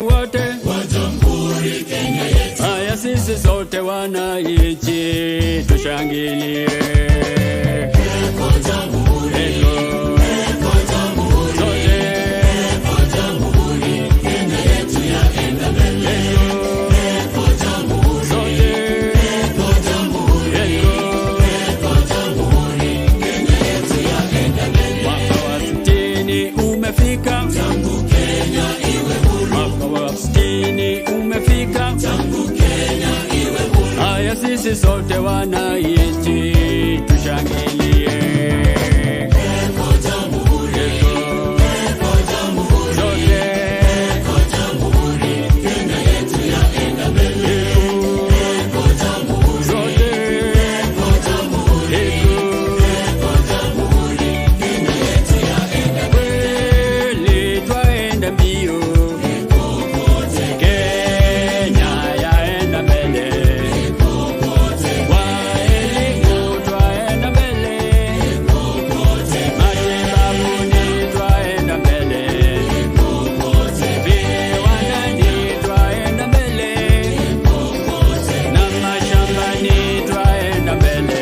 wote wa Jamhuri Kenya yetu. Haya sisi sote wananchi tushangilie. Eko Jamhuri, eko Jamhuri, sote eko Jamhuri Kenya yetu yaenda mbele. Eko Jamhuri, sote eko Jamhuri, eko Jamhuri Kenya yetu yaenda mbele. Mwaka wa 60 umefika tangu Kenya iwe huru. Mwaka wa 60 umefika tangu Kenya iwe huru. Haya sisi sote wananchi tushangilie. Eko Jamhuri, eko Jamhuri, sote eko Jamhuri Kenya yetu yaenda mbele. Eko Jamhuri, sote eko Jamhuri, eko Jamhuri Kenya yetu yaenda mbele. Kweli twaenda mbio, Kenya yaenda mbele. Kwa elimu twaenda mbele, matibabuni twaenda mbele, viwandani twaenda mbele, na mashambani twaenda mbele.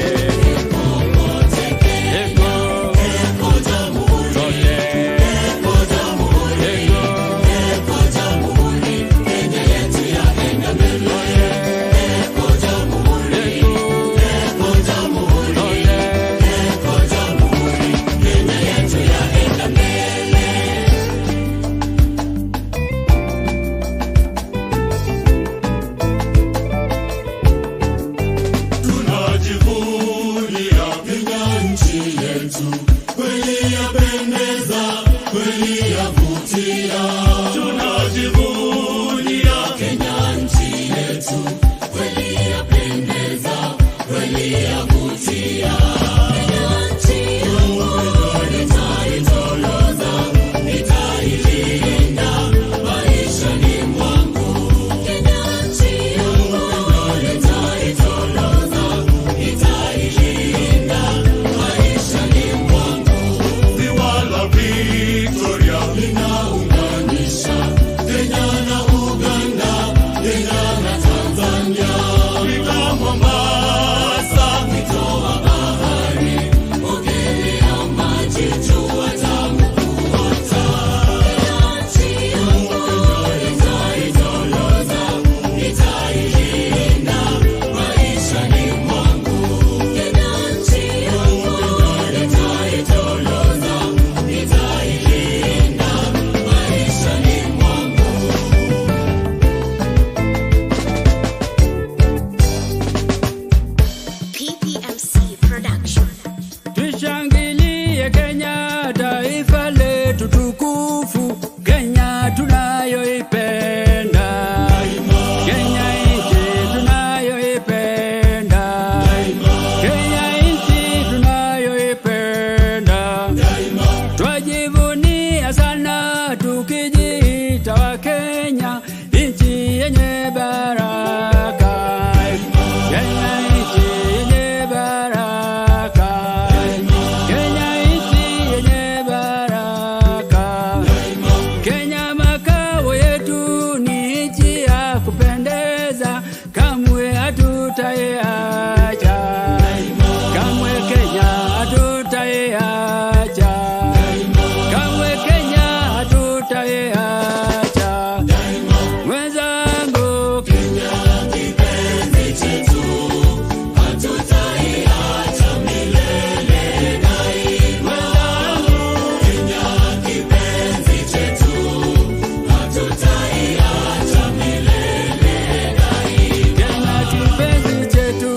Eko Jamhuri, sote eko Jamhuri, eko Jamhuri Kenya yetu yaenda mbele. Eko Jamhuri, eko Jamhuri, eko Jamhuri Kenya yetu yaenda mbele. Tunajivunia Kenya nchi yetu, kweli yapendeza, kweli yavutia. Tunajivunia Kenya nchi yetu, kweli yapendeza, kweli yavutia. Kenya nchi yangu nitaitoloza, nitailinda maishani mwangu. Kenya nchi yangu nitaitoloza, nitailinda maishani mwangu. Ziwa la Victoria linaunganisha Kenya na Uganda, Kenya na Tanzania. Fika Mombasa, mito wa bahari, ogelea maji, jua tamu kuota. Kenya nchi yangu nitaitoloza, nitailinda maishani mwangu. Kenya nchi yangu nitaitoloza, nitailinda maishani mwangu. PPMC Production. Tushangilie Kenya, taifa letu tukufu, Kenya tunayoipenda, Kenya nchi tunayoipenda, Kenya nchi tunayoipenda. Twajivunia sana tukijiita wa Kenya, nchi yenye baraka, Kenya nchi yenye baraka, Kenya nchi yenye baraka. Kenya makao yetu ni nchi ya kupendeza, kamwe hatutaiacha, kamwe Kenya hatutaiacha, kamwe Kenya hatutaiacha. Mwenzangu, Kenya kipenzi chetu, hatutaiacha milele daima. Kenya kipenzi chetu, hatutaiacha milele daima. Kenya kipenzi chetu,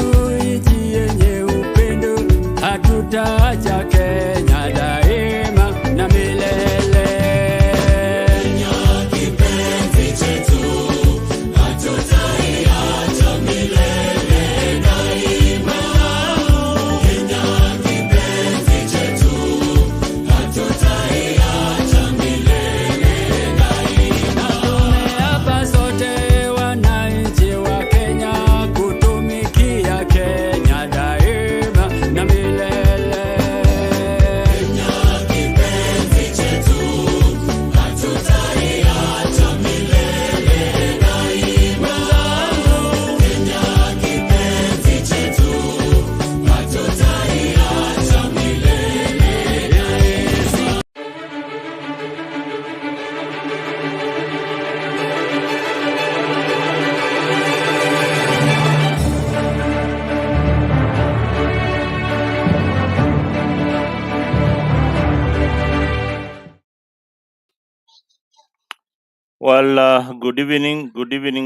Good evening,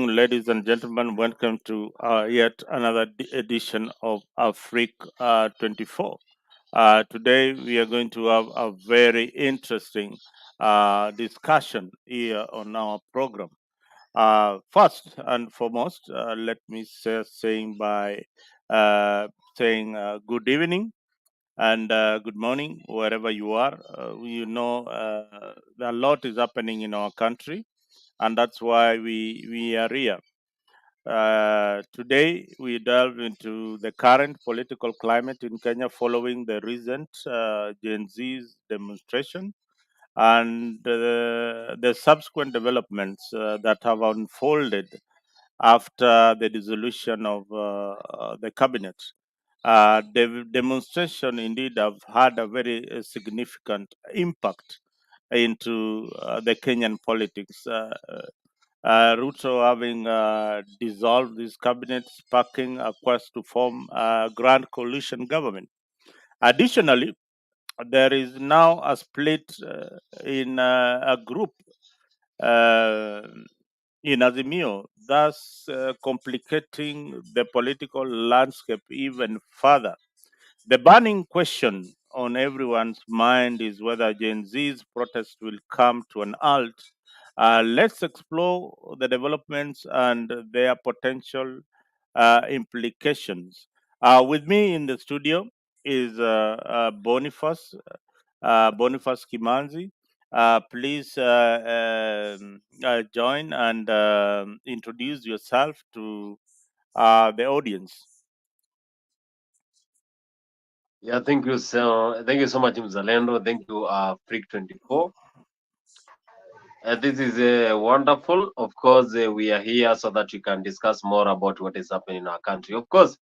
ladies and gentlemen. Welcome to yet another edition of Afrique 24. Today, we are going to have a very interesting discussion here on our program. First and foremost, let me say uh, saying good evening and good morning wherever you are. A lot is happening in our country, and that's why we are here. Today, we delve into the current political climate in Kenya following the recent Gen Z's demonstration and the subsequent developments that have unfolded after the dissolution of the cabinet. The demonstration indeed have had a very significant impact into the Kenyan politics. Ruto having dissolved his cabinet, sparking a quest to form a grand coalition government. Additionally, there is now a split in a group uh, in Azimio, thus complicating the political landscape even further. The burning question on everyone's mind is whether Gen Z's protest will come to an halt. Let's explore the developments and their potential implications. With me in the studio is Boniface Kimanzi. Please join and introduce yourself to the audience. Yeah, thank you so much, Mzalendo. Thank you, Freak 24. This is wonderful. Of course, we are here so that we can discuss more about what is happening in our country. Of course,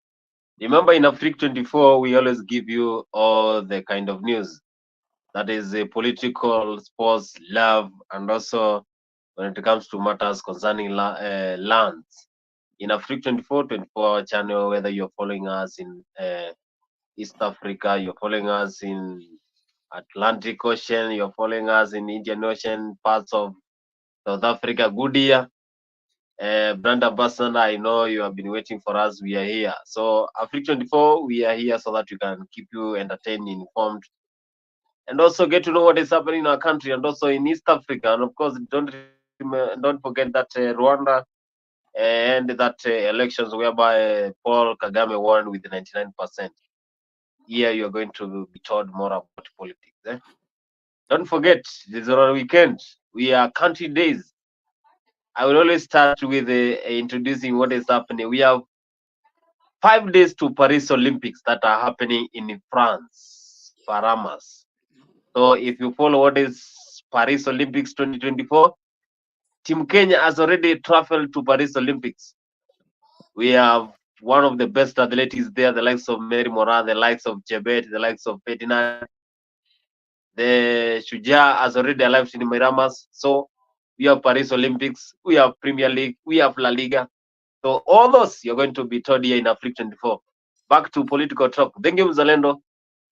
remember in a Freak 24, we always give you all the kind of news that is political, sports, love, and also when it comes to matters concerning lands. In a Freak 24 channel, whether you're following us in East Africa, you're following us in Atlantic Ocean, you're following us in Indian Ocean, parts of South Africa. Good year. Brand Ambassador, I know you have been waiting for us. We are here. So, Africa 24, we are here so that we can keep you entertained, informed, and also get to know what is happening in our country and also in East Africa. And of course, don't forget that Rwanda and that elections whereby Paul Kagame won with 99%. Here, you're going to be told more about politics. Don't forget, this is our weekend. We are country days. I will always start with introducing what is happening. We have 5 days to Paris Olympics that are happening in France, Paramas. So if you follow what is Paris Olympics 2024, Team Kenya has already traveled to Paris Olympics. We have one of the best athletes there, the likes of Mary Moran, the likes of Chebet, the likes of Ferdinand. The Shujaa has already arrived in Miramas. So we have Paris Olympics, we have Premier League, we have La Liga. So all those you're going to be told here in Africa 24. Back to political talk. Thank you, Mzalendo,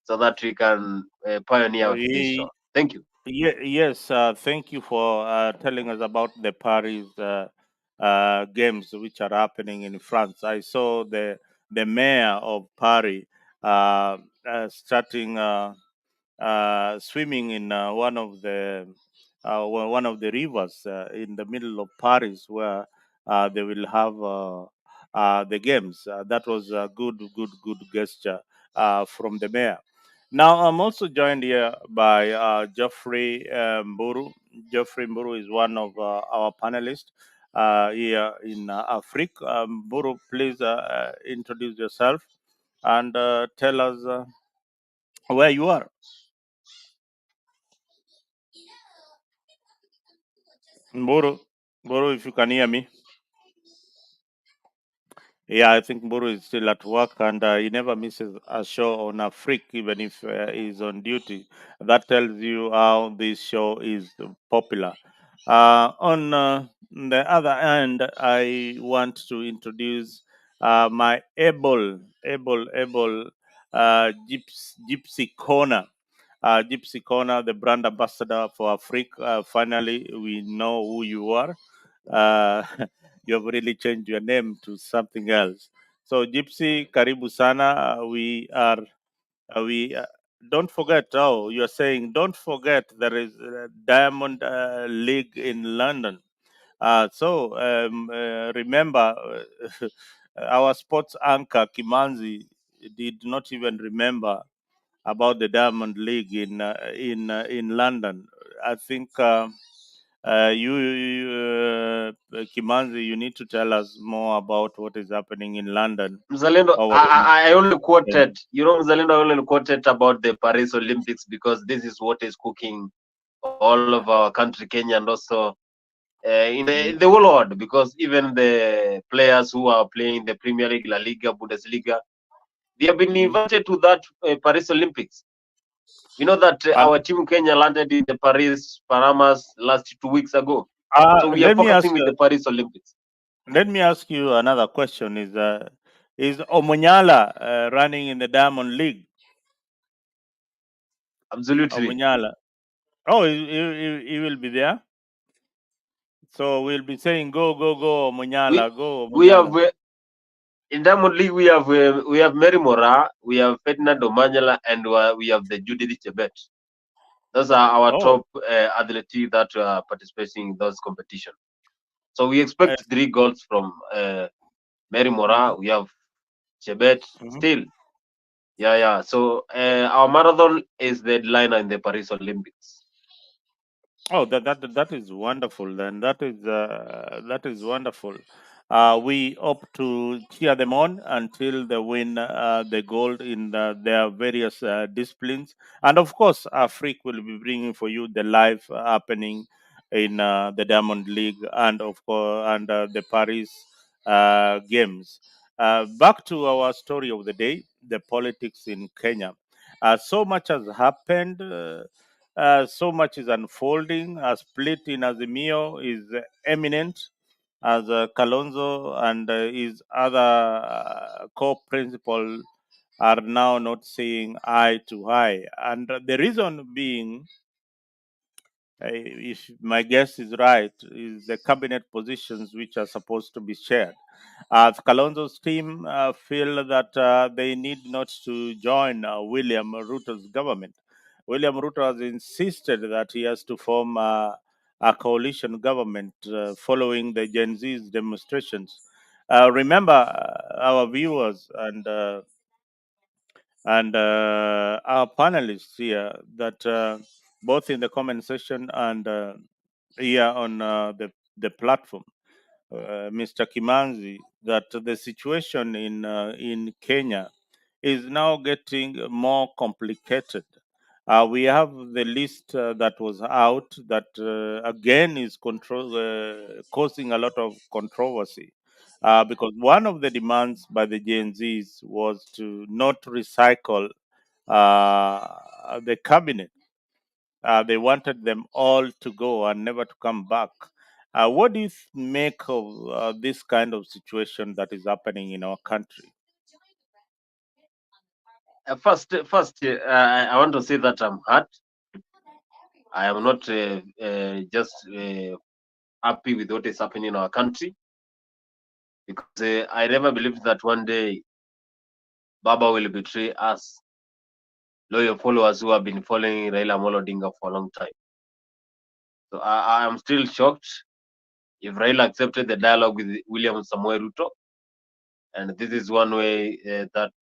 so that we can pioneer this show. Thank you. Yes, thank you for telling us about the Paris games which are happening in France. I saw the mayor of Paris starting swimming in one of the rivers in the middle of Paris, where they will have the games. That was a good gesture from the mayor. Now, I'm also joined here by Geoffrey Mburu. Geoffrey Mburu is one of our panelists here in Africa. Mburu, please introduce yourself and tell us where you are. Mburu, Mburu, if you can hear me. Yeah, I think Mburu is still at work and he never misses a show on a freak, even if he's on duty. That tells you how this show is popular. On the other hand, I want to introduce my able gypsy corner. Gypsy Corner, the brand ambassador for Africa. Finally, we know who you are. Uh, you have really changed your name to something else. So, Gypsy, karibu sana. We don't forget. Oh, you are saying don't forget there is a Diamond League in London. Remember, our sports anchor Kimanzi did not even remember about the Diamond League in London. I think Kimanzi, you need to tell us more about what is happening in London Mzalendo, over the I only next. quoted, Mzalendo, I only quoted about the Paris Olympics because this is what is cooking all of our country, Kenya, and also in the whole world. Because even the players who are playing the Premier League, La Liga, Bundesliga, they have been Mhm. invited to that Paris Olympics. We know that And our team Kenya landed in the Paris Paramas last 2 weeks ago. So we are let me focusing ask with the Paris Olympics. let me ask you another question: is Omonyala running in the Diamond League? Absolutely. Omonyala. Oh, he will be there. So we'll be saying, "Go, go, go, We Omonyala, go, we have Omonyala." in Diamond League we have Mary Mora, we have Ferdinand Omanyala, and we have the Judith Chebet. Those are our Oh, top athletes that are participating in those competitions. So we expect yes. 3 goals from Mary Mora. Mhm, We have Chebet mhm. still. Yeah, yeah. So our marathon is the headliner in the Paris Olympics. Oh, that is wonderful. Then that is wonderful. We hope to cheer them on until they win the gold in their various disciplines, and of course, Afrique will be bringing for you the live happening in the Diamond League and of course and the Paris Games. Back to our story of the day: the politics in Kenya. So much has happened. So much is unfolding. A split in Azimio is imminent as Kalonzo and his other co-principal are now not seeing eye to eye. And the reason being, if my guess is right, is the cabinet positions which are supposed to be shared. Kalonzo's team feel that they need not to join William Ruto's government. William Ruto has insisted that he has to form a coalition government following the Gen Z's demonstrations. Remember, our viewers and our panelists here that both in the comment section and here on the platform, Mr. Kimanzi, that the situation in Kenya is now getting more complicated. We have the list that was out that again is causing a lot of controversy. Because one of the demands by the Gen Zs was to not recycle the cabinet. They wanted them all to go and never to come back. What do you make of this kind of situation that is happening in our country? First, I want to say that I'm hurt. I am not just happy with what is happening in our country because I never believed that one day Baba will betray us, loyal followers who have been following Raila Amolo Odinga for a long time. So I am still shocked if Raila accepted the dialogue with William Samuel Ruto, and this is one way that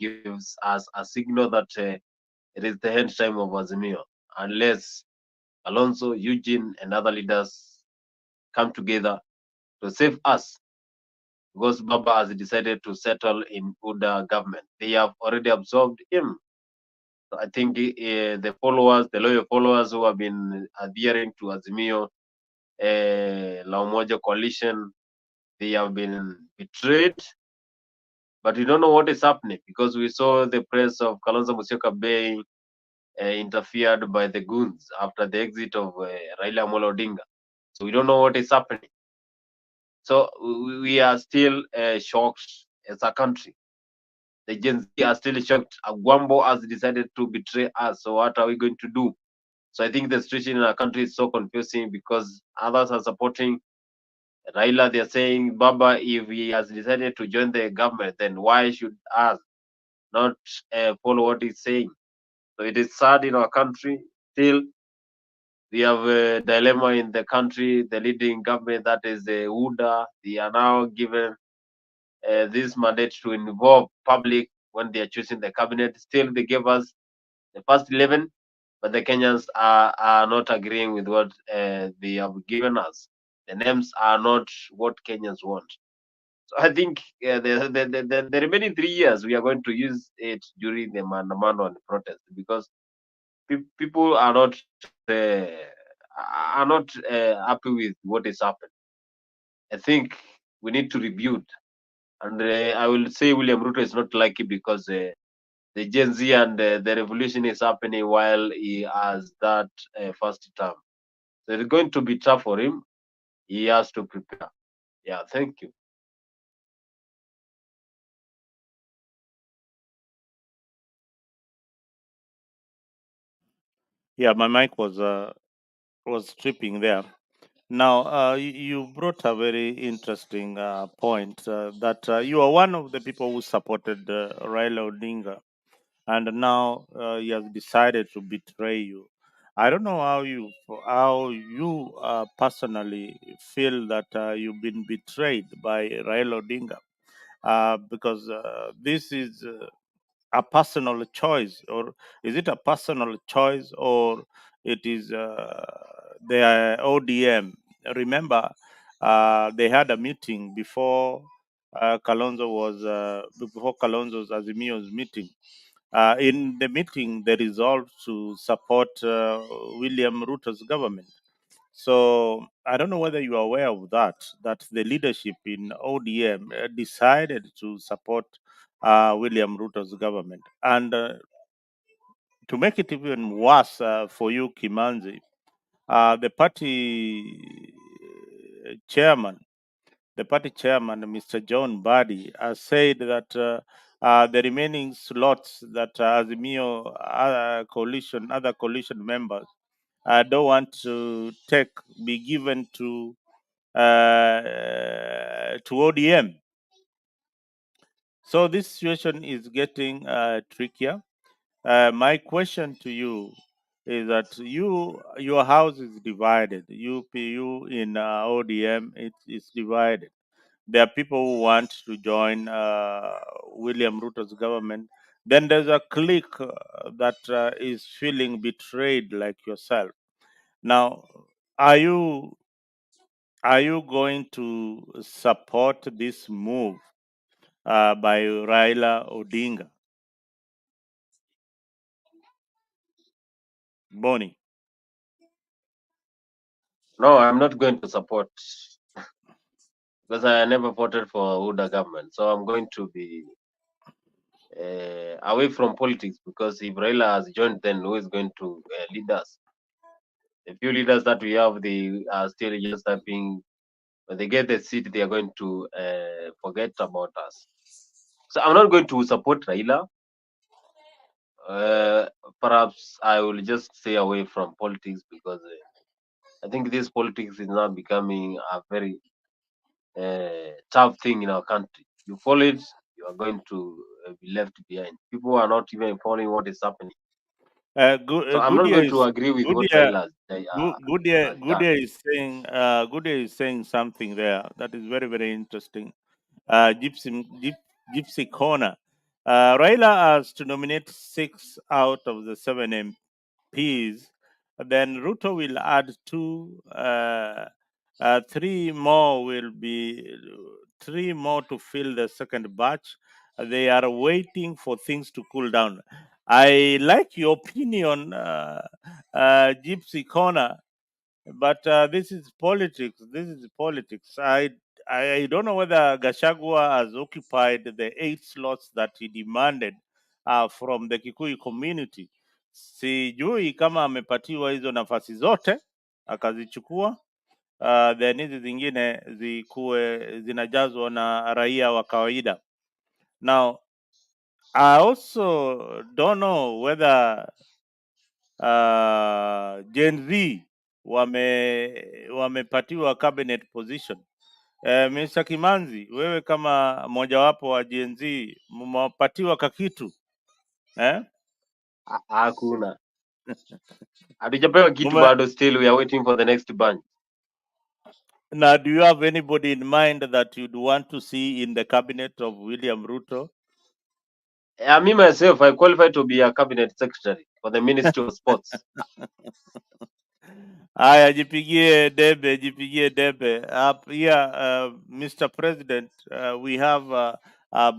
gives us a signal that it is the end time of Azimio, unless Alonso, Eugene, and other leaders come together to save us because Baba has decided to settle in Uda government. They have already absorbed him. So I think the followers, the loyal followers who have been adhering to Azimio, La Umoja coalition, they have been betrayed. But we don't know what is happening because we saw the press of Kalonzo Musyoka being interfered by the goons after the exit of Raila Amolo Odinga. So we don't know what is happening. So we are still shocked as a country. The Gen Z are still shocked. Agwambo has decided to betray us. So what are we going to do? So I think the situation in our country is so confusing because others are supporting Raila. They're saying, Baba, if he has decided to join the government, then why should us not follow what he's saying? So it is sad in our country. Still, we have a dilemma in the country. The leading government, that is the UDA, they are now given this mandate to involve public when they are choosing the cabinet. Still, they gave us the first 11, but the Kenyans are not agreeing with what they have given us. The names are not what Kenyans want. So I think the remaining 3 years we are going to use it during the Mandamano and protest because people are not happy with what is happening. I think we need to rebuild, and I will say William Ruto is not lucky because the Gen Z and the revolution is happening while he has that first term. So it's going to be tough for him. He has to prepare. Yeah, thank you. Yeah, my mic was tripping there. Now, you brought a very interesting point that you are one of the people who supported Raila Odinga, and now he has decided to betray you. I don't know how you personally feel that you've been betrayed by Raila Odinga, because this is a personal choice, or is it a personal choice, or it is the ODM? Remember, they had a meeting before before Kalonzo's Azimio's meeting. In the meeting, they resolved to support William Ruto's government. So I don't know whether you are aware of that, that the leadership in ODM decided to support William Ruto's government. And to make it even worse for you, Kimanzi, the chairman, party chairman, Mr. John Badi, has said that the remaining slots that Azimio other coalition members don't want to take be given to ODM. So this situation is getting trickier. My question to you is that your house is divided. UPU in ODM it is divided. There are people who want to join William Ruto's government. Then there's a clique that is feeling betrayed, like yourself. Now, are you are you going to support this move by Raila Odinga? Boni. No, I'm not going to support because I never voted for UDA government. So I'm going to be away from politics because if Raila has joined, then who is going to lead us? The few leaders that we have, they are still just being. When they get the seat, they are going to forget about us. So I'm not going to support Raila. Uh, Perhaps I will just stay away from politics because I think this politics is now becoming a very tough thing in our country. You follow it, you are going to be left behind. People are not even following what is happening. So I'm not Goodia going to is agree with what Goodia Raila has done. Goodia is saying something there that is very very interesting. Gypsy Corner. Raila has to nominate 6 out of the 7 MPs. Then Ruto will add two. Three more to fill the second batch. They are waiting for things to cool down. I like your opinion, Gypsy Corner, but this is politics. This is politics. I don't know whether Gashagwa has occupied the 8 slots that he demanded from the Kikuyu community. Sijui kama amepatiwa hizo nafasi zote akazichukua. Then hizi zingine zikuwe zinajazwa na raia wa kawaida. Now I also don't know whether Gen Z wamepatiwa cabinet position. Mr. Kimanzi, wewe kama mojawapo wa Gen Z mmepatiwa kakitu eh? Hakuna, hatujapewa kitu Mume, bado, still we are waiting for the next bunch. na do you have anybody in mind that you'd want to see in the cabinet of William Ruto? Me myself, I qualify to be a cabinet secretary for the Ministry of Sports. Haya, jipigie debe. Here, Mr. President, we have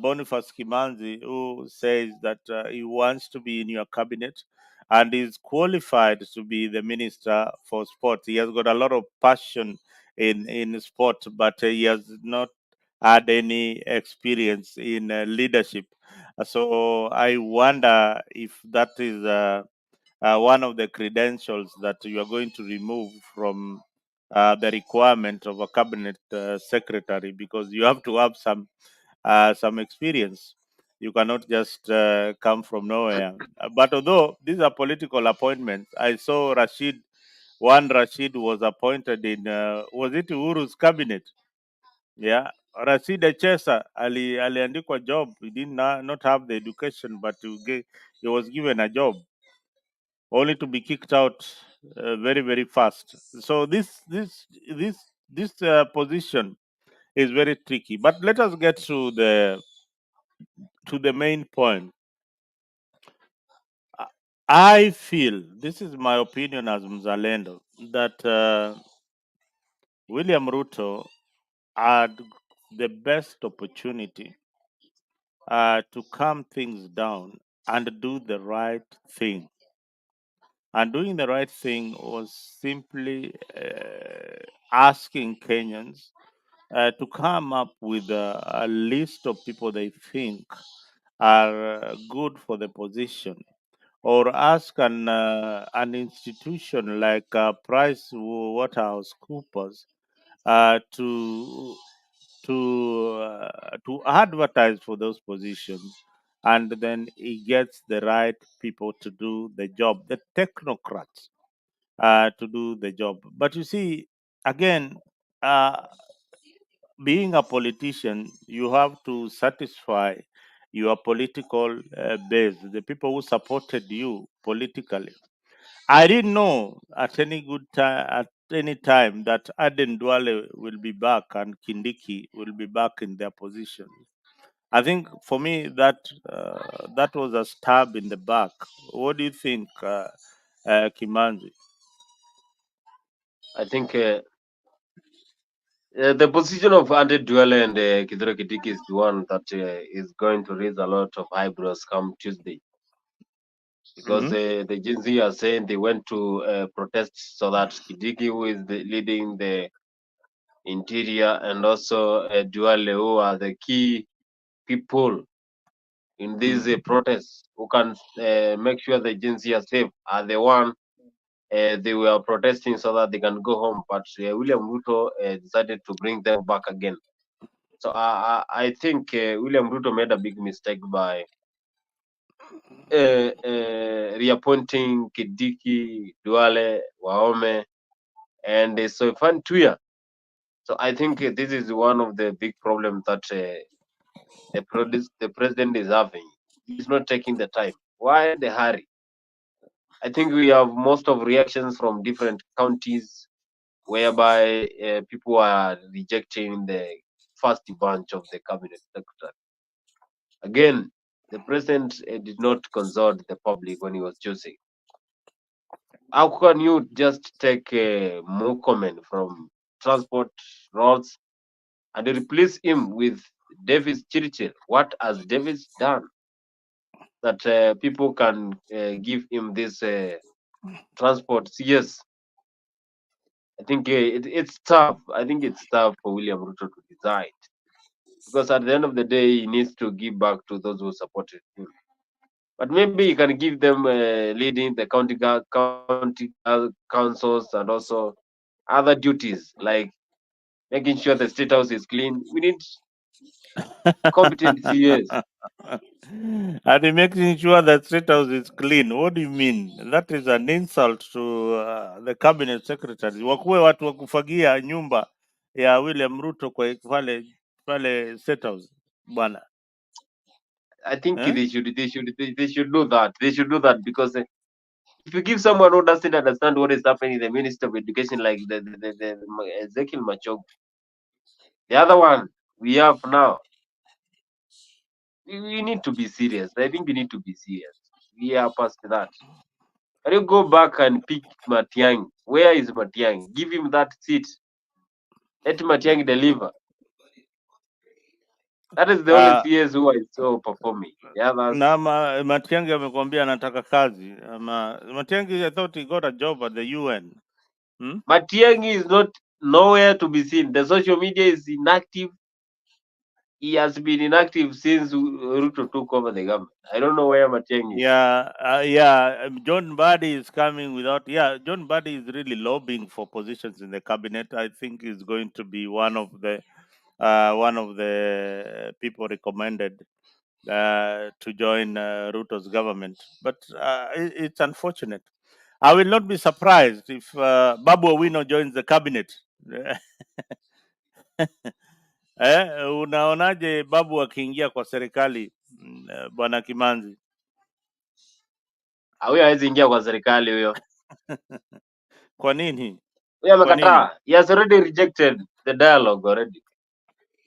Boniface Kimanzi who says that he wants to be in your cabinet and is qualified to be the minister for sport. He has got a lot of passion in sport, but he has not had any experience in leadership. So I wonder if that is. One of the credentials that you are going to remove from the requirement of a cabinet secretary, because you have to have some experience. You cannot just come from nowhere. But although these are political appointments, I saw Rashid was appointed in was it Uru's cabinet? Yeah, Rashid Echesa aliandikwa job. He did not have the education, but he was given a job only to be kicked out very fast. So this position is very tricky. But let us get to the main point. I feel, this is my opinion as Mzalendo, that William Ruto had the best opportunity to calm things down and do the right thing. And doing the right thing was simply asking Kenyans to come up with a list of people they think are good for the position, or ask an institution like Price Waterhouse Coopers to advertise for those positions, and then he gets the right people to do the job, the technocrats to do the job. But you see, again, uh, being a politician, you have to satisfy your political base, the people who supported you politically. I didn't know at any good time, at any time, that Aden Duale will be back and Kindiki will be back in their position. I think for me that was a stab in the back. What do you think, Kimanzi? I think the position of Ante Duale and Kidero Kitiki is the one that is going to raise a lot of eyebrows come Tuesday, because Hmm. the Gen Z are saying they went to protest so that Kidiki, who is leading the interior, and also Duale, who are the key people in these protests, who can make sure the Gen Z are safe, are the one they were protesting so that they can go home. But William Ruto decided to bring them back again. So I think William Ruto made a big mistake by reappointing Kidiki, Duale, Waome, and Soifan Tuya. So I think this is one of the big problems that the president is having. He's not taking the time. Why the hurry? I think we have most of reactions from different counties whereby people are rejecting the first bunch of the cabinet secretary. Again, the president did not consult the public when he was choosing. How can you just take Mukomen from transport roads and replace him with Davis Chirchir? What has Davis done that people can give him this transport? Yes, I think it's tough. I think it's tough for William Ruto to decide, because at the end of the day, he needs to give back to those who supported him. But maybe he can give them leading the county councils and also other duties like making sure the state house is clean. We need Competent CS. And making sure that State House is clean. What do you mean? That is an insult to the cabinet secretary. Wakuwe watu wa kufagia nyumba ya William Ruto kwa pale State House bwana I think eh? they should do that. They should do that because if you give someone who doesn't understand what is happening in the Minister of Education, like the Ezekiel Machog, the other one we have now, we need to be serious. I think we need to be serious. We are past that. Can you go back and pick Matiang? Where is Matiang? Give him that seat. Let Matiang deliver. That is the only Uh, CS who I saw performing. The others, na Matiang'i amekwambia anataka kazi. Matiang'i, I thought he got a job at the UN. Hmm? Matiang is not nowhere to be seen. The social media is inactive. He has been inactive since Ruto took over the government. I don't know where Matiang is. Yeah. John Mbadi is coming without. Yeah, John Mbadi is really lobbying for positions in the cabinet. I think he's going to be one of the people recommended to join Ruto's government. But it's unfortunate. I will not be surprised if Babu Owino joins the cabinet. Unaonaje Babu akiingia kwa serikali bwana Kimanzi? Huyo hawezi ingia kwa serikali huyo. Kwa nini? Huyo Kwa nini? amekataa. He has already rejected the dialogue already.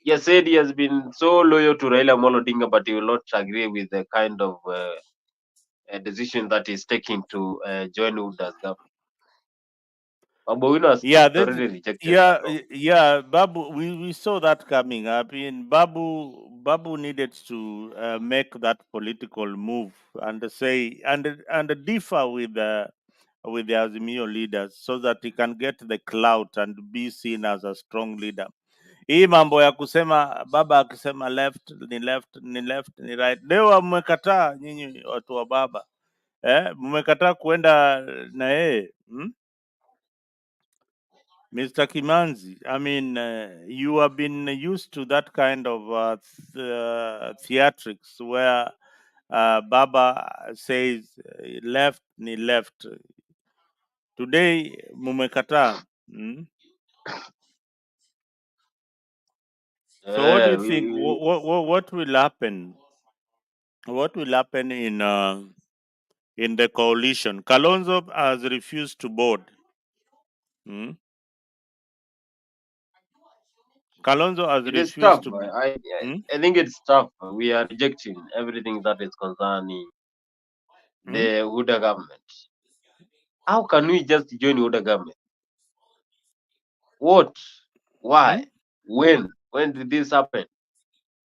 He has said he has been so loyal to Raila Amolo Odinga, but he will not agree with the kind of decision that he's taking to join Uda's government. Babu Owino has Yeah, this already rejected that offer. yeah, Babu, we saw that coming up. In Babu needed to make that political move and say and differ with the Azimio leaders so that he can get the clout and be seen as a strong leader. Hii mambo ya kusema baba akisema left ni left ni right, leo mmekataa nyinyi watu wa baba mmekataa kuenda na yeye Mr. Kimanzi. I mean, you have been used to that kind of theatrics where Baba says left ni left. Today mumekataa. So what do you think? What will happen? What will happen in the coalition? Kalonzo has refused to board. Hmm? Kalonzo has It is tough. refused to. Hmm? I think it's tough. We are rejecting everything that is concerning Hmm? the Uda government. How can we just join Uda government? What? Hmm? Why? When? When did this happen?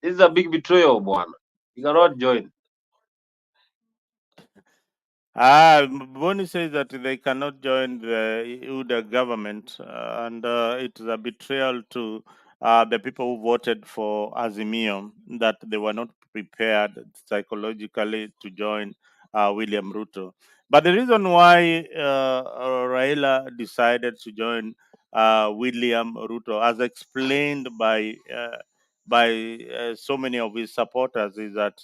This is a big betrayal, Bwana. You cannot join. Boni says that they cannot join the UDA government, and it is a betrayal to the people who voted for Azimio that they were not prepared psychologically to join William Ruto. But the reason why Raila decided to join William Ruto, as explained by so many of his supporters, is that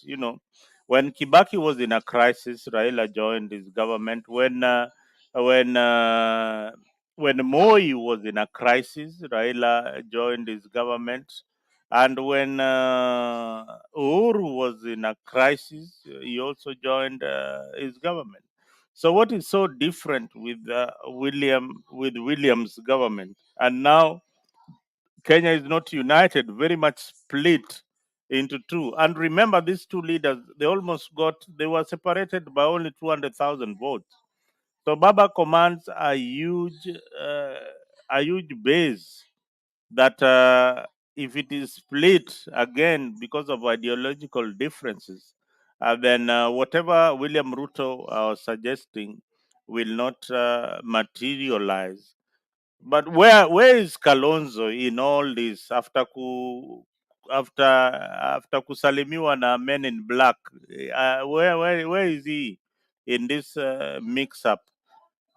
when Kibaki was in a crisis, Raila joined his government. When when Moi was in a crisis, Raila joined his government. And when Uhuru was in a crisis, he also joined his government. So what is so different with William's government? And now Kenya is not united, very much split into two. And remember, these two leaders, they were separated by only 200,000 votes. So Baba commands uh, a huge base that if it is split again because of ideological differences, then whatever William Ruto was suggesting will not materialize. But where is Kalonzo in all this after kusalimiwa na men in black? Where is he in this mix up?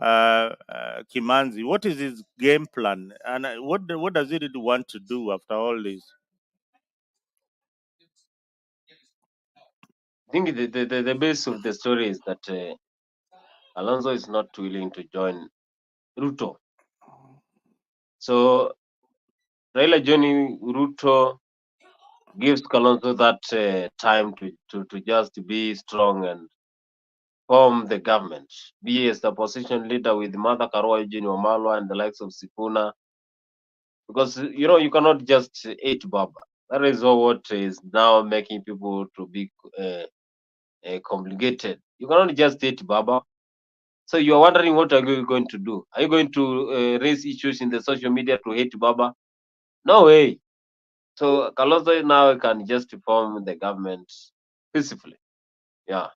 Kimanzi, what is his game plan, and what does he really want to do after all this? I think the base of the story is that Alonso is not willing to join Ruto. So Raila joining Ruto gives Kalonzo that time to just be strong and form the government, be as the opposition leader with Martha Karua, Eugene Wamalwa, and the likes of Sifuna. Because you cannot just hate Baba. That is all what is now making people to be complicated. You cannot just hate Baba. So you are wondering what are you going to do? Are you going to raise issues in the social media to hate Baba? No way. So Kalonzo now can just form the government peacefully. Yeah.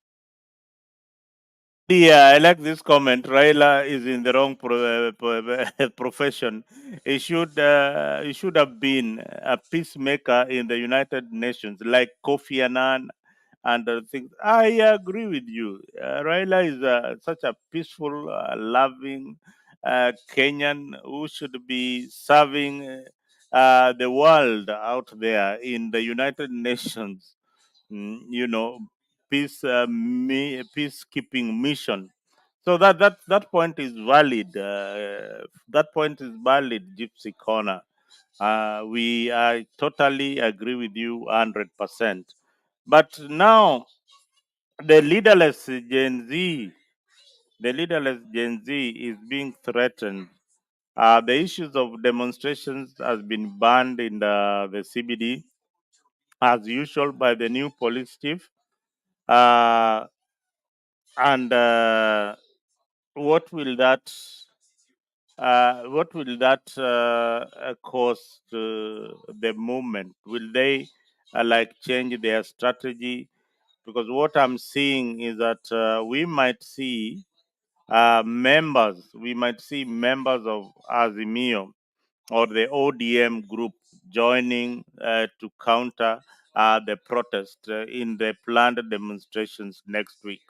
Yeah, I like this comment. Raila is in the wrong profession. He should have been a peacemaker in the United Nations, like Kofi Annan and things. I agree with you. Raila is such a peaceful, loving Kenyan who should be serving the world out there in the United Nations. Peacekeeping mission. So that point is valid. That point is valid, Gypsy Corner. I totally agree with you 100%. But now the leaderless Gen Z, the leaderless Gen Z is being threatened. The issues of demonstrations has been banned in the CBD as usual by the new police chief. Uh, and what will that cause the movement? Will they like change their strategy? Because what I'm seeing is that we might see members of Azimio or the ODM group joining to counter the protest in the planned demonstrations next week.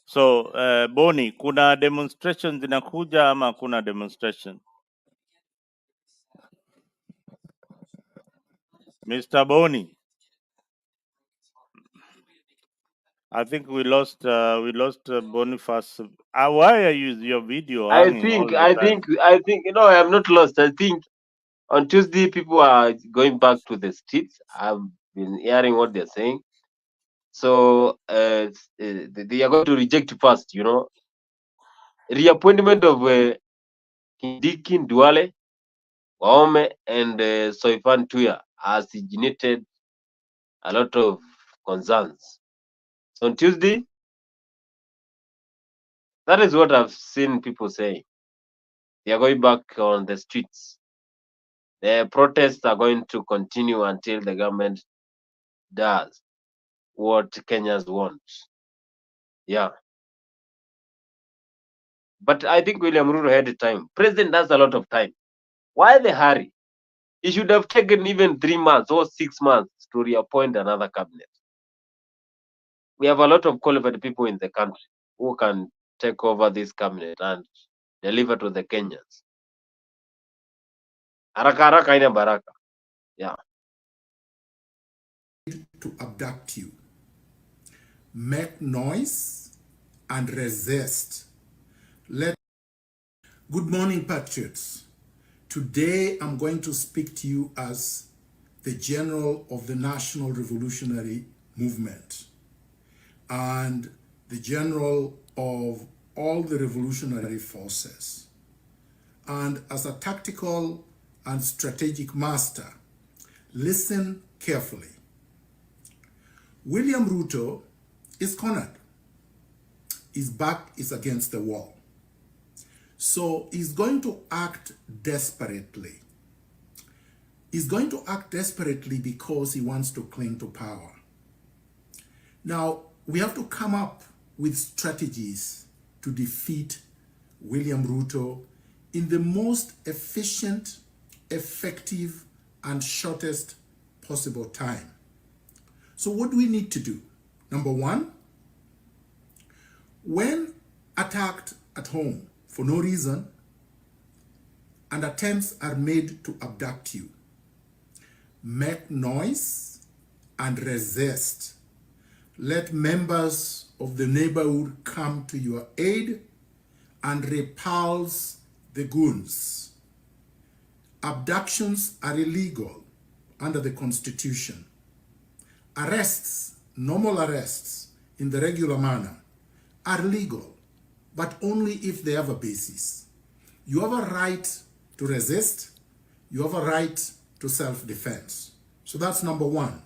So Boni, kuna demonstrations zinakuja ama kuna demonstration? Mr. Boni, I think we lost Boniface. Why are your video I hanging all think the I time? think I think I am not lost. I think on Tuesday people are going back to the streets. I've been hearing what they're saying. So they are going to reject first, reappointment of Kindiki Duale, Waome, and Soifan Tuya has generated a lot of concerns. So on Tuesday, that is what I've seen people saying. They are going back on the streets. The protests are going to continue until the government does what Kenyans want. Yeah. But I think William Ruto had the time. President has a lot of time. Why the hurry? He should have taken even 3 months or 6 months to reappoint another cabinet. We have a lot of qualified people in the country who can take over this cabinet and deliver to the Kenyans. Haraka haraka haina baraka. Yeah. To abduct you. Make noise and resist. Good morning, patriots. Today I'm going to speak to you as the general of the National Revolutionary Movement and the general of all the revolutionary forces. And as a tactical and strategic master, listen carefully. William Ruto is cornered. His back is against the wall. So he's going to act desperately. He's going to act desperately because he wants to cling to power. Now, we have to come up with strategies to defeat William Ruto in the most efficient, effective, and shortest possible time. So what do we need to do? Number one, when attacked at home for no reason and attempts are made to abduct you, make noise and resist. Let members of the neighborhood come to your aid and repulse the goons. Abductions are illegal under the Constitution. Arrests, normal arrests in the regular manner, are legal, but only if they have a basis. You have a right to resist. You have a right to self-defense. So that's number one.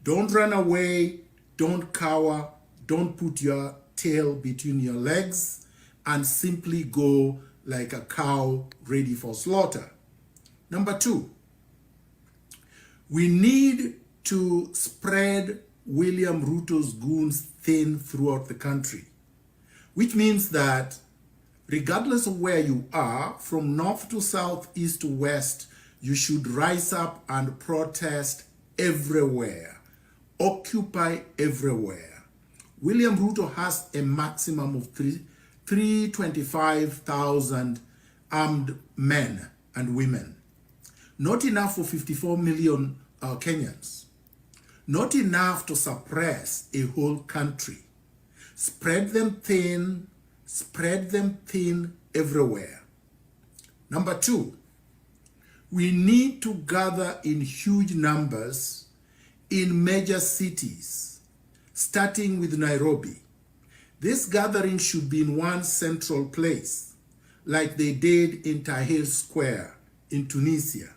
Don't run away, don't cower, don't put your tail between your legs and simply go like a cow ready for slaughter. Number two, we need to spread William Ruto's goons thin throughout the country, which means that regardless of where you are, from north to south, east to west, you should rise up and protest everywhere. Occupy everywhere. William Ruto has a maximum of 325,000 armed men and women. Not enough for 54 million Kenyans. Not enough to suppress a whole country. Spread them thin everywhere. Number two, we need to gather in huge numbers in major cities, starting with Nairobi. This gathering should be in one central place, like they did in Tahrir Square in Tunisia.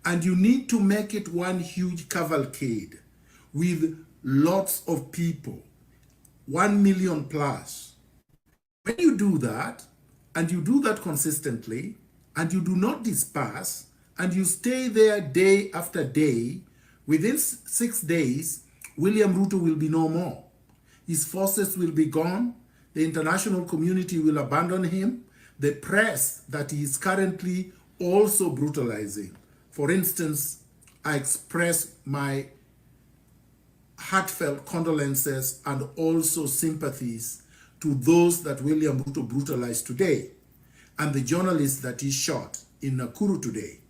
And you need to make it one huge cavalcade with lots of people, 1 million plus. When you do that, and you do that consistently, and you do not disperse, and you stay there day after day, within 6 days, William Ruto will be no more. His forces will be gone. The international community will abandon him. The press that he is currently also brutalizing. For instance, I express my heartfelt condolences and also sympathies to those that William Ruto brutalized today and the journalists that he shot in Nakuru today.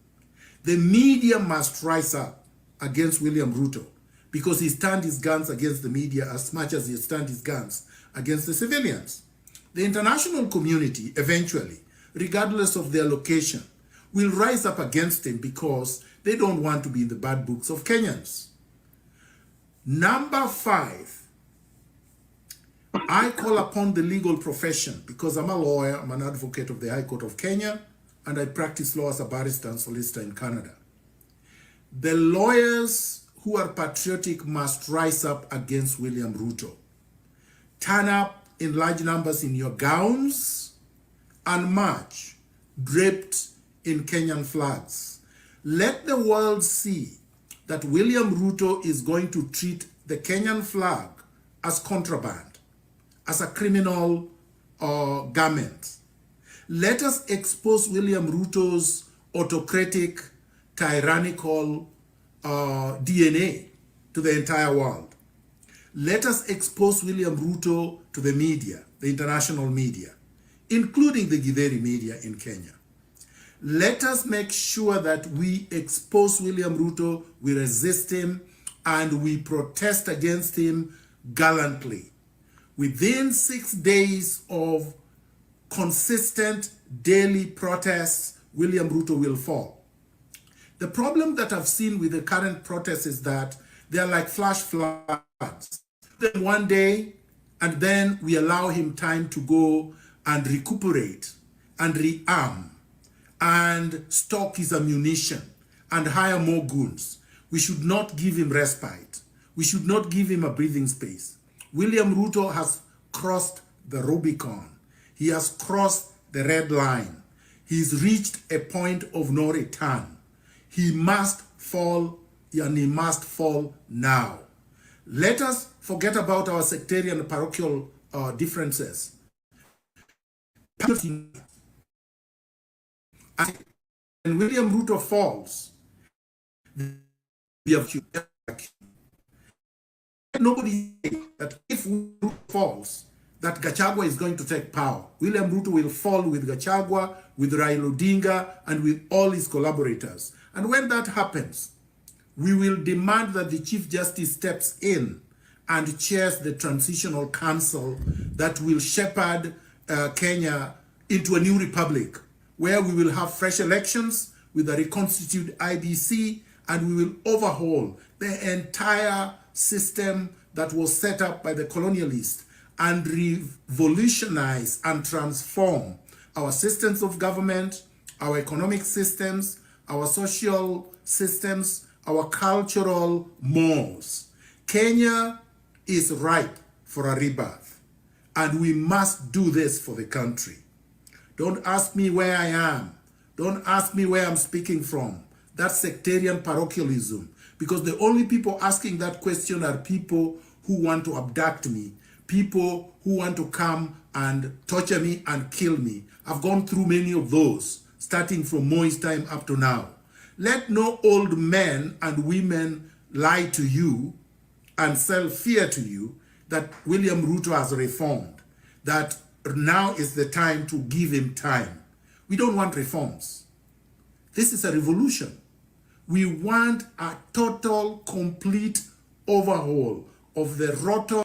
The media must rise up against William Ruto because he turned his guns against the media as much as he turned his guns against the civilians. The international community eventually, regardless of their location, will rise up against him because they don't want to be in the bad books of Kenyans. Number 5, I call upon the legal profession because I'm a lawyer, I'm an advocate of the High Court of Kenya, and I practice law as a barrister and solicitor in Canada. The lawyers who are patriotic must rise up against William Ruto. Turn up in large numbers in your gowns and march, draped in Kenyan flags. Let the world see that William Ruto is going to treat the Kenyan flag as contraband, as a criminal garment. Let us expose William Ruto's autocratic, tyrannical DNA to the entire world. Let us expose William Ruto to the media, the international media, including the Githeri media in Kenya. Let us make sure that we expose William Ruto, we resist him, and we protest against him gallantly. Within 6 days of consistent daily protests, William Ruto will fall. The problem that I've seen with the current protests is that they're like flash floods. Then one day, and then we allow him time to go and recuperate and rearm and stock his ammunition and hire more goons. We should not give him respite. We should not give him a breathing space. William Ruto has crossed the Rubicon. He has crossed the red line. He's reached a point of no return. He must fall, and he must fall now. Let us forget about our sectarian and parochial differences. When William Ruto falls, we have nobody that if Ruto falls, that Gachagua is going to take power. William Ruto will fall with Gachagua, with Raila Odinga, and with all his collaborators. And when that happens, we will demand that the Chief Justice steps in and chairs the transitional council that will shepherd Kenya into a new republic where we will have fresh elections with a reconstituted IBC, and we will overhaul the entire system that was set up by the colonialists and revolutionize and transform our systems of government, our economic systems, our social systems, our cultural mores. Kenya is ripe for a rebirth, and we must do this for the country. Don't ask me where I am. Don't ask me where I'm speaking from. That's sectarian parochialism, because the only people asking that question are people who want to abduct me, people who want to come and torture me and kill me. I've gone through many of those, starting from Moi's time up to now. Let no old men and women lie to you and sell fear to you that William Ruto has reformed, that now is the time to give him time. We don't want reforms. This is a revolution. We want a total, complete overhaul of the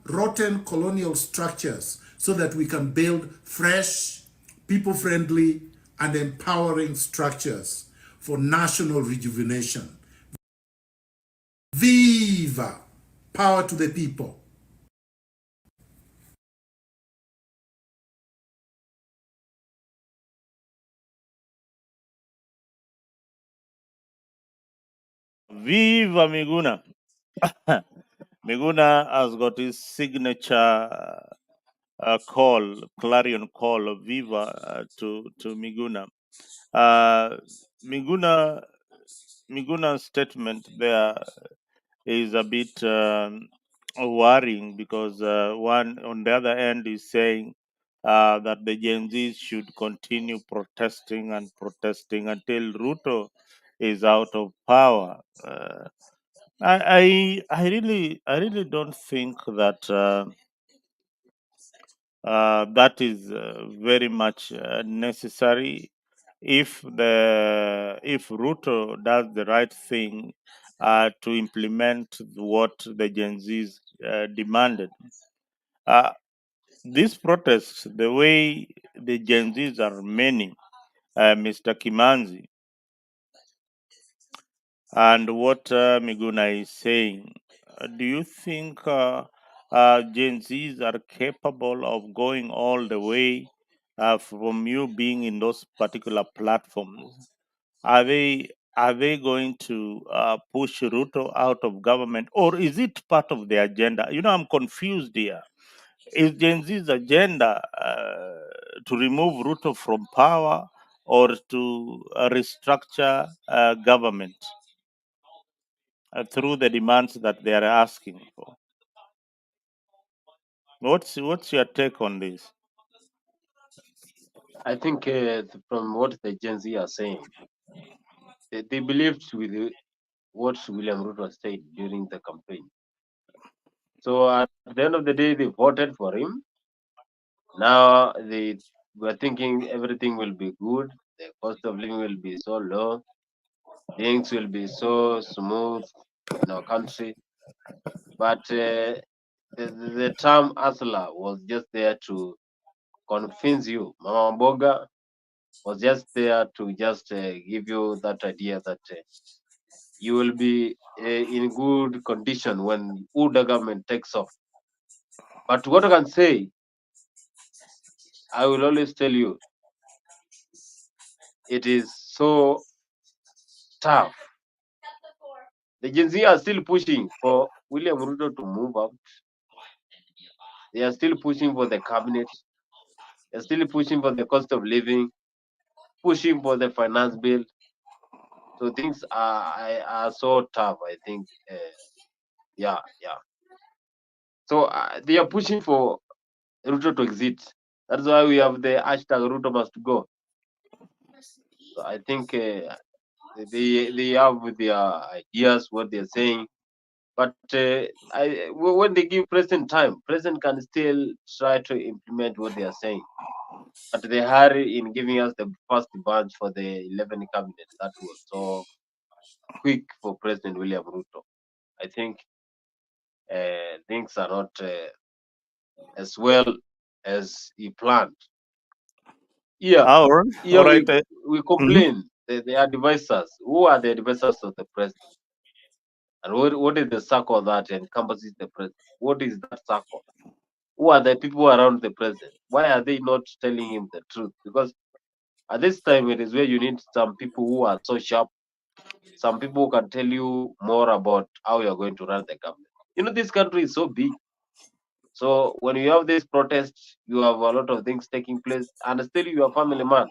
rotten colonial structures so that we can build fresh, people-friendly, and empowering structures for national rejuvenation. Viva! Power to the people. Viva Miguna. Miguna has got his signature clarion call of Viva to Miguna. Miguna Miguna's statement there is a bit worrying because one on the other end is saying that the Gen Zs should continue protesting and protesting until Ruto is out of power. I really don't think that that is very much necessary. If Ruto does the right thing to implement what the Gen Zs demanded, these protests, the way the Gen Zs are many, Mr. Kimanzi, and what Miguna is saying, do you think Gen Zs are capable of going all the way from you being in those particular platforms? Are they going to push Ruto out of government, or is it part of the agenda? I'm confused here. Is Gen Z's agenda to remove Ruto from power or to restructure government through the demands that they are asking for? What's your take on this? I think from what the Gen Z are saying, they believed with what William Ruto said during the campaign. So at the end of the day, they voted for him. Now they were thinking everything will be good. The cost of living will be so low. Things will be so smooth in our country. But the term Asla was just there to convince you. Mama Boga was just there to just give you that idea that you will be in good condition when UDA government takes off. But what I can say, I will always tell you, it is so tough. The Gen Z are still pushing for William Ruto to move out. They are still pushing for the cabinet. They are still pushing for the cost of living, pushing for the finance bill. So things are so tough. I think, yeah. So they are pushing for Ruto to exit. That's why we have the hashtag Ruto must go. So I think they have their ideas, what they're saying. But when they give President time, President can still try to implement what they are saying. But the hurry in giving us the first bunch for the 11 cabinet, that was so quick for President William Ruto. I think things are not as well as he planned. Yeah, All yeah, right. we Mhm. complain. The advisors. Who are the advisors of the president? And what is the circle that encompasses the president? What is that circle? Who are the people around the president? Why are they not telling him the truth? Because at this time, it is where you need some people who are so sharp, some people who can tell you more about how you're going to run the government. You know, this country is so big. So when you have this protest, you have a lot of things taking place, and still you are a family man.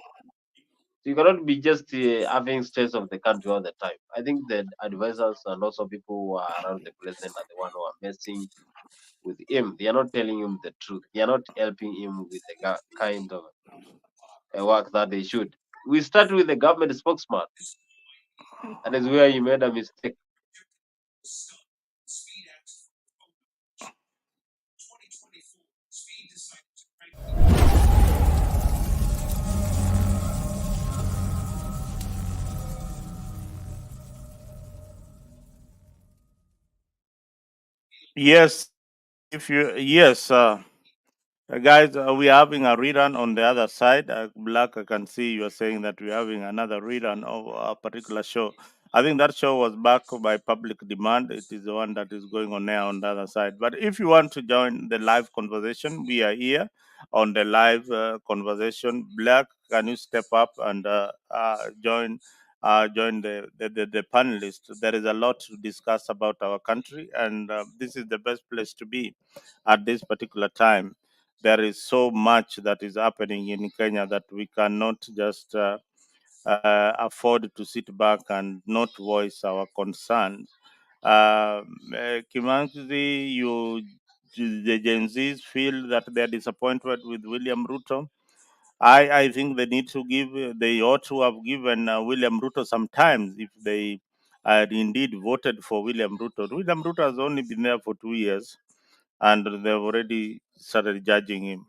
So you cannot be just having stress of the country all the time. I think the advisors and also people who are around the president are the one who are messing with him. They are not telling him the truth. They are not helping him with the kind of work that they should. We start with the government spokesman. That is where he made a mistake. Yes, if you yes. Guys, we're having a rerun on the other side. Black, I can see you are saying that we're having another rerun of a particular show. I think that show was back by public demand. It is the one that is going on there on the other side. But if you want to join the live conversation, we are here on the live conversation. Black, can you step up and join the panelists? There is a lot to discuss about our country, and this is the best place to be at this particular time. There is so much that is happening in Kenya that we cannot just afford to sit back and not voice our concerns. Kimanzi, the Gen Zs feel that they are disappointed with William Ruto. I think they ought to have given William Ruto some time if they had indeed voted for William Ruto. William Ruto has only been there for 2 years and they've already started judging him.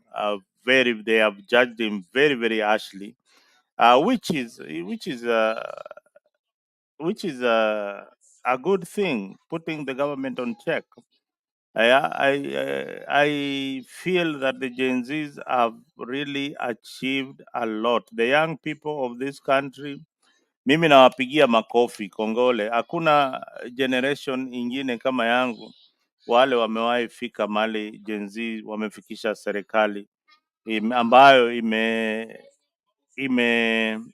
They have judged him very, very harshly, which is a good thing, putting the government on check. I feel that the Gen Zs have really achieved a lot. The young people of this country, mimi nawapigia makofi, kongole. Hakuna generation ingine kama yangu wale wamewahi fika mali Gen Z wamefikisha serikali ambayo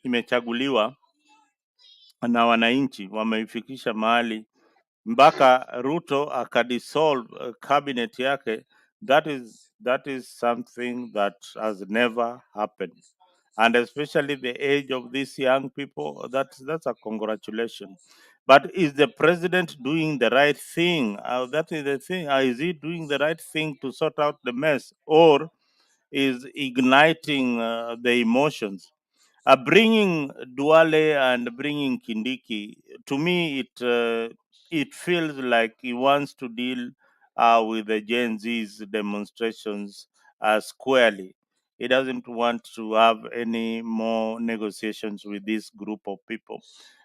imechaguliwa na wananchi, wameifikisha mahali mpaka Ruto akadissolve cabinet yake. That is something that has never happened, and especially the age of these young people. That's a congratulation. But is the president doing the right thing? That is the thing. Is he doing the right thing to sort out the mess, or is igniting the emotions? Bringing Duale and bringing Kindiki, to me, it feels like he wants to deal with the Gen Z's demonstrations squarely. He doesn't want to have any more negotiations with this group of people.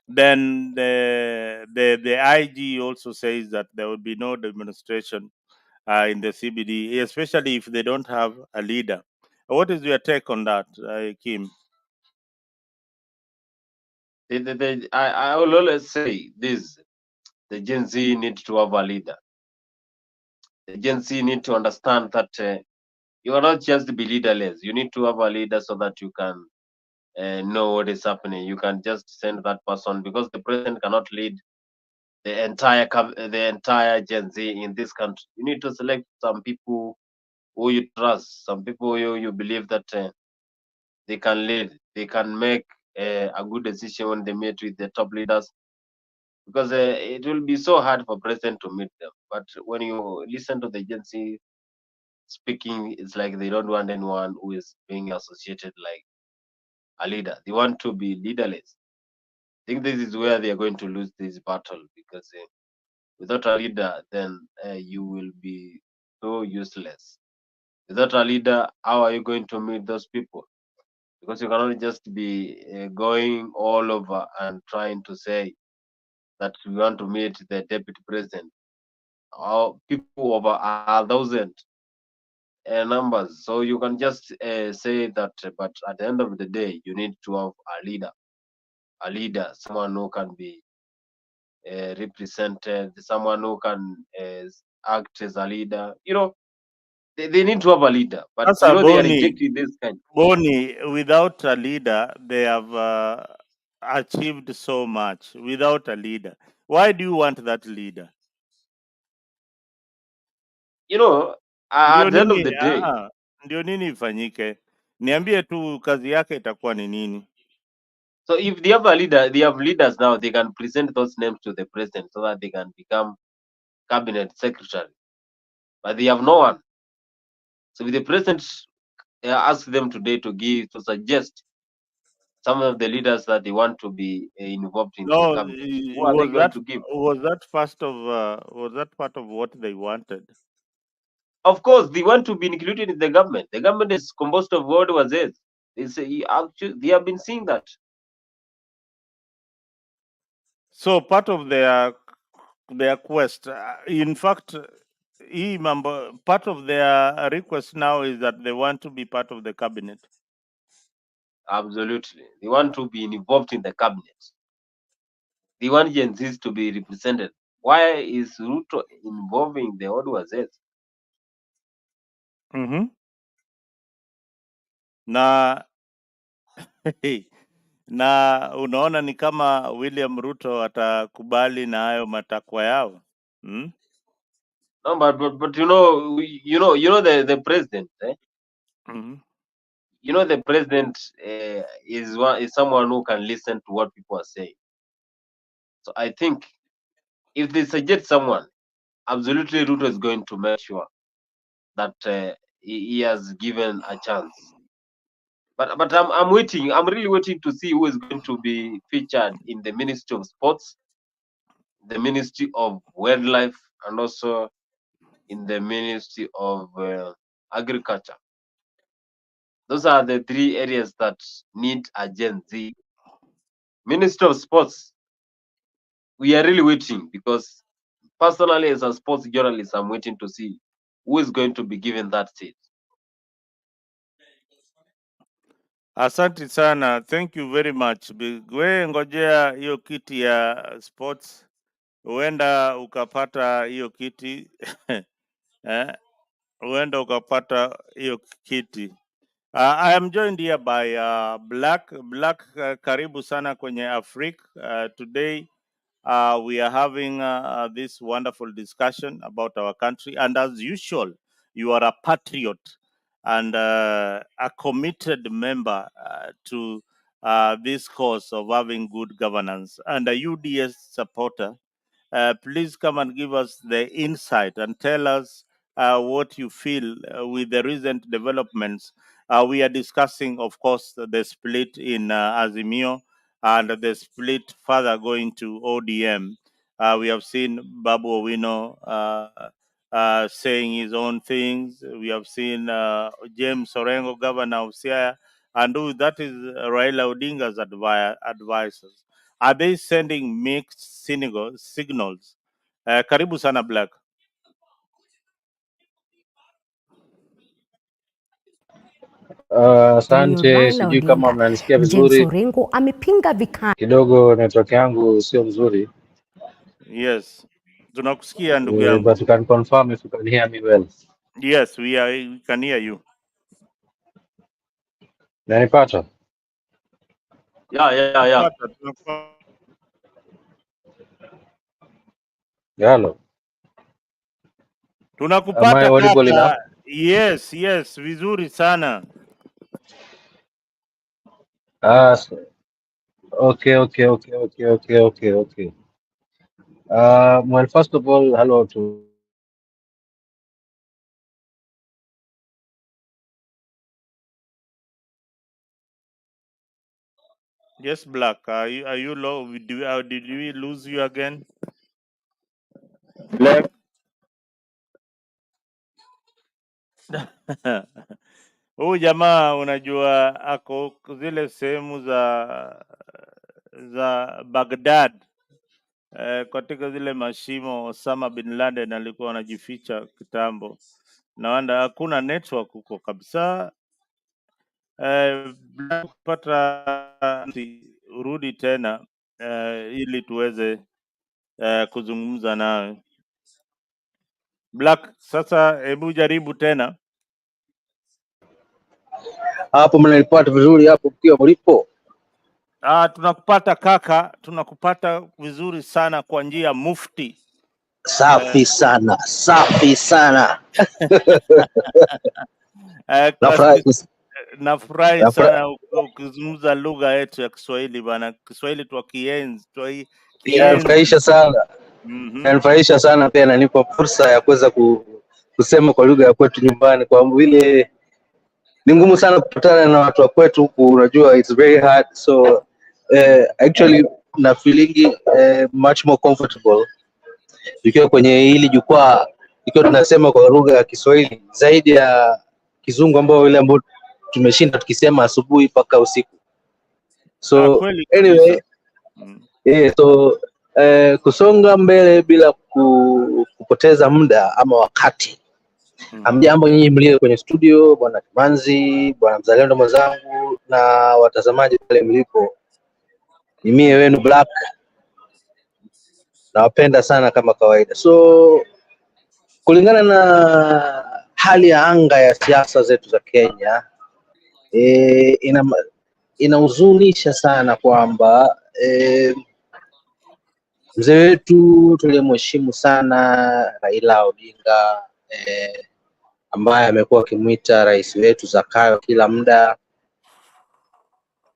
Then the IG also says that there will be no demonstration in the CBD, especially if they don't have a leader. What is your take on that, Kim? I will always say this: the Gen Z need to have a leader. The Gen Z need to understand that you cannot just be leaderless. You need to have a leader so that you can know what is happening. You can just send that person because the president cannot lead the entire Gen Z in this country. You need to select some people who you trust, some people who you believe that they can lead, they can make a good decision when they meet with the top leaders. Because it will be so hard for president to meet them. But when you listen to the Gen Z speaking, it's like they don't want anyone who is being associated like a leader. They want to be leaderless. I think this is where they are going to lose this battle because without a leader, then you will be so useless. Without a leader, how are you going to meet those people? Because you cannot just be going all over and trying to say that we want to meet the deputy president. people over 1,000 numbers. So you can just say that, but at the end of the day, you need to have a leader, someone who can be represented, someone who can act as a leader. They need to have a leader, but Sasa they are rejecting this kind. Boni, without a leader, they have achieved so much. Without a leader, why do you want that leader? At Ndio the end of nini? the day, Ndio nini ifanyike? Niambie tu kazi yake itakuwa ni nini? so if they have a leader, they have leaders now, they can present those names to the president so that they can become cabinet secretary. But they have no one. So if the president asks them today to suggest some of the leaders that they want to be involved in the No, cabinet, who are they going to give? was that part of what they wanted? Of course, they want to be included in the government. The government is composed of what was it? Actually, they have been seeing that. So part of their quest, in fact, part of their request now is that they want to be part of the cabinet. Absolutely. They want to be involved in the cabinet. They want Gen Zs to be represented. Why is Ruto involving the old wazets? Mm-hmm. Na na unaona ni kama William Ruto atakubali na hayo matakwa yao. Hmm? No, but the president. Mm-hmm. The president is someone who can listen to what people are saying. So I think if they suggest someone, absolutely Ruto is going to make sure that he has given a chance. But I'm waiting. I'm really waiting to see who is going to be featured in the Ministry of Sports, the Ministry of Wildlife, and also in the Ministry of Agriculture. Those are the three areas that need a Gen Z. Ministry of Sports, we are really waiting because personally, as a sports journalist, I'm waiting to see who is going to be given that seat. Asante sana, thank you very much. We ngojea hiyo kiti ya sports, huenda ukapata hiyo kiti eh, huenda ukapata hiyo kiti. I am joined here by Black. Karibu sana kwenye Afrique. Today we are having this wonderful discussion about our country, and as usual, you are a patriot and a committed member to this cause of having good governance, and a UDS supporter. Please come and give us the insight and tell us what you feel with the recent developments. We are discussing, of course, the split in Azimio and the split further going to ODM. We have seen Babu Owino saying his own things. We have seen James Orengo, governor of Siaya, and that is Raila Odinga's advisors. Are they sending mixed signals? Karibu sana Black. Asante, sijui kama mnanisikia vizuri. Kidogo network yangu sio mzuri. Yes, tunakusikia ndugu yangu. But you can confirm if you can hear me well. Yes, we can hear you. Nanipata? Yeah. Tunakupata. Hello. Am I Tunakupata audible enough? kaka. Yes, vizuri sana. Okay. Well, first of all, hello to Yes, Black. Are you low? Did we lose you again? Black. Huyu jamaa unajua ako zile sehemu za Baghdad. katika zile mashimo Osama bin Laden alikuwa anajificha kitambo, na wanda hakuna network huko kabisa. Kupata urudi tena ili tuweze kuzungumza nawe Black. Sasa hebu jaribu tena. Hapo mnanipata vizuri hapo mkiwa mlipo? Tunakupata kaka, tunakupata vizuri sana kwa njia mufti. Safi sana, safi sana. Nafurahi sana ukizungumza lugha yetu ya Kiswahili bana. Kiswahili tukienzi, Inanifurahisha sana. Inanifurahisha sana pia, inanipa fursa ya kuweza kusema kwa lugha ya kwetu nyumbani, kwa vile ni ngumu sana kupatana na watu wa kwetu huku, unajua it's very hard, so actually na feeling much more comfortable ikiwa kwenye hili jukwaa, ikiwa tunasema kwa lugha ya Kiswahili zaidi ya Kizungu ambao tumeshinda tukisema asubuhi mpaka usiku. So anyway, so kusonga mbele bila kupoteza muda ama wakati. Amjambo nyinyi mlio kwenye studio, bwana Kimanzi, bwana Mzalendo mwenzangu na watazamaji pale mlipo. Ni mimi wenu Black. Nawapenda sana kama kawaida. So kulingana na hali ya anga ya siasa zetu za Kenya, inahuzunisha sana kwamba mzee wetu tuliyemheshimu sana Raila Odinga, ambaye amekuwa akimuita rais wetu Zakayo kila muda,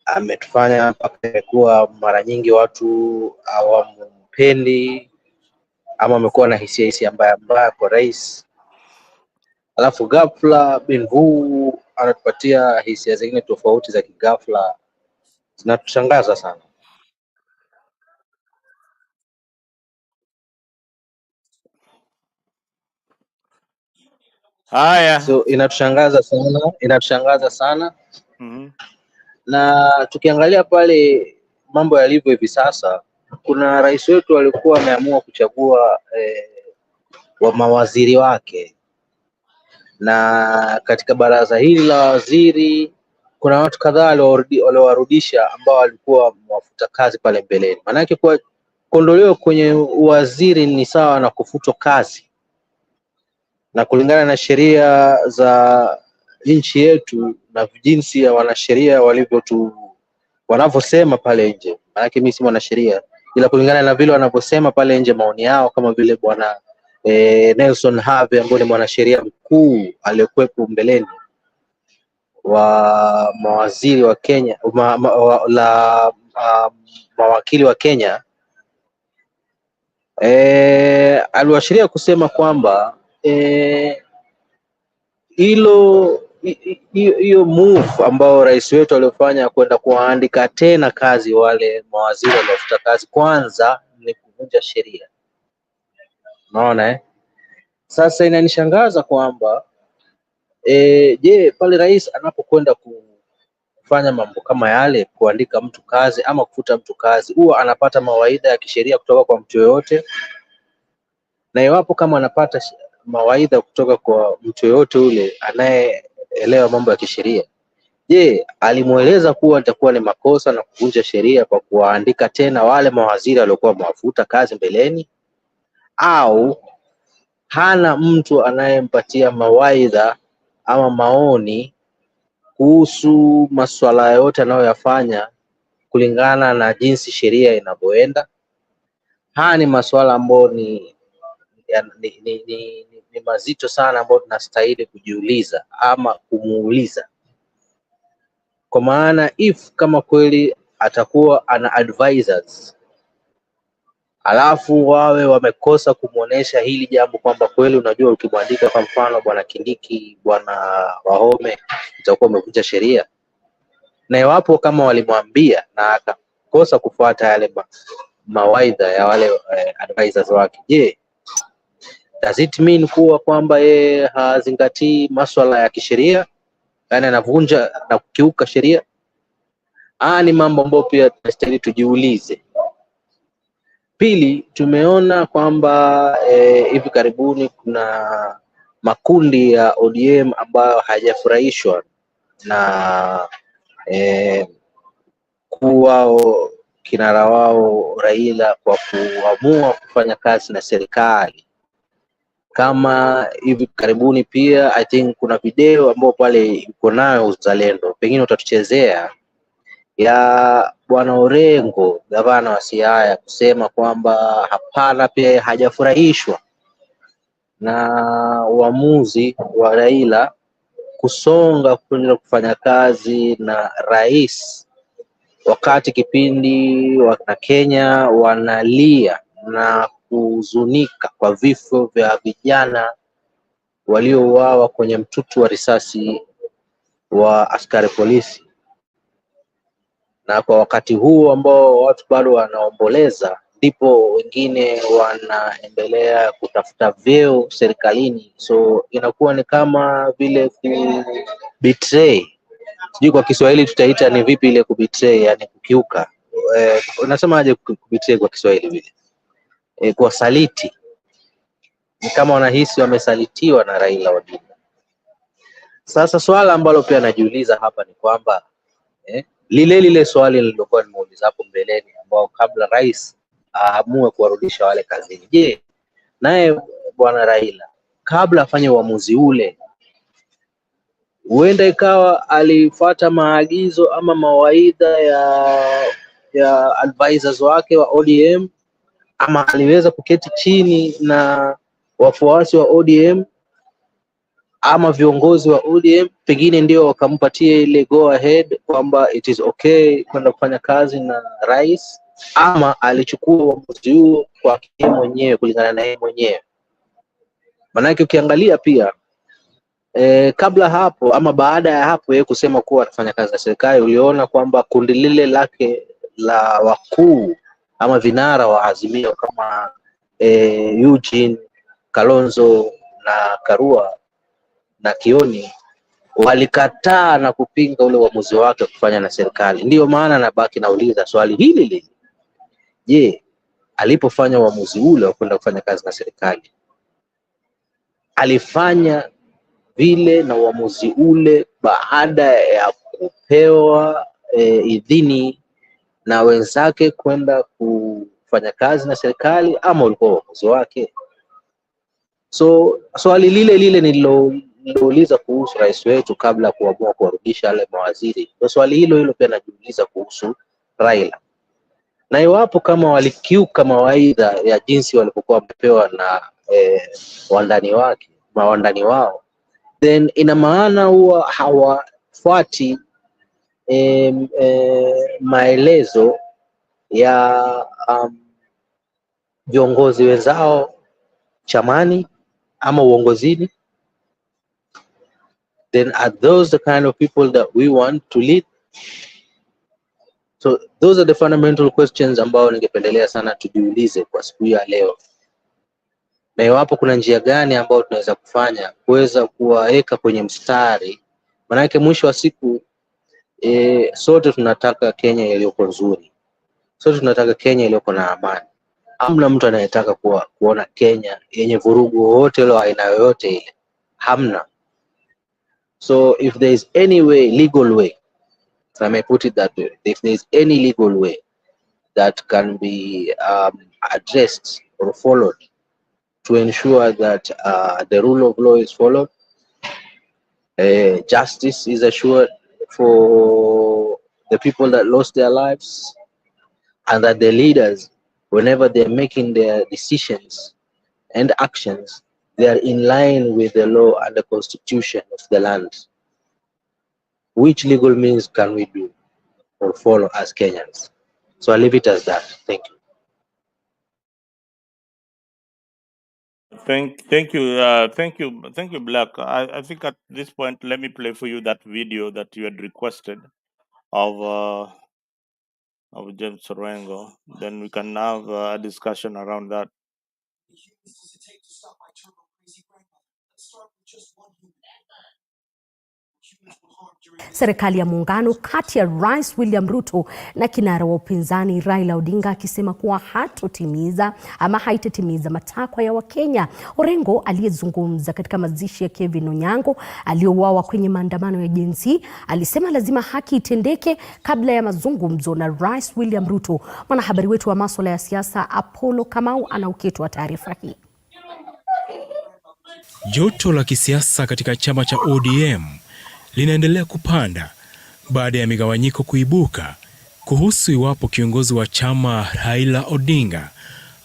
ametufanya mpaka imekuwa mara nyingi watu hawampendi ama amekuwa na hisia mbaya kwa rais. Alafu ghafla bin huu anatupatia hisia zingine tofauti za kighafla, zinatushangaza sana. Haya, so inatushangaza sana. Na tukiangalia pale mambo yalivyo hivi sasa, kuna rais wetu alikuwa ameamua kuchagua wa mawaziri wake, na katika baraza hili la waziri kuna watu kadhaa waliowarudisha ambao walikuwa wafuta kazi pale mbeleni. Maanake kwa kuondolewa kwenye uwaziri ni sawa na kufutwa kazi, na kulingana na sheria za nchi yetu na jinsi ya wanasheria wanavyosema pale nje, maanake mimi si mwanasheria, ila kulingana na vile wanavyosema pale nje, maoni yao, kama vile bwana Nelson Havi ambaye ni mwanasheria mkuu aliyekuwepo mbeleni wa mawaziri wa Kenya, mawakili wa Kenya, aliashiria kusema kwamba hiyo move ambao rais wetu aliofanya kwenda kuandika tena kazi wale mawaziri waliofuta kazi, kwanza ni kuvunja sheria. Unaona Sasa inanishangaza kwamba je, pale rais anapokwenda kufanya mambo kama yale, kuandika mtu kazi ama kufuta mtu kazi, huwa anapata mawaidha ya kisheria kutoka kwa mtu yoyote? Na iwapo kama anapata mawaidha kutoka kwa mtu yoyote ule anayeelewa mambo ya kisheria, je, alimueleza kuwa itakuwa ni makosa na kuvunja sheria kwa kuwaandika tena wale mawaziri waliokuwa wamewafuta kazi mbeleni? Au hana mtu anayempatia mawaidha ama maoni kuhusu masuala yote anayoyafanya kulingana na jinsi sheria inavyoenda? Haya ni masuala ambayo ni mazito sana ambayo tunastahili kujiuliza ama kumuuliza, kwa maana kama kweli atakuwa ana advisors alafu wawe wamekosa kumuonesha hili jambo kwamba kweli, unajua, ukimwandika kwa mfano bwana Kindiki, bwana Wahome, itakuwa umevunja sheria, na iwapo kama walimwambia na akakosa kufuata yale mawaidha ya wale advisors wake, je, does it mean kuwa kwamba yeye hazingatii masuala ya kisheria, yani anavunja na kukiuka sheria? Ni mambo ambayo pia tunastahili tujiulize. Pili, tumeona kwamba hivi karibuni kuna makundi ya ODM ambayo hayajafurahishwa na mkuu wao, kinara wao Raila kwa kuamua kufanya kazi na serikali. Kama hivi karibuni pia I think kuna video ambayo pale iko nayo Uzalendo, pengine utatuchezea, ya Bwana Orengo, gavana wa Siaya, kusema kwamba hapana, pia hajafurahishwa na uamuzi wa Raila kusonga kwenda kufanya kazi na rais, wakati kipindi wana Kenya wanalia na kuhuzunika kwa vifo vya vijana waliouawa kwenye mtutu wa risasi wa askari polisi. Na kwa wakati huu ambao watu bado wanaomboleza, ndipo wengine wanaendelea kutafuta vyeo serikalini. So inakuwa ni kama vile betray. Sijui kwa Kiswahili tutaita ni vipi ile kubetray, yani kukiuka. Unasemaje kubetray kwa Kiswahili vile? Kuwasaliti. Ni kama wanahisi wamesalitiwa na Raila Odinga. Sasa swala ambalo pia najiuliza hapa ni kwamba lile swali nililokuwa nimeuliza hapo mbeleni, ambao kabla rais aamue kuwarudisha wale kazini. Je, naye bwana Raila kabla afanye uamuzi ule, huenda ikawa alifuata maagizo ama mawaidha ya advisors wake wa ODM, ama aliweza kuketi chini na wafuasi wa ODM ama viongozi wa ODM, pengine ndio wakampatia ile go ahead kwamba it is okay kwenda kufanya kazi na rais, ama alichukua uamuzi huo kwa yeye mwenyewe, kulingana na yeye mwenyewe. Maanake ukiangalia pia kabla hapo ama baada ya hapo yeye kusema kuwa atafanya kazi na serikali, uliona kwamba kundi lile lake la wakuu ama vinara wa Azimio kama Eugene, Kalonzo na Karua na Kioni walikataa na kupinga ule uamuzi wake kufanya na serikali. Ndiyo maana nabaki nauliza swali hili. Je, alipofanya uamuzi ule wa kwenda kufanya kazi na serikali, alifanya vile na uamuzi ule baada ya kupewa idhini na wenzake kwenda kufanya kazi na serikali, ama ulikuwa uamuzi wake? So swali lile nilouliza kuhusu rais wetu kabla ya kuamua kuwarudisha wale mawaziri, ndio swali hilo pia najiuliza kuhusu Raila. Na iwapo kama walikiuka mawaidha ya jinsi walipokuwa wamepewa na wandani wao, then ina maana huwa hawafuati maelezo ya viongozi wenzao chamani ama uongozini. Then are those the kind of people that we want to lead? So those are the fundamental questions ambao ningependelea sana tujiulize kwa siku ya leo. Na iwapo kuna njia gani ambayo tunaweza kufanya kuweza kuwaweka kwenye mstari, maanake mwisho wa siku sote tunataka Kenya iliyoko nzuri, sote tunataka Kenya iliyoko na amani. Hamna mtu anayetaka kuona Kenya yenye vurugu wote ile aina yoyote ile, hamna. So if there is any way, legal way, if I may put it that way, if there is any legal way that can be addressed or followed to ensure that the rule of law is followed, justice is assured for the people that lost their lives, and that the leaders, whenever they're making their decisions and actions, they are in line with the law and the constitution of the land. Which legal means can we do or follow as Kenyans? So I'll leave it as that. Thank you. Thank you, Black. I think at this point, let me play for you that video that you had requested of James Orengo. Then we can have a discussion around that. Serikali ya muungano kati ya Rais William Ruto na kinara wa upinzani Raila Odinga akisema kuwa haitatimiza matakwa ya Wakenya. Orengo aliyezungumza katika mazishi ya Kevin Onyango aliyouawa kwenye maandamano ya Gen Z alisema lazima haki itendeke kabla ya mazungumzo na Rais William Ruto. Mwanahabari wetu wa masuala ya siasa Apollo Kamau ana uketo wa taarifa hii. Joto la kisiasa katika chama cha ODM linaendelea kupanda baada ya migawanyiko kuibuka kuhusu iwapo kiongozi wa chama Raila Odinga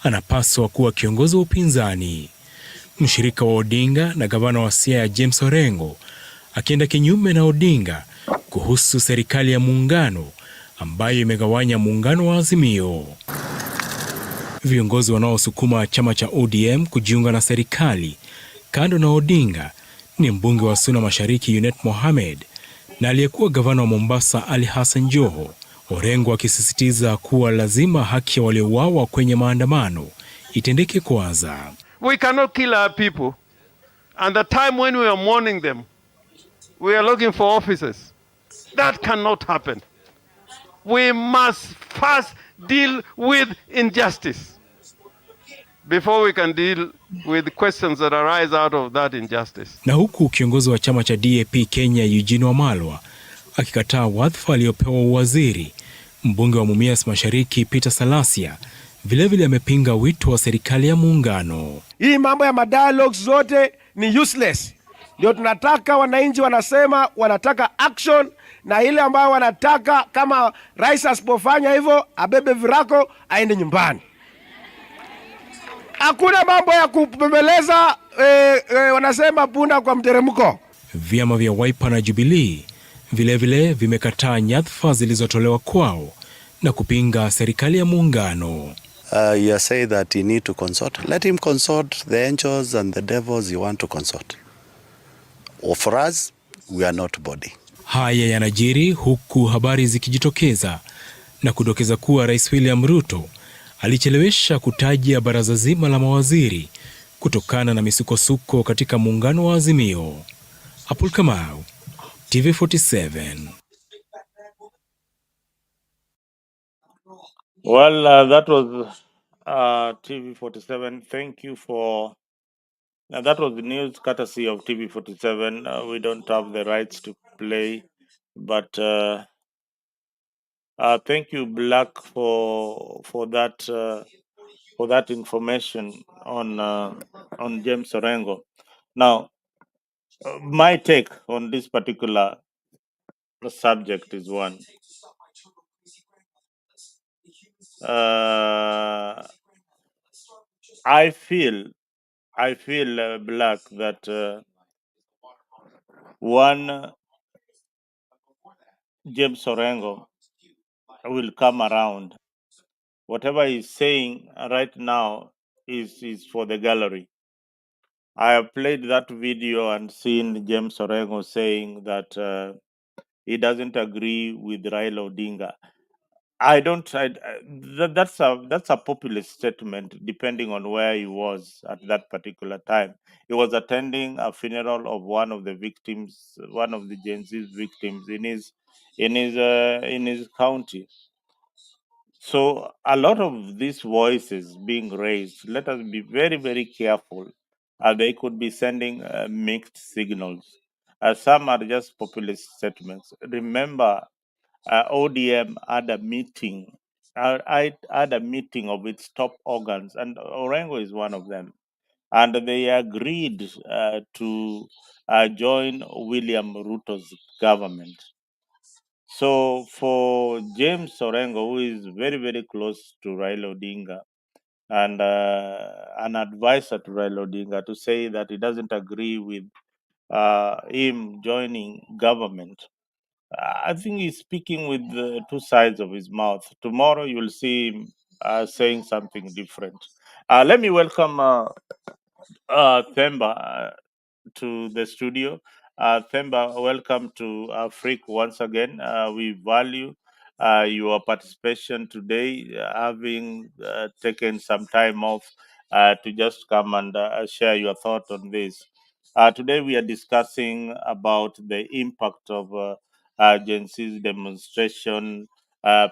anapaswa kuwa kiongozi wa upinzani. Mshirika wa Odinga na gavana wa Siaya James Orengo akienda kinyume na Odinga kuhusu serikali ya muungano ambayo imegawanya muungano wa Azimio. Viongozi wanaosukuma chama cha ODM kujiunga na serikali kando na Odinga ni mbunge wa Suna Mashariki Junet Mohamed na aliyekuwa gavana wa Mombasa Ali Hassan Joho. Orengo akisisitiza kuwa lazima haki ya waliouawa kwenye maandamano itendeke kwanza. We cannot kill our people, and the time when we are mourning them, we are looking for officers. That cannot happen. We must first deal with injustice before we can deal with questions that arise out of that injustice. Na huku kiongozi wa chama cha DAP Kenya Eugene Wamalwa akikataa wadhifa aliyopewa uwaziri, mbunge wa Mumias Mashariki Peter Salasia vilevile amepinga wito wa serikali ya muungano. Hii mambo ya madialogues zote ni useless. Ndio tunataka, wananchi wanasema wanataka action, na ile ambayo wanataka kama rais asipofanya hivyo abebe virako aende nyumbani. Hakuna mambo ya kupembeleza wanasema punda kwa mteremko. Vyama vya Wiper na Jubilee vilevile vimekataa nyadhifa zilizotolewa kwao na kupinga serikali ya muungano. You say that you need to consort. Let him consort the angels and the devils you want to consort. Or for us, we are not body. Haya yanajiri huku habari zikijitokeza na kudokeza kuwa Rais William Ruto alichelewesha kutaja baraza zima la mawaziri kutokana na misukosuko katika muungano wa Azimio. Apollo Kamau, TV47. Well, that was TV47. Thank you for... that was the news courtesy of TV47. We don't have the rights to play, but thank you, Black, for that information on James Orengo. Now, my take on this particular subject is one. I feel Black, that one James Orengo will come around. Whatever he's saying right now is for the gallery. I have played that video and seen James Orengo saying that he doesn't agree with Raila Odinga. That's a populist statement, depending on where he was at that particular time. He was attending a funeral of one of the victims, one of the Gen Z victims in his county. So a lot of these voices being raised, let us be very, very careful. They could be sending mixed signals. Some are just populist statements. Remember, ODM had a meeting. I had a meeting of its top organs, and Orengo is one of them. And they agreed to join William Ruto's government. So for James Orengo, who is very, very close to Raila Odinga and an advisor to Raila Odinga, to say that he doesn't agree with him joining government, I think he's speaking with the two sides of his mouth. Tomorrow you will see him saying something different. Let me welcome Themba to the studio. Themba, welcome to Freak once again. We value your participation today, having taken some time off to just come and share your thought on this. Today we are discussing about the impact of Gen Z's demonstration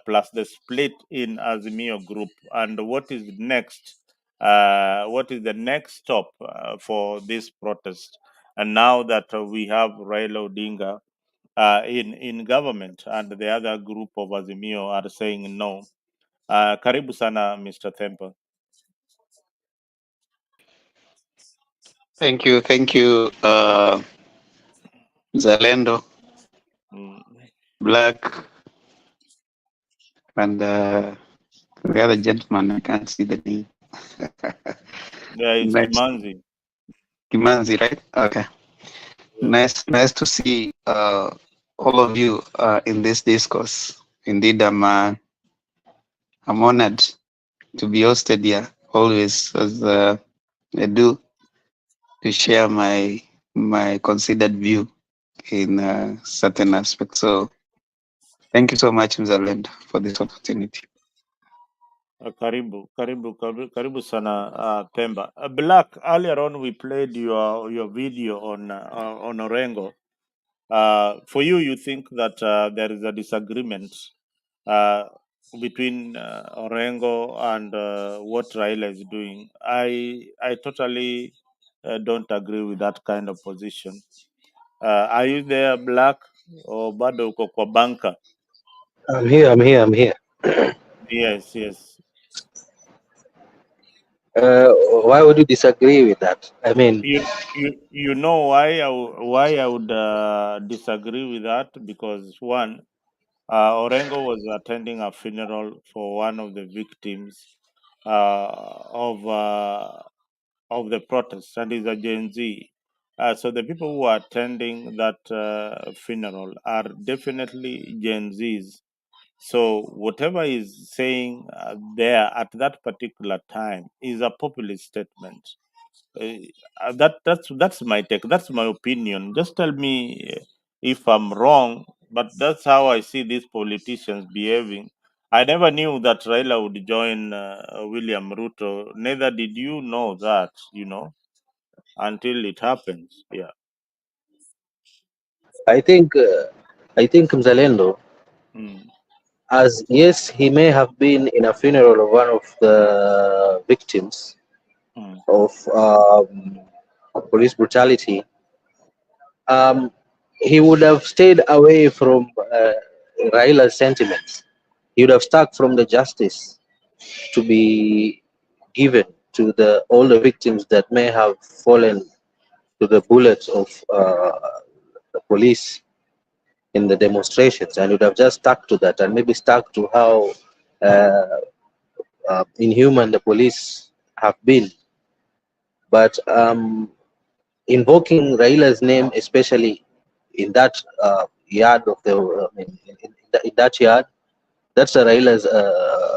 plus the split in Azimio group and what is next. What is the next stop for this protest? And now that we have Raila Odinga in government and the other group of Azimio are saying no. Karibu sana, Mr. Temple. Thank you, Zalendo, Mm. Black, and the other gentleman. I can't see the name. There is Nice, Kimanzi. Kimanzi, right? Okay. Nice to see all of you in this discourse. Indeed, I'm honored to be hosted here. Always, as I do, to share my considered view in certain aspects. So, thank you so much, Mzalendo, for this opportunity. Karibu sana Pemba. Black, earlier on we played your video on Orengo. For you, you think that there is a disagreement uh, between Orengo and what Raila is doing. I totally don't agree with that kind of position. Are you there, Black, or bado uko kwa banka? I'm here. Yes. Why would you disagree with that? I mean, You know why I would disagree with that, because one, Orengo was attending a funeral for one of the victims of the protest, and is a Gen Z. So the people who are attending that funeral are definitely Gen Zs. So whatever is saying there at that particular time is a populist statement. That's my take. That's my opinion. Just tell me if I'm wrong, but that's how I see these politicians behaving. I never knew that Raila would join William Ruto. Neither did you know that, until it happens. Yeah. I think, Mzalendo, Mm, as yes, he may have been in a funeral of one of the victims mm, of police brutality. He would have stayed away from Raila's sentiments. He would have stuck from the justice to be given to all the victims that may have fallen to the bullets of the police in the demonstrations, and would have just stuck to that, and maybe stuck to how uh, inhuman the police have been. But invoking Raila's name, especially in that yard of in that yard, that's a Raila's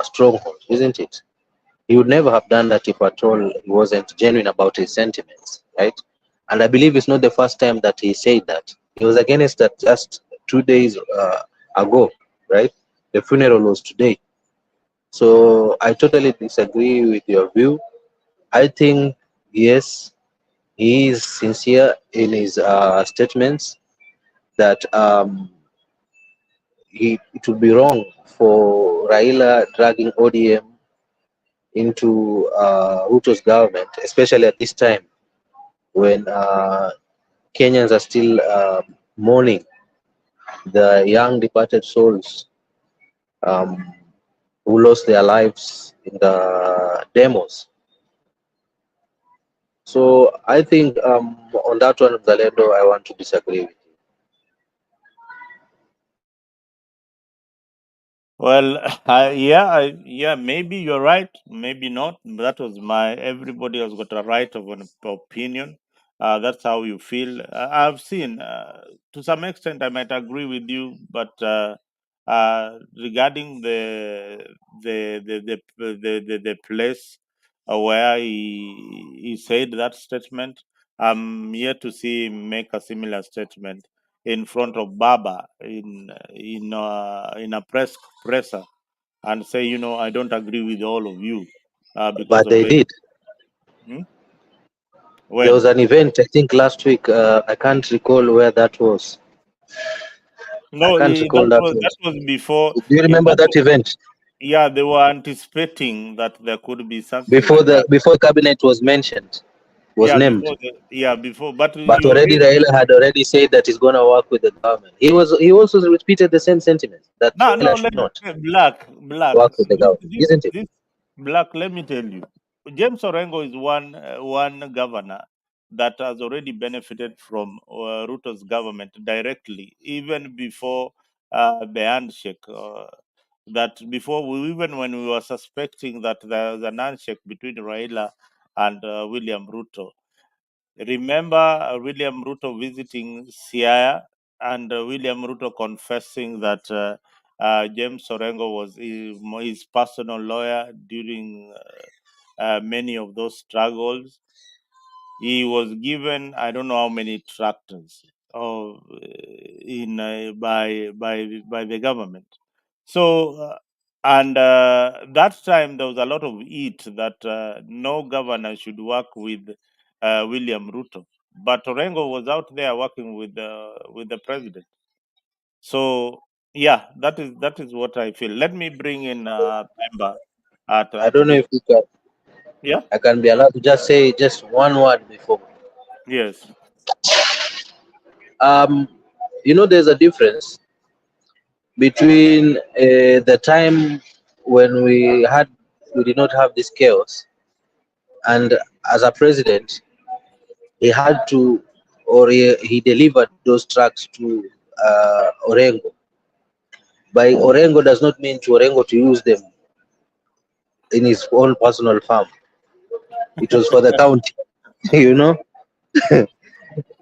stronghold, isn't it? He would never have done that if at all he wasn't genuine about his sentiments, right? And I believe it's not the first time that he said that. He was against that just 2 days ago, right? The funeral was today. So I totally disagree with your view. I think, yes, he is sincere in his statements that it would be wrong for Raila dragging ODM into Ruto's government, especially at this time when Kenyans are still mourning the young departed souls um, who lost their lives in the demos. So I think on that one, Zalendo, I want to disagree with you. Well, yeah, maybe you're right, maybe not. That was everybody has got a right of an opinion. That's how you feel. I've seen, to some extent, I might agree with you, but regarding the place where he said that statement, I'm yet to see him make a similar statement in front of Baba in a presser and say, I don't agree with all of you because But of they the. did. Hmm? There was When? an event, I think last week. I can't recall where that was. I No, can't recall that that was. was before. Do you remember That that event? yeah, they were anticipating that there could be something Before like that. before cabinet was mentioned, was Yeah, named. before. But But you already really Raila had already said that he's going to work with the government. He also repeated the same sentiment that no. Raila Let should not black. work with the government, isn't it? This black. Let me tell you, James Orengo is one governor that has already benefited from Ruto's government directly, even before the handshake. That before even when we were suspecting that there was an handshake between Raila and William Ruto. Remember William Ruto visiting Siaya and William Ruto confessing that James Orengo was his personal lawyer during many of those struggles. He was given I don't know how many tractors of in by the government. So and that time there was a lot of heat that no governor should work with William Ruto, but Orengo was out there working with the president. So yeah, that is what I feel. Let me bring in Pemba I at don't know this. if we can, Yeah. I can be allowed to just say just one word before. Yes. Um, there's a difference between the time when we did not have this chaos, and as a president, he had to, or he delivered those trucks to Orengo. By Orengo does not mean to Orengo to use them in his own personal farm. It was for the county, you know.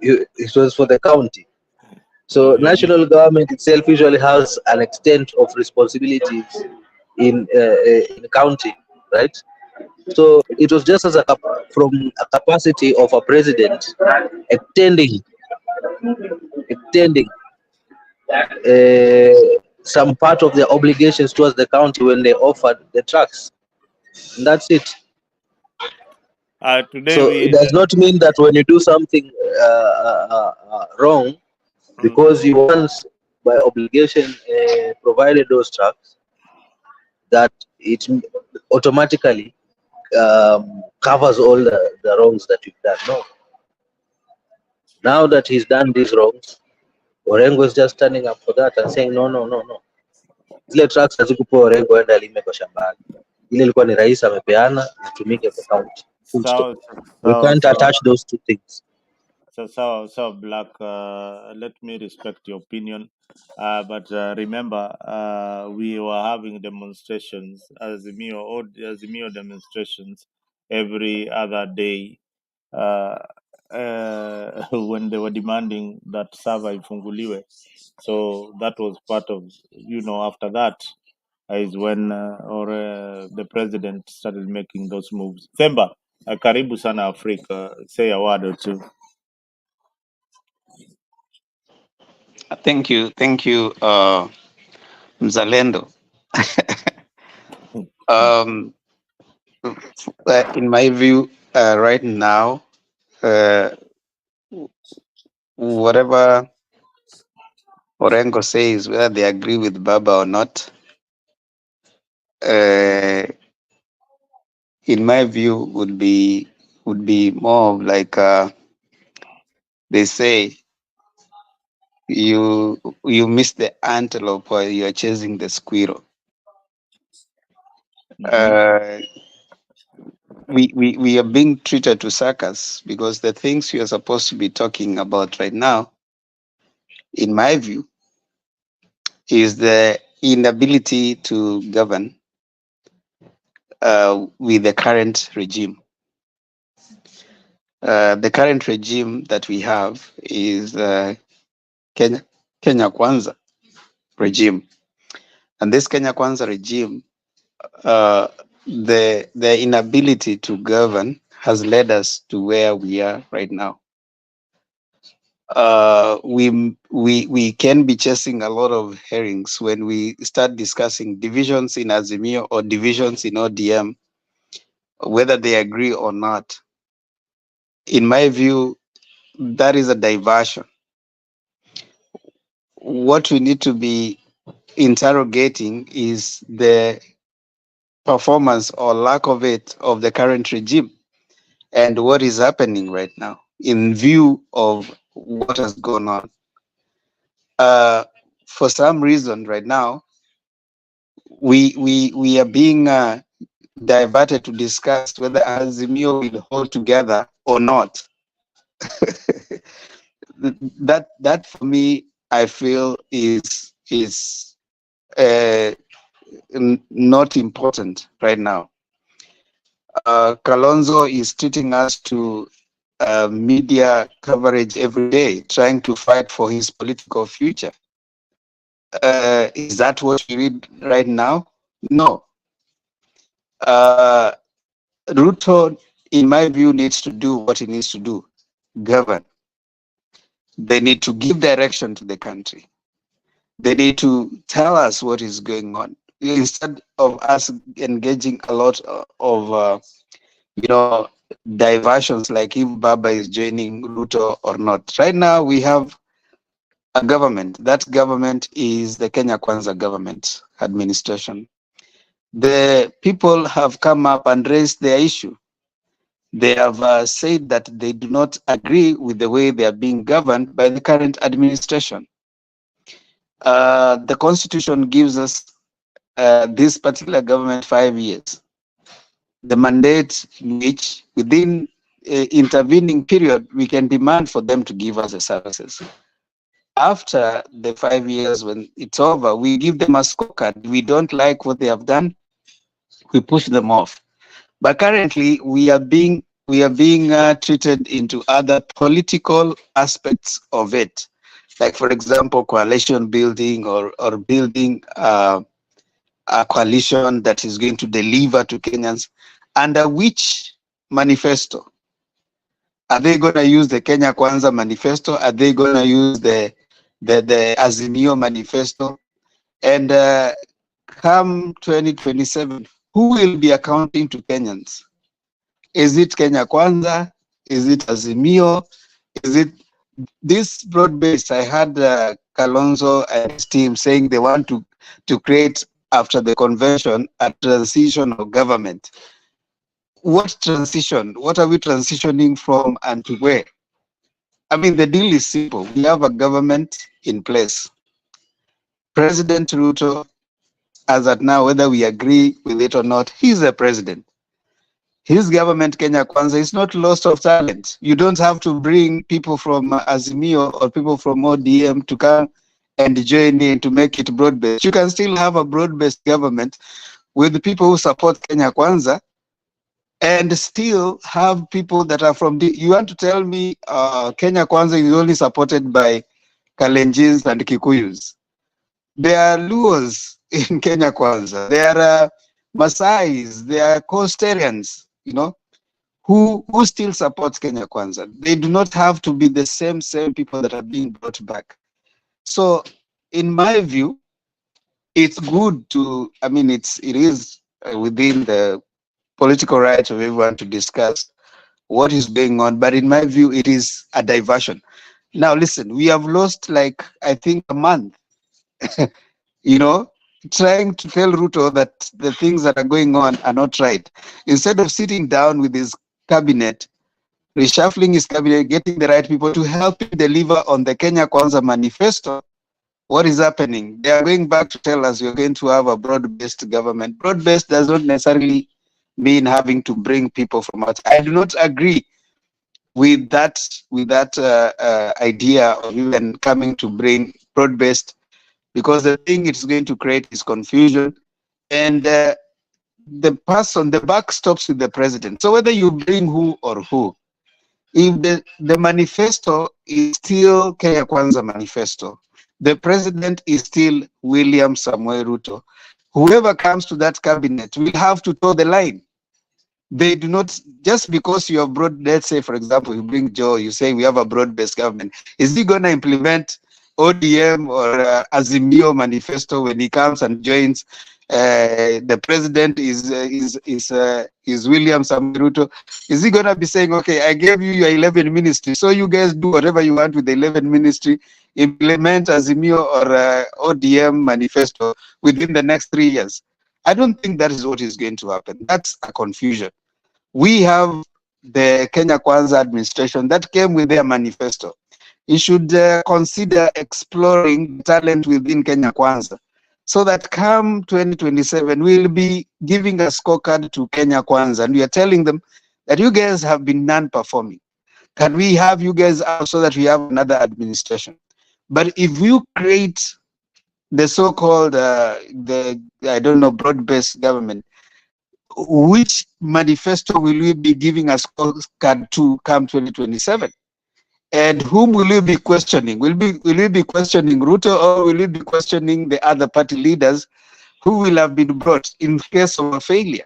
It was for the county. So national government itself usually has an extent of responsibilities in county, right? So it was just as from a capacity of a president extending extending some part of their obligations towards the county when they offered the trucks. And that's it. Today So it we does not mean that when you do something wrong, because you once by obligation provided those trucks, that it automatically covers all the wrongs that you've done. No. Now that he's done these wrongs, Orengo is just standing up for that and saying no, no, no, no. Zile trucks hazikupewa Orengo enda alime kwa shambani. Ile ilikuwa ni rais amepeana zitumike kwa county. Full stop. so We so can't so attach those two things. so black. Let me respect your opinion, but remember, we were having demonstrations, Azimio demonstrations every other day uh, when they were demanding that server ifunguliwe. So that was part of, after that is when the president started making those moves. Themba, karibu sana Afrika. Say a word or two. Thank you, Mzalendo. um, in my view, right now, uh, whatever Orengo says, whether they agree with Baba or not, uh, in my view, would be more of like they say, you miss the antelope while you are chasing the squirrel. Mm-hmm. Uh, we are being treated to circus because the things we are supposed to be talking about right now, in my view, is the inability to govern with the current regime. The current regime that we have is Kenya Kwanza regime, and this Kenya Kwanza regime, the inability to govern has led us to where we are right now. We can be chasing a lot of herrings when we start discussing divisions in Azimio or divisions in ODM, whether they agree or not. in my view, that is a diversion. What we need to be interrogating is the performance or lack of it of the current regime and what is happening right now in view of what has gone on. For some reason right now, we are being diverted to discuss whether Azimio will hold together or not. that for me, I feel is not important right now. Kalonzo is treating us to media coverage every day, trying to fight for his political future. Is that what we read right now? No. Ruto, in my view, needs to do what he needs to do, govern. They need to give direction to the country. They need to tell us what is going on instead of us engaging a lot of diversions, like if Baba is joining Ruto or not. Right now, we have a government. That government is the Kenya Kwanza government administration. The people have come up and raised their issue. They have said that they do not agree with the way they are being governed by the current administration. The constitution gives us this particular government 5 years. The mandate in which within intervening period, we can demand for them to give us the services. After the 5 years, when it's over, we give them a scorecard. We don't like what they have done, we push them off. But currently, we are being treated into other political aspects of it, like for example, coalition building or building a coalition that is going to deliver to Kenyans. Under which manifesto? Are they going to use the Kenya Kwanza manifesto? Are they going to use the Azimio manifesto? And come 2027, who will be accounting to Kenyans? Is it Kenya Kwanza? Is it Azimio? Is it this broad-based? I had Kalonzo and his team saying they want to create, after the convention, a transitional government. What transition? What are we transitioning from and to where? I mean, the deal is simple. We have a government in place. President Ruto, as at now, whether we agree with it or not, he's the president. His government, Kenya Kwanza, is not lost of talent. You don't have to bring people from Azimio or people from ODM to come and join in to make it broad-based. You can still have a broad-based government with the people who support Kenya Kwanza and still have people that are from you want to tell me Kenya Kwanza is only supported by Kalenjins and Kikuyus? There are Luos in Kenya Kwanza. There are Masais. There are Coastarians, who still support Kenya Kwanza. They do not have to be the same people that are being brought back. So, in my view, it's good to. I mean, it is within the political right of everyone to discuss what is going on. But in my view, it is a diversion. Now, listen, we have lost, I think, a month, trying to tell Ruto that the things that are going on are not right. Instead of sitting down with his cabinet, reshuffling his cabinet, getting the right people to help him deliver on the Kenya Kwanza manifesto, what is happening? They are going back to tell us we're going to have a broad-based government. Broad-based does not necessarily mean having to bring people from outside. I do not agree with that idea of even coming to bring broad-based, because the thing it's going to create is confusion, and the buck stops with the president. So whether you bring who or who, if the manifesto is still Kenya Kwanza manifesto, the president is still William Samoei Ruto, whoever comes to that cabinet will have to toe the line. They do not, just because you have broad, let's say, for example, you bring Joe, you say we have a broad-based government. Is he going to implement ODM or Azimio manifesto when he comes and joins the president is William Samoei Ruto, is he gonna be saying, okay, I gave you your 11 ministry, so you guys do whatever you want with the 11 ministry, implement Azimio or ODM manifesto within the next 3 years? I don't think that is what is going to happen. That's a confusion. We have the Kenya Kwanza administration that came with their manifesto. You should consider exploring talent within Kenya Kwanza, so that come 2027, we'll be giving a scorecard to Kenya Kwanza, and we are telling them that you guys have been non-performing. Can we have you guys out so that we have another administration? But if you create the so-called, I don't know, broad-based government, which manifesto will we be giving a scorecard to come 2027? And whom will we be questioning? Will we be questioning Ruto, or will we be questioning the other party leaders who will have been brought in case of a failure?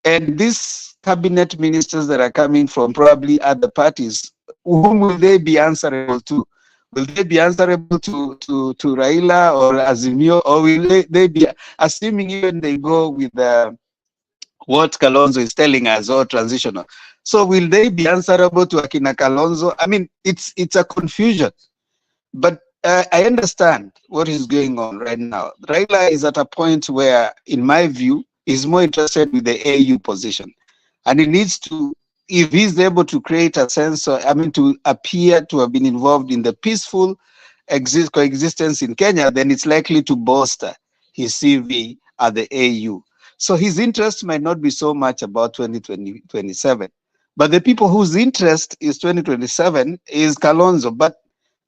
And these cabinet ministers that are coming from probably other parties, whom will they be answerable to? Will they be answerable to Raila or Azimio, or will they be, assuming even they go with what Kalonzo is telling us, or transitional? So will they be answerable to Akina Kalonzo? I mean, it's a confusion. But I understand what is going on right now. Raila is at a point where, in my view, he's more interested with the AU position. And he needs to, if he's able to create a sense, to appear to have been involved in the peaceful coexistence in Kenya, then it's likely to bolster his CV at the AU. So his interest might not be so much about 2027. But the people whose interest is 2027 is Kalonzo. But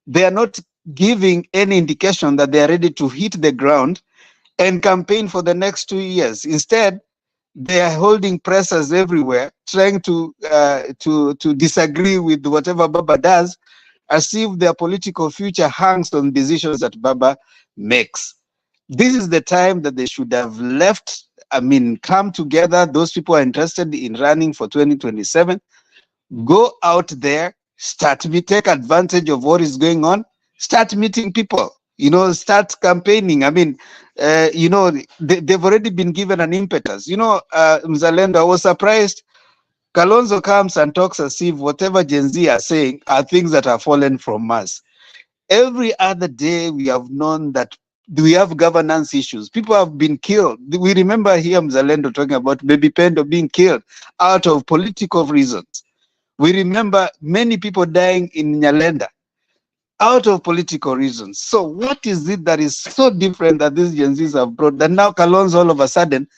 they are not giving any indication that they are ready to hit the ground and campaign for the next 2 years. Instead, they are holding presses everywhere, trying to disagree with whatever Baba does, as if their political future hangs on decisions that Baba makes. This is the time that they should have left. Come together. Those people are interested in running for 2027. Go out there, take advantage of what is going on, start meeting people, start campaigning. They've already been given an impetus. Mzalendo, I was surprised. Kalonzo comes and talks as if whatever Gen Z are saying are things that are fallen from us. Every other day we have known that we have governance issues. People have been killed. We remember here Mzalendo talking about Baby Pendo being killed out of political reasons. We remember many people dying in Nyalenda out of political reasons. So what is it that is so different that these Gen Zs have brought, that now Kalonzo all of a sudden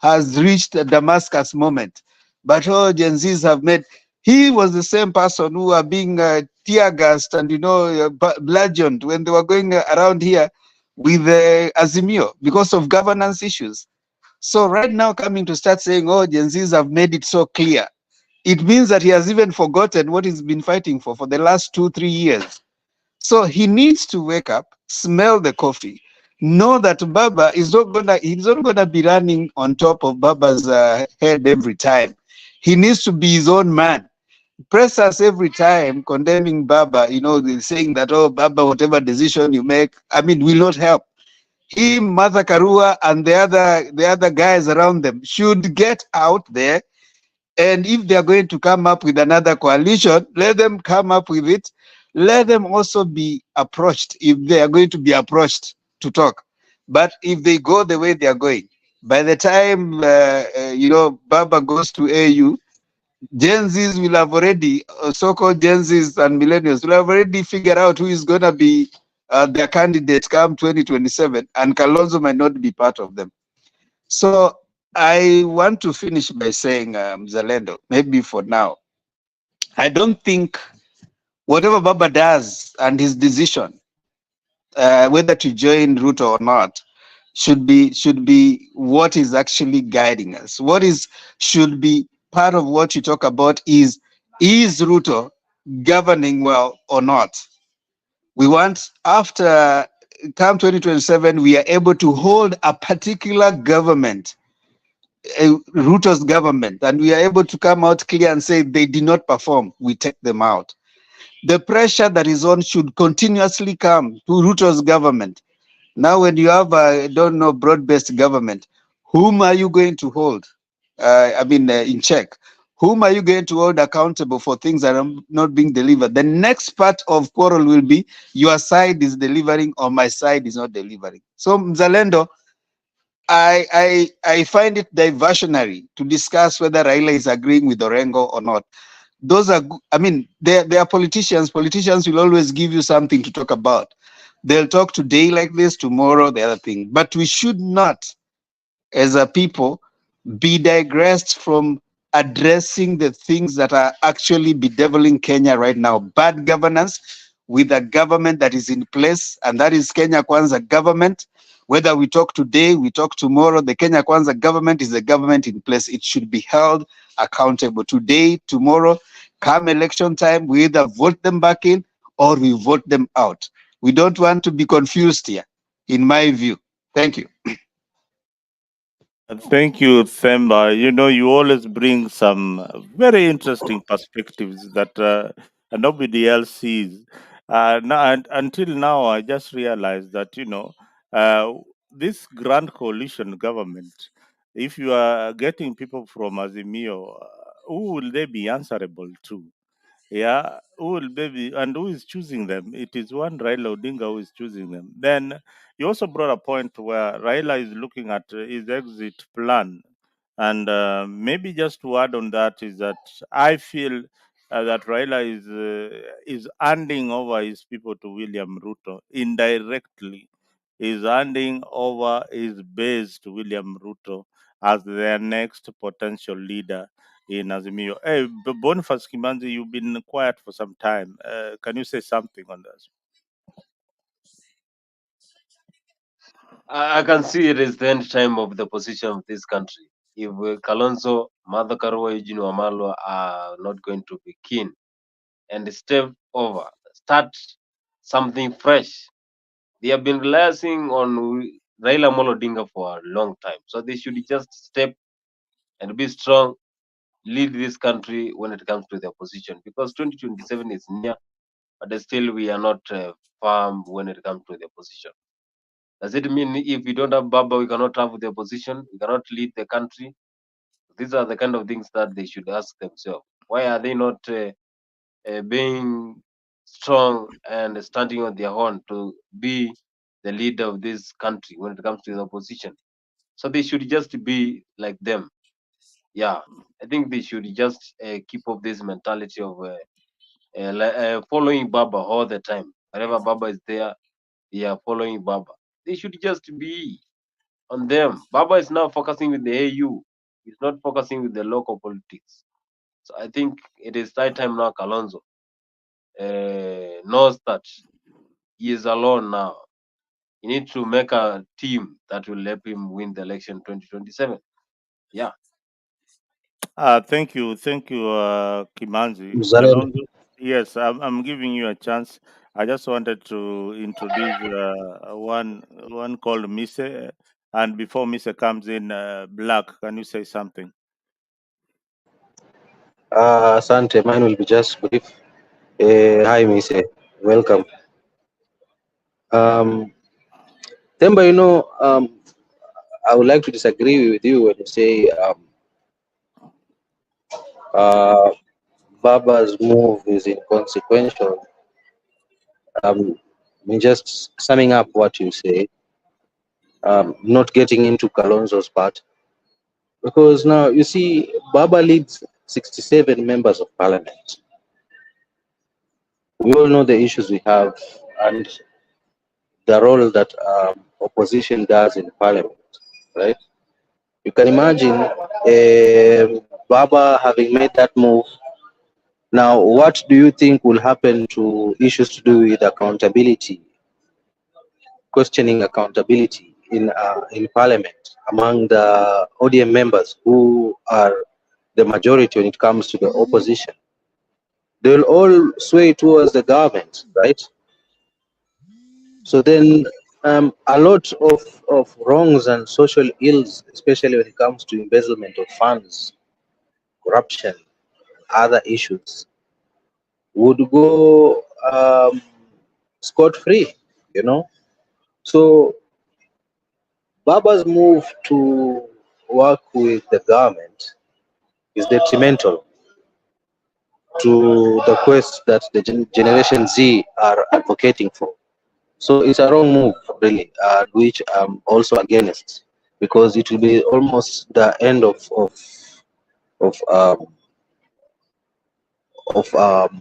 has reached a Damascus moment? But Gen Zs have made, he was the same person who are being tear gassed and bludgeoned when they were going around here with Azimio because of governance issues. So right now coming to start saying, Gen Zs have made it so clear, it means that he has even forgotten what he's been fighting for the last 2-3 years. So he needs to wake up, smell the coffee, know that Baba is not gonna be running on top of Baba's head every time. He needs to be his own man. Press us every time condemning Baba, saying that, Baba, whatever decision you make, will not help. He, Martha Karua, and the other guys around them should get out there. And if they are going to come up with another coalition, let them come up with it. Let them also be approached if they are going to be approached to talk. But if they go the way they are going, by the time Baba goes to AU, Gen Zs will have already, so-called Gen Zs and millennials will have already figured out who is going to be their candidate come 2027, and Kalonzo might not be part of them. So I want to finish by saying, Zalendo, maybe for now, I don't think whatever Baba does and his decision, whether to join Ruto or not, should be what is actually guiding us. Should be part of what you talk about is Ruto governing well or not? We want, after come 2027, we are able to hold a particular government, Ruto's government, and we are able to come out clear and say they did not perform, we take them out. The pressure that is on should continuously come to Ruto's government. Now, when you have a, broad-based government, whom are you going to hold? In check. Whom are you going to hold accountable for things that are not being delivered? The next part of quarrel will be your side is delivering or my side is not delivering. So Mzalendo, I find it diversionary to discuss whether Raila is agreeing with Orengo or not. Those are, they are politicians. Politicians will always give you something to talk about. They'll talk today like this, tomorrow the other thing. But we should not, as a people, be digressed from addressing the things that are actually bedeviling Kenya right now. Bad governance with a government that is in place, and that is Kenya Kwanza government. Whether we talk today, we talk tomorrow, the Kenya Kwanza government is the government in place. It should be held accountable today, tomorrow. Come election time, we either vote them back in or we vote them out. We don't want to be confused here, in my view. Thank you. Thank you, Themba. You know, you always bring some very interesting perspectives that nobody else sees. Until now, I just realized that, uh, this grand coalition government, if you are getting people from Azimio, who will they be answerable to? Yeah, who will maybe and who is choosing them? It is one Raila Odinga who is choosing them. Then you also brought a point where Raila is looking at his exit plan, and maybe just to add on that is that I feel that Raila is handing over his people to William Ruto indirectly. Is handing over his base to William Ruto as their next potential leader in Azimio. Hey, Boniface Kimanzi, you've been quiet for some time. Can you say something on this? I can see it is the end time of the position of this country. If Kalonzo, Martha Karua, Eugene Wamalwa are not going to be keen and step over, start something fresh. They have been relying on Raila Amolo Odinga for a long time. So they should just step and be strong, lead this country when it comes to their position. Because 2027 is near, but still we are not firm when it comes to their position. Does it mean if we don't have Baba, we cannot have the opposition? We cannot lead the country? These are the kind of things that they should ask themselves. Why are they not being strong and standing on their own to be the leader of this country when it comes to the opposition? So they should just be like them. Yeah, I think they should just keep up this mentality of following Baba all the time. Wherever Baba is there, they are following Baba. They should just be on them. Baba is now focusing with the AU. He's not focusing with the local politics. So I think it is that time now Kalonzo knows that he is alone now. He needs to make a team that will help him win the election 2027. Yeah. Thank you, Kimanzi. Mzalendo. Kalonzo, yes, I'm giving you a chance. I just wanted to introduce one called Mise, and before Mise comes in, Black, can you say something? Asante, mine will be just brief. Hi, Mise. Welcome. Themba, I would like to disagree with you when you say uh, Baba's move is inconsequential. Just summing up what you say, not getting into Kalonzo's part, because now you see, Baba leads 67 members of parliament. We all know the issues we have and the role that opposition does in parliament, right? You can imagine Baba having made that move. Now, what do you think will happen to issues to do with accountability, questioning accountability in parliament among the ODM members who are the majority when it comes to the opposition? They will all sway towards the government, right? So then a lot of wrongs and social ills, especially when it comes to embezzlement of funds, corruption, other issues, would go scot-free, you know. So Baba's move to work with the government is detrimental to the quest that the Generation Z are advocating for. So it's a wrong move, really, which I'm also against, because it will be almost the end of um, of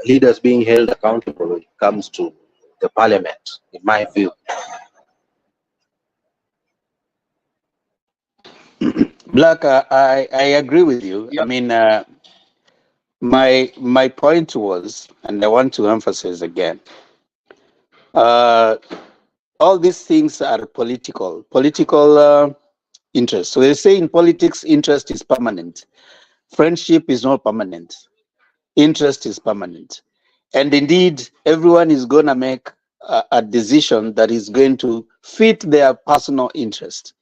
leaders being held accountable when it comes to the parliament, in my view. Black, I agree with you. I mean, my point was, and I want to emphasize again, all these things are political interest. So they say in politics, interest is permanent. Friendship is not permanent. Interest is permanent. And indeed, everyone is going to make a decision that is going to fit their personal interest.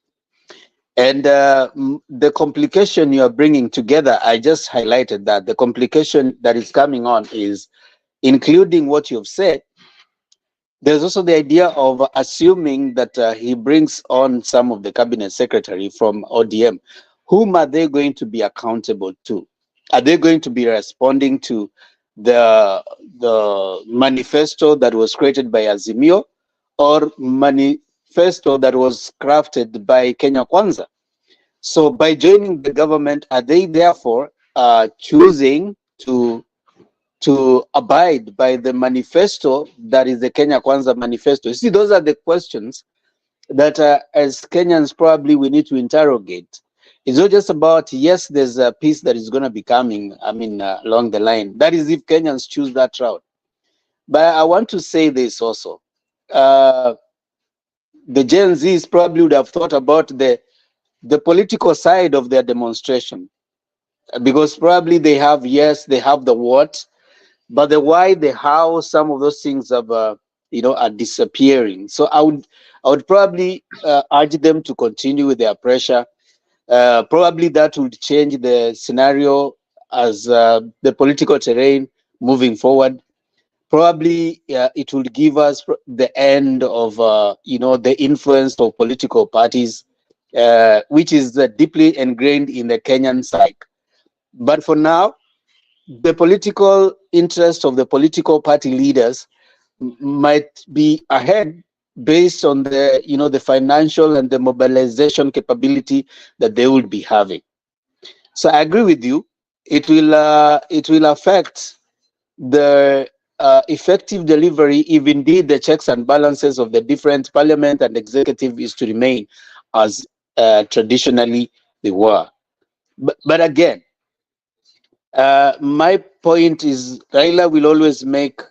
And the complication you are bringing together, I just highlighted that the complication that is coming on is, including what you've said, there's also the idea of assuming that he brings on some of the cabinet secretary from ODM. Whom are they going to be accountable to? Are they going to be responding to the manifesto that was created by Azimio, or manifesto that was crafted by Kenya Kwanza? So by joining the government, are they therefore choosing to abide by the manifesto that is the Kenya Kwanza manifesto? You see, those are the questions that as Kenyans probably we need to interrogate. It's not just about, yes, there's a peace that is going to be coming, I mean, along the line. That is if Kenyans choose that route. But I want to say this also. The Gen Zs probably would have thought about the political side of their demonstration, because probably they have, yes, they have the what, but the why, the how, some of those things have, are disappearing. So I would probably urge them to continue with their pressure. Probably that would change the scenario as the political terrain moving forward. Probably it will give us the end of the influence of political parties, which is deeply ingrained in the Kenyan psyche. But for now, the political interest of the political party leaders might be ahead based on the financial and the mobilization capability that they will be having. So I agree with you. It will affect the effective delivery if indeed the checks and balances of the different parliament and executive is to remain as traditionally they were. But again, my point is Raila will always make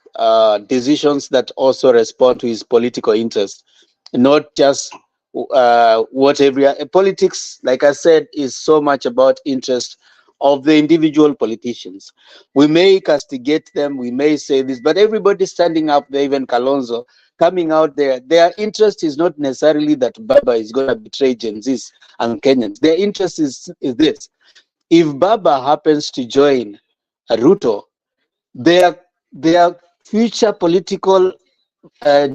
decisions that also respond to his political interests, not just whatever. Politics, like I said, is so much about interest of the individual politicians. We may castigate them, we may say this, but everybody standing up there, even Kalonzo, coming out there, their interest is not necessarily that Baba is going to betray Gen Zs and Kenyans. Their interest is this. If Baba happens to join Ruto, their future political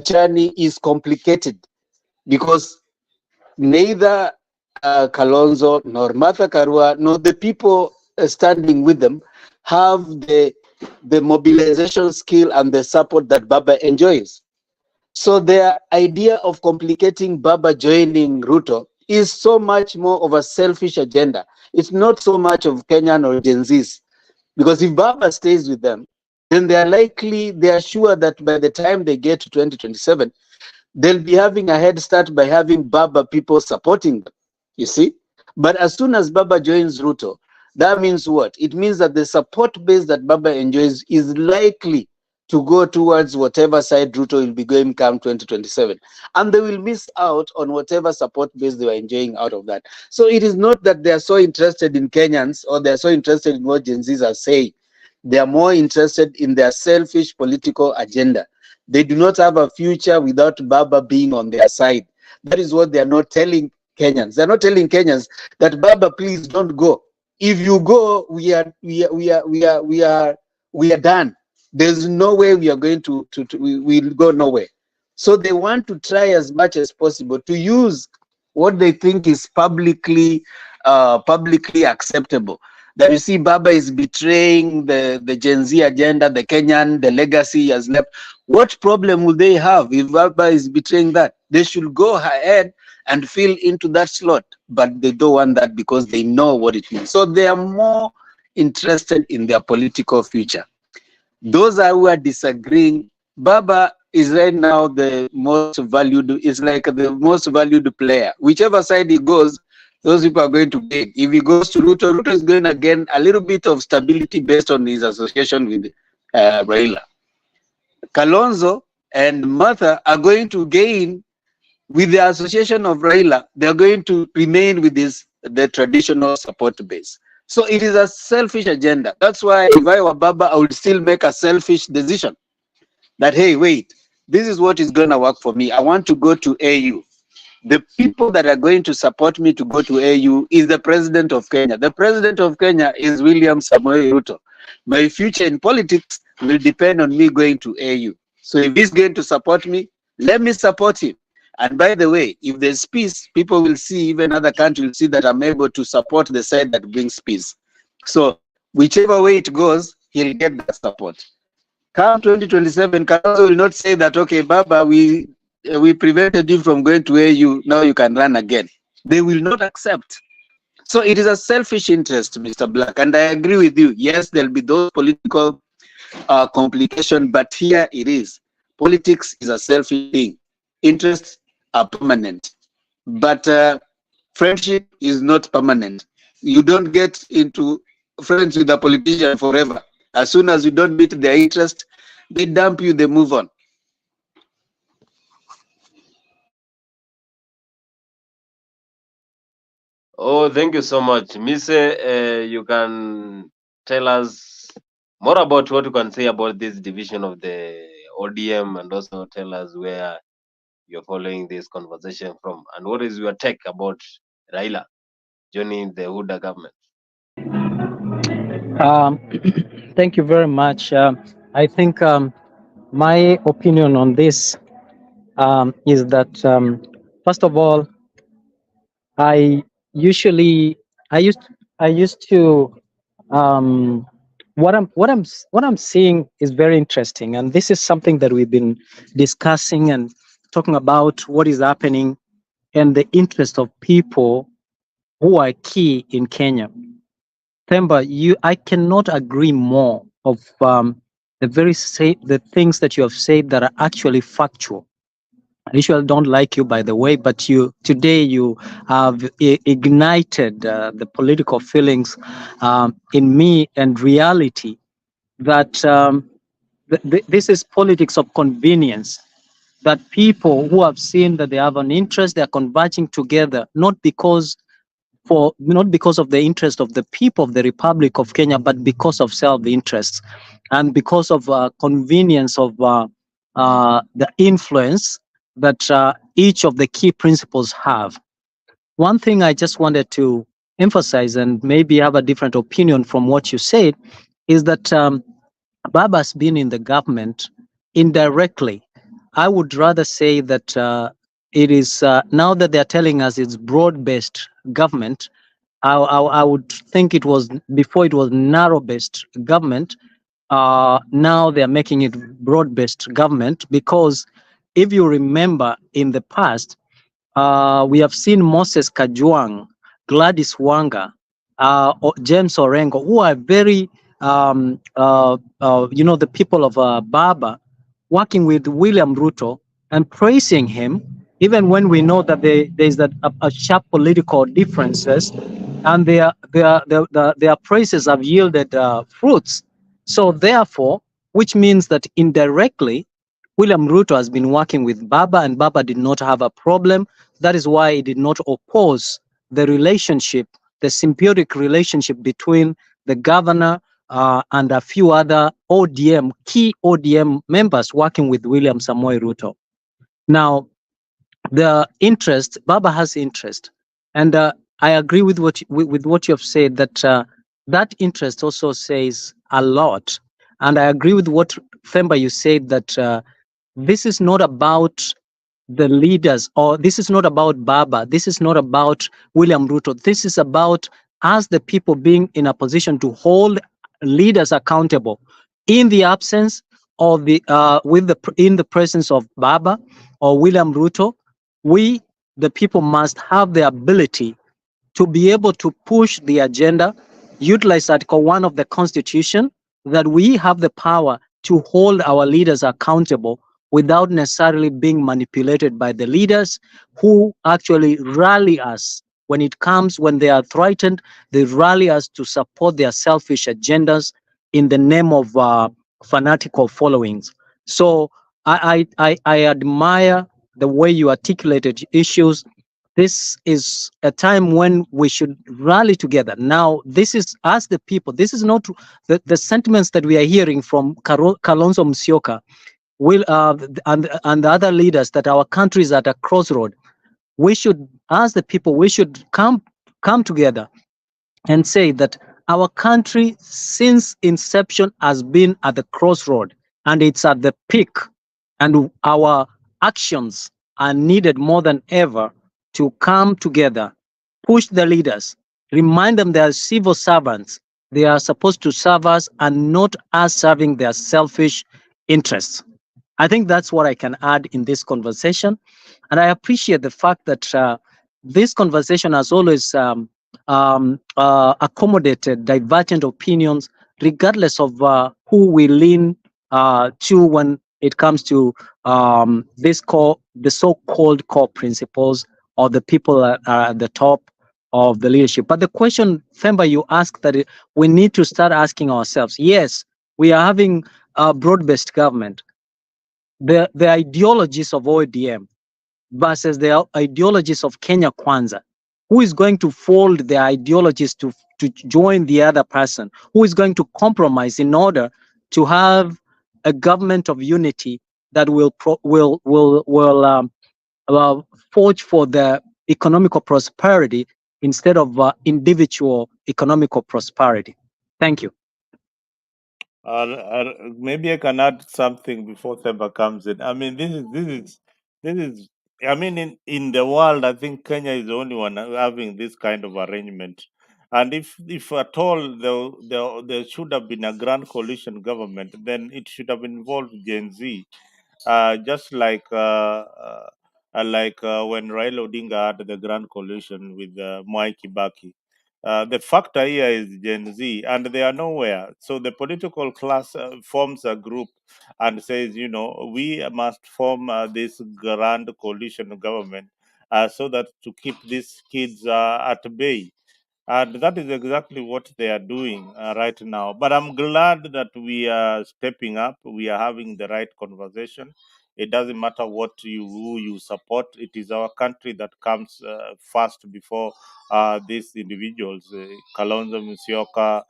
journey is complicated, because neither Kalonzo nor Martha Karua nor the people standing with them have the mobilization skill and the support that Baba enjoys. So their idea of complicating Baba joining Ruto is so much more of a selfish agenda. It's not so much of Kenyan or Gen Zs, because if Baba stays with them, then they are sure that by the time they get to 2027, they'll be having a head start by having Baba people supporting them, you see? But as soon as Baba joins Ruto, that means what? It means that the support base that Baba enjoys is likely to go towards whatever side Ruto will be going come 2027. And they will miss out on whatever support base they were enjoying out of that. So it is not that they are so interested in Kenyans or they are so interested in what Gen Zs are saying. They are more interested in their selfish political agenda. They do not have a future without Baba being on their side. That is what they are not telling Kenyans. They're not telling Kenyans that Baba, please don't go. If you go, we are done. There's no way we are going we'll go nowhere. So they want to try as much as possible to use what they think is publicly acceptable. That you see Baba is betraying the Gen Z agenda, the Kenyan, the legacy he has left. What problem will they have if Baba is betraying that? They should go ahead and fill into that slot, but they don't want that because they know what it means. So they are more interested in their political future. Those who are disagreeing, Baba is right now the most valued, is like the most valued player. Whichever side he goes, those people are going to gain. If he goes to Ruto, Ruto is going to gain a little bit of stability based on his association with Raila. Kalonzo and Martha are going to gain with the association of Raila. They are going to remain with the traditional support base. So it is a selfish agenda. That's why if I were Baba, I would still make a selfish decision that, hey, wait, this is what is going to work for me. I want to go to AU. The people that are going to support me to go to AU is the president of Kenya. The president of Kenya is William Samoei Ruto. My future in politics will depend on me going to AU. So if he's going to support me, let me support him. And by the way, if there's peace, people will see, even other countries will see that I'm able to support the side that brings peace. So whichever way it goes, he'll get that support. Come 2027, Kalonzo will not say that, okay, Baba, we prevented you from going to AU, now you can run again. They will not accept. So it is a selfish interest, Mr. Black, and I agree with you. Yes, there'll be those political complications, but here it is. Politics is a selfish thing. Interests are permanent, but friendship is not permanent. You don't get into friends with a politician forever. As soon as you don't meet their interest, they dump you, they move on. Oh, thank you so much. Mise, you can tell us more about what you can say about this division of the ODM, and also tell us where you're following this conversation from, and what is your take about Raila joining the Huda government? Um, Thank you very much. I think my opinion on this is that first of all, I usually I used I used to what I'm seeing is very interesting, and this is something that we've been discussing and talking about what is happening and the interest of people who are key in Kenya. Themba, I cannot agree more of the things that you have said that are actually factual. I usually don't like you, by the way, but today you have ignited the political feelings in me and reality that this is politics of convenience. That people who have seen that they have an interest, they are converging together, not because of the interest of the people of the Republic of Kenya, but because of self-interest and because of convenience of the influence that each of the key principles have. One thing I just wanted to emphasize, and maybe have a different opinion from what you said, is that Baba's been in the government indirectly. I would rather say that it is now that they're telling us it's broad-based government. I would think it was before it was narrow-based government. Now they're making it broad-based government because if you remember in the past, we have seen Moses Kajwang, Gladys Wanga, James Orengo, who are very, the people of Baba, working with William Ruto and praising him, even when we know that there's a sharp political differences, and their praises have yielded fruits. So therefore, which means that indirectly, William Ruto has been working with Baba, and Baba did not have a problem. That is why he did not oppose the relationship, the symbiotic relationship between the governor and a few other key ODM members working with William Samoei Ruto. Now, the interest, Baba has interest, and I agree with what you have said, that that interest also says a lot. And I agree with what Themba you said, that this is not about the leaders, or this is not about Baba, this is not about William Ruto, this is about us, the people, being in a position to hold leaders accountable in the absence of the in the presence of Baba or William Ruto. We, the people, must have the ability to be able to push the agenda, utilize Article 1 of the Constitution, that we have the power to hold our leaders accountable without necessarily being manipulated by the leaders who actually rally us. When it comes, when they are threatened, they rally us to support their selfish agendas in the name of fanatical followings. So I admire the way you articulated issues. This is a time when we should rally together. Now, this is us, the people. This is not the sentiments that we are hearing from Kalonzo Musyoka and the other leaders, that our country is at a crossroad. We should, as the people, we should come together and say that our country since inception has been at the crossroad, and it's at the peak, and our actions are needed more than ever to come together, push the leaders, remind them they are civil servants. They are supposed to serve us and not us serving their selfish interests. I think that's what I can add in this conversation. And I appreciate the fact that this conversation has always accommodated divergent opinions, regardless of who we lean to when it comes to the so-called core principles, or the people that are at the top of the leadership. But the question, Themba, you asked, that we need to start asking ourselves, yes, we are having a broad-based government. The ideologies of ODM versus the ideologies of Kenya Kwanza. Who is going to fold their ideologies to join the other person? Who is going to compromise in order to have a government of unity that will forge for the economical prosperity instead of individual economical prosperity? Thank you. Maybe I can add something before Themba comes in. I mean, this is. I mean, in the world, I think Kenya is the only one having this kind of arrangement. And if at all there should have been a grand coalition government, then it should have involved Gen Z, just like when Raila Odinga had the grand coalition with Mwai Kibaki. The factor here is Gen Z, and they are nowhere. So the political class forms a group and says, we must form this grand coalition government so that to keep these kids at bay. And that is exactly what they are doing right now. But I'm glad that we are stepping up. We are having the right conversation. It doesn't matter who you support. It is our country that comes first before these individuals. Kalonzo Musyoka,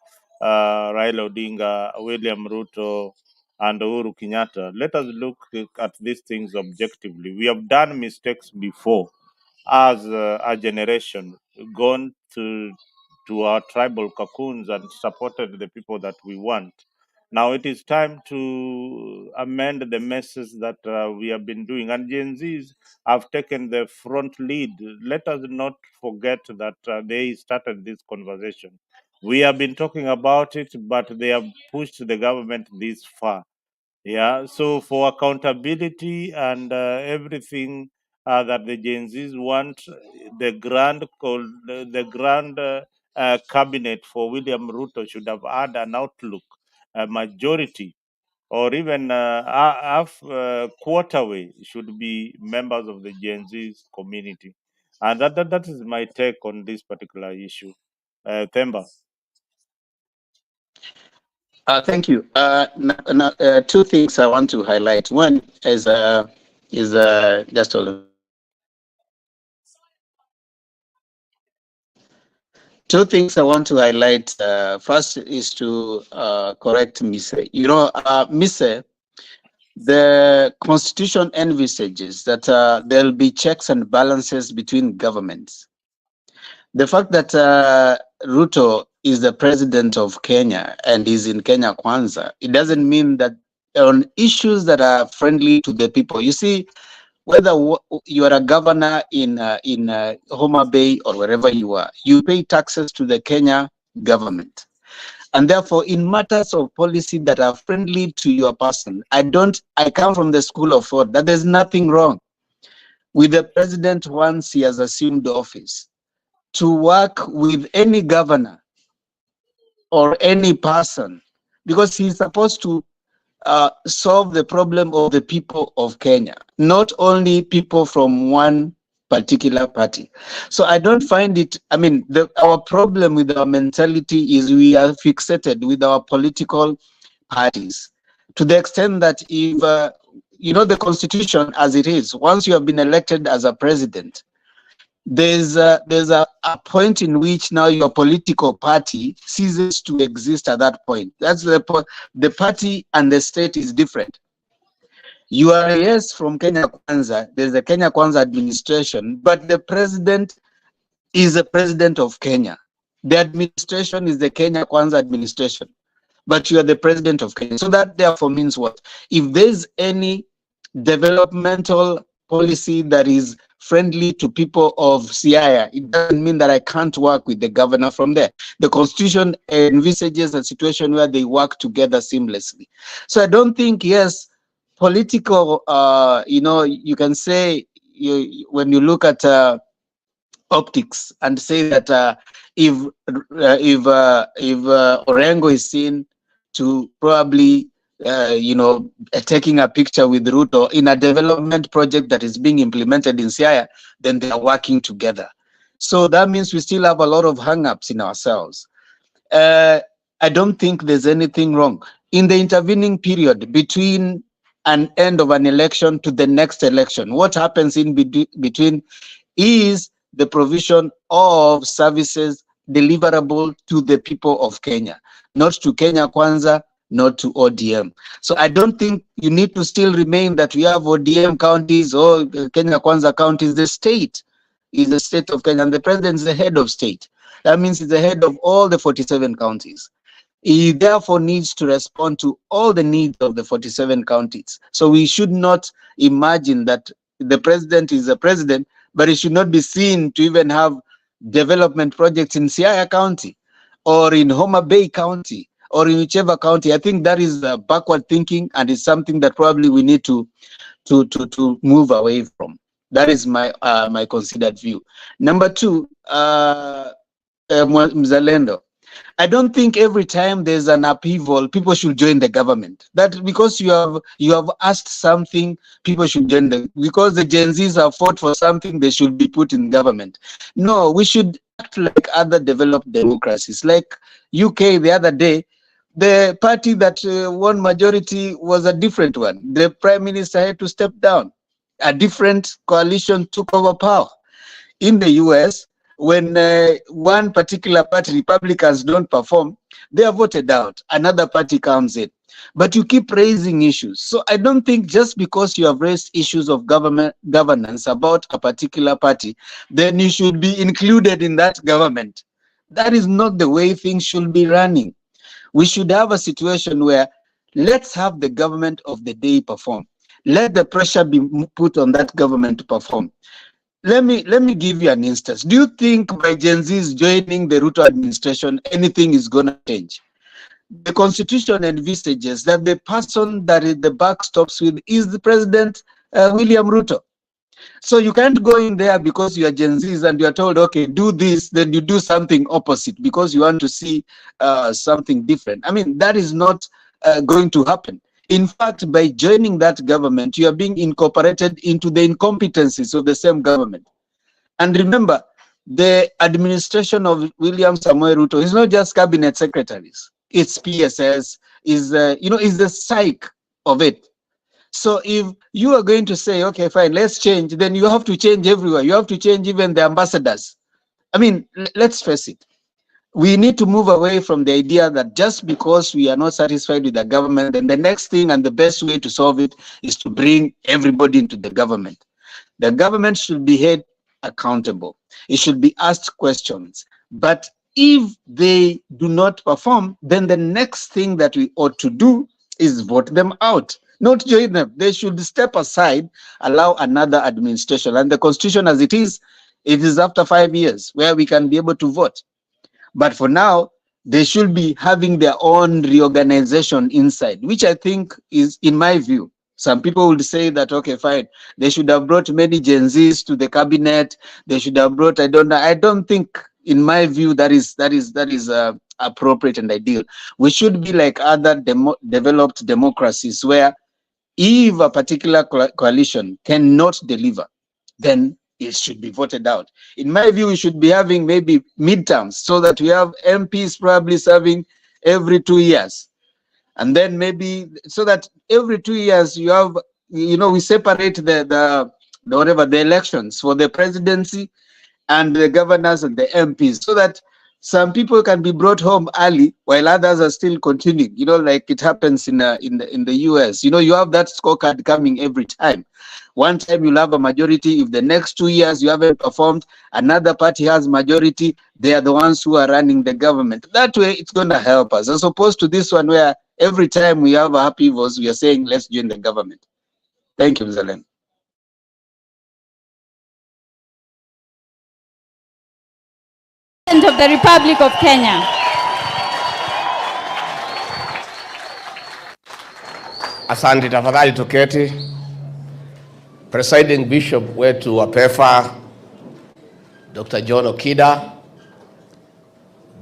Raila Odinga, William Ruto, and Uhuru Kenyatta. Let us look at these things objectively. We have done mistakes before as a generation, gone to our tribal cocoons and supported the people that we want. Now it is time to amend the messes that we have been doing, and Gen Zs have taken the front lead. Let us not forget that they started this conversation. We have been talking about it, but they have pushed the government this far. Yeah, so for accountability and everything that the Gen Zs want, the grand cabinet for William Ruto should have had an outlook, a majority, or even half quarterway should be members of the Gen Z's community, and that is my take on this particular issue. Themba. Thank you. Two things I want to highlight. One is just hold on. Two things I want to highlight. First is to correct Mise. Mise, the Constitution envisages that there'll be checks and balances between governments. The fact that Ruto is the president of Kenya and is in Kenya Kwanza, it doesn't mean that on issues that are friendly to the people. You see, whether you are a governor in Homa Bay or wherever you are, you pay taxes to the Kenya government. And therefore, in matters of policy that are friendly to your person, I come from the school of thought that there's nothing wrong with the president once he has assumed office to work with any governor or any person, because he's supposed to solve the problem of the people of Kenya, not only people from one particular party. So I don't find it, I mean, our problem with our mentality is we are fixated with our political parties to the extent that if, the constitution as it is, once you have been elected as a president, there's a point in which now your political party ceases to exist at that point. That's the party and the state is different. You are yes from Kenya Kwanza, there's a Kenya Kwanza administration, but the president is the president of Kenya. The administration is the Kenya Kwanza administration, but you are the president of Kenya. So that therefore means what? If there's any developmental policy that is friendly to people of Siaya, it doesn't mean that I can't work with the governor from there. The constitution envisages a situation where they work together seamlessly. So I don't think, yes, political, you can say, when you look at optics and say that if Orengo is seen to probably taking a picture with Ruto in a development project that is being implemented in Siaya, then they are working together. So that means we still have a lot of hang-ups in ourselves. I don't think there's anything wrong. In the intervening period between an end of an election to the next election, what happens in between is the provision of services deliverable to the people of Kenya, not to Kenya Kwanza, not to ODM. So I don't think you need to still remain that we have ODM counties or Kenya Kwanza counties. The state is the state of Kenya, and the president is the head of state. That means he's the head of all the 47 counties. He therefore needs to respond to all the needs of the 47 counties. So we should not imagine that the president is a president, but it should not be seen to even have development projects in Siaya County or in Homa Bay County or in whichever county. I think that is backward thinking, and it's something that probably we need to move away from. That is my my considered view. Number two, Mzalendo. I don't think every time there's an upheaval, people should join the government. That because you have asked something, people should join because the Gen Zs have fought for something, they should be put in government. No, we should act like other developed democracies. Like UK the other day, the party that won majority was a different one. The prime minister had to step down. A different coalition took over power. In the US, when one particular party, Republicans, don't perform, they are voted out. Another party comes in. But you keep raising issues. So I don't think just because you have raised issues of governance about a particular party, then you should be included in that government. That is not the way things should be running. We should have a situation where let's have the government of the day perform. Let the pressure be put on that government to perform. Let me give you an instance. Do you think by Gen Zs joining the Ruto administration, anything is going to change? The constitution envisages that the person that the buck stops with is the President William Ruto. So you can't go in there because you are Gen Zs and you are told, okay, do this, then you do something opposite because you want to see something different. I mean, that is not going to happen. In fact, by joining that government, you are being incorporated into the incompetencies of the same government. And remember, the administration of William Samoei Ruto is not just cabinet secretaries. It's PSS, is the psyche of it. So if you are going to say, okay, fine, let's change, then you have to change everywhere. You have to change even the ambassadors. I mean, let's face it. We need to move away from the idea that just because we are not satisfied with the government, then the next thing and the best way to solve it is to bring everybody into the government. The government should be held accountable. It should be asked questions. But if they do not perform, then the next thing that we ought to do is vote them out. not join them. They should step aside, allow another administration. And the constitution as it is after 5 years where we can be able to vote. But for now, they should be having their own reorganization inside, which I think is, in my view, some people would say that, okay, fine, they should have brought many Gen Zs to the cabinet. They should have brought, I don't think, in my view, that is appropriate and ideal. We should be like other developed democracies where if a particular coalition cannot deliver, then it should be voted out. In my view, we should be having maybe midterms so that we have MPs probably serving every 2 years. And then maybe so that every 2 years you have, we separate the elections for the presidency and the governors and the MPs so that some people can be brought home early while others are still continuing, like it happens in the US. You have that scorecard coming every time. One time you'll have a majority. If the next 2 years you haven't performed, another party has majority. They are the ones who are running the government. That way it's going to help us, as opposed to this one where every time we have a happy voice, we are saying, let's join the government. Thank you, Mr. Len. President of the Republic of Kenya. Asante, tafadhali tuketi. Presiding Bishop wetu wa PEFA Dr. John Okida,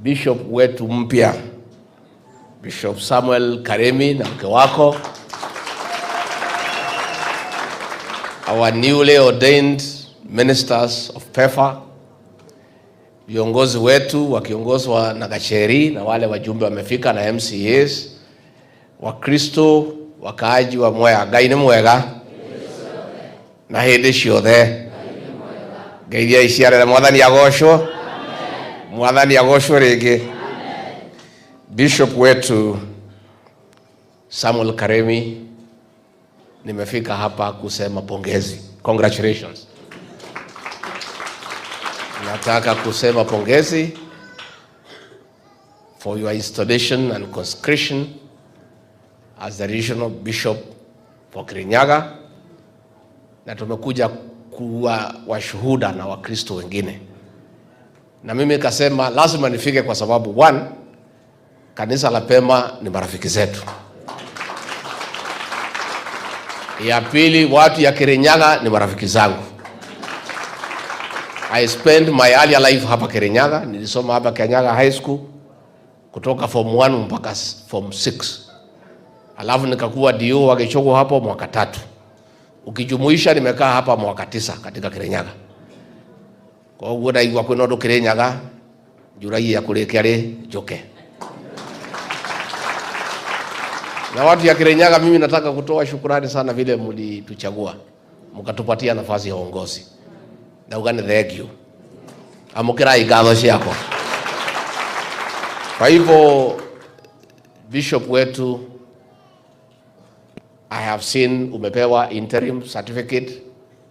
Bishop wetu mpya Bishop Samuel Karemi na mke wako, our newly ordained ministers of PEFA, viongozi wetu wakiongozwa na Gacheri na wale wajumbe wamefika na MCAs, Wakristo, wakaaji wa Mwea, Ngai ni mwega na hindi ciothe. Ngai ya iciarere mwathani agoshwo. Mwathani agoshwo ringi. Bishop wetu Samuel Karemi, nimefika hapa kusema pongezi. Congratulations. Nataka kusema pongezi for your installation and consecration as the regional bishop for Kirinyaga, na tumekuja kuwa washuhuda na Wakristo wengine. Na mimi kasema lazima nifike kwa sababu one, kanisa la Pema ni marafiki zetu. Ya pili, watu ya Kirinyaga ni marafiki zangu. I spent my earlier life hapa Kirinyaga. Nilisoma hapa Kirinyaga High School kutoka form 1 mpaka form 6. Alafu nikakuwa DO wa Gichogo hapo mwaka 3. Ukijumuisha nimekaa hapa mwaka 9 katika Kirinyaga. Kwa hiyo ndaigwa kwino ndo Kirinyaga jurai ya kurekia ri joke. Na watu ya Kirinyaga, mimi nataka kutoa shukrani sana vile mlituchagua mkatupatia nafasi ya uongozi. Na ugane thank you. Amukira igatho ciako. Kwa hivyo Bishop wetu, I have seen umepewa interim certificate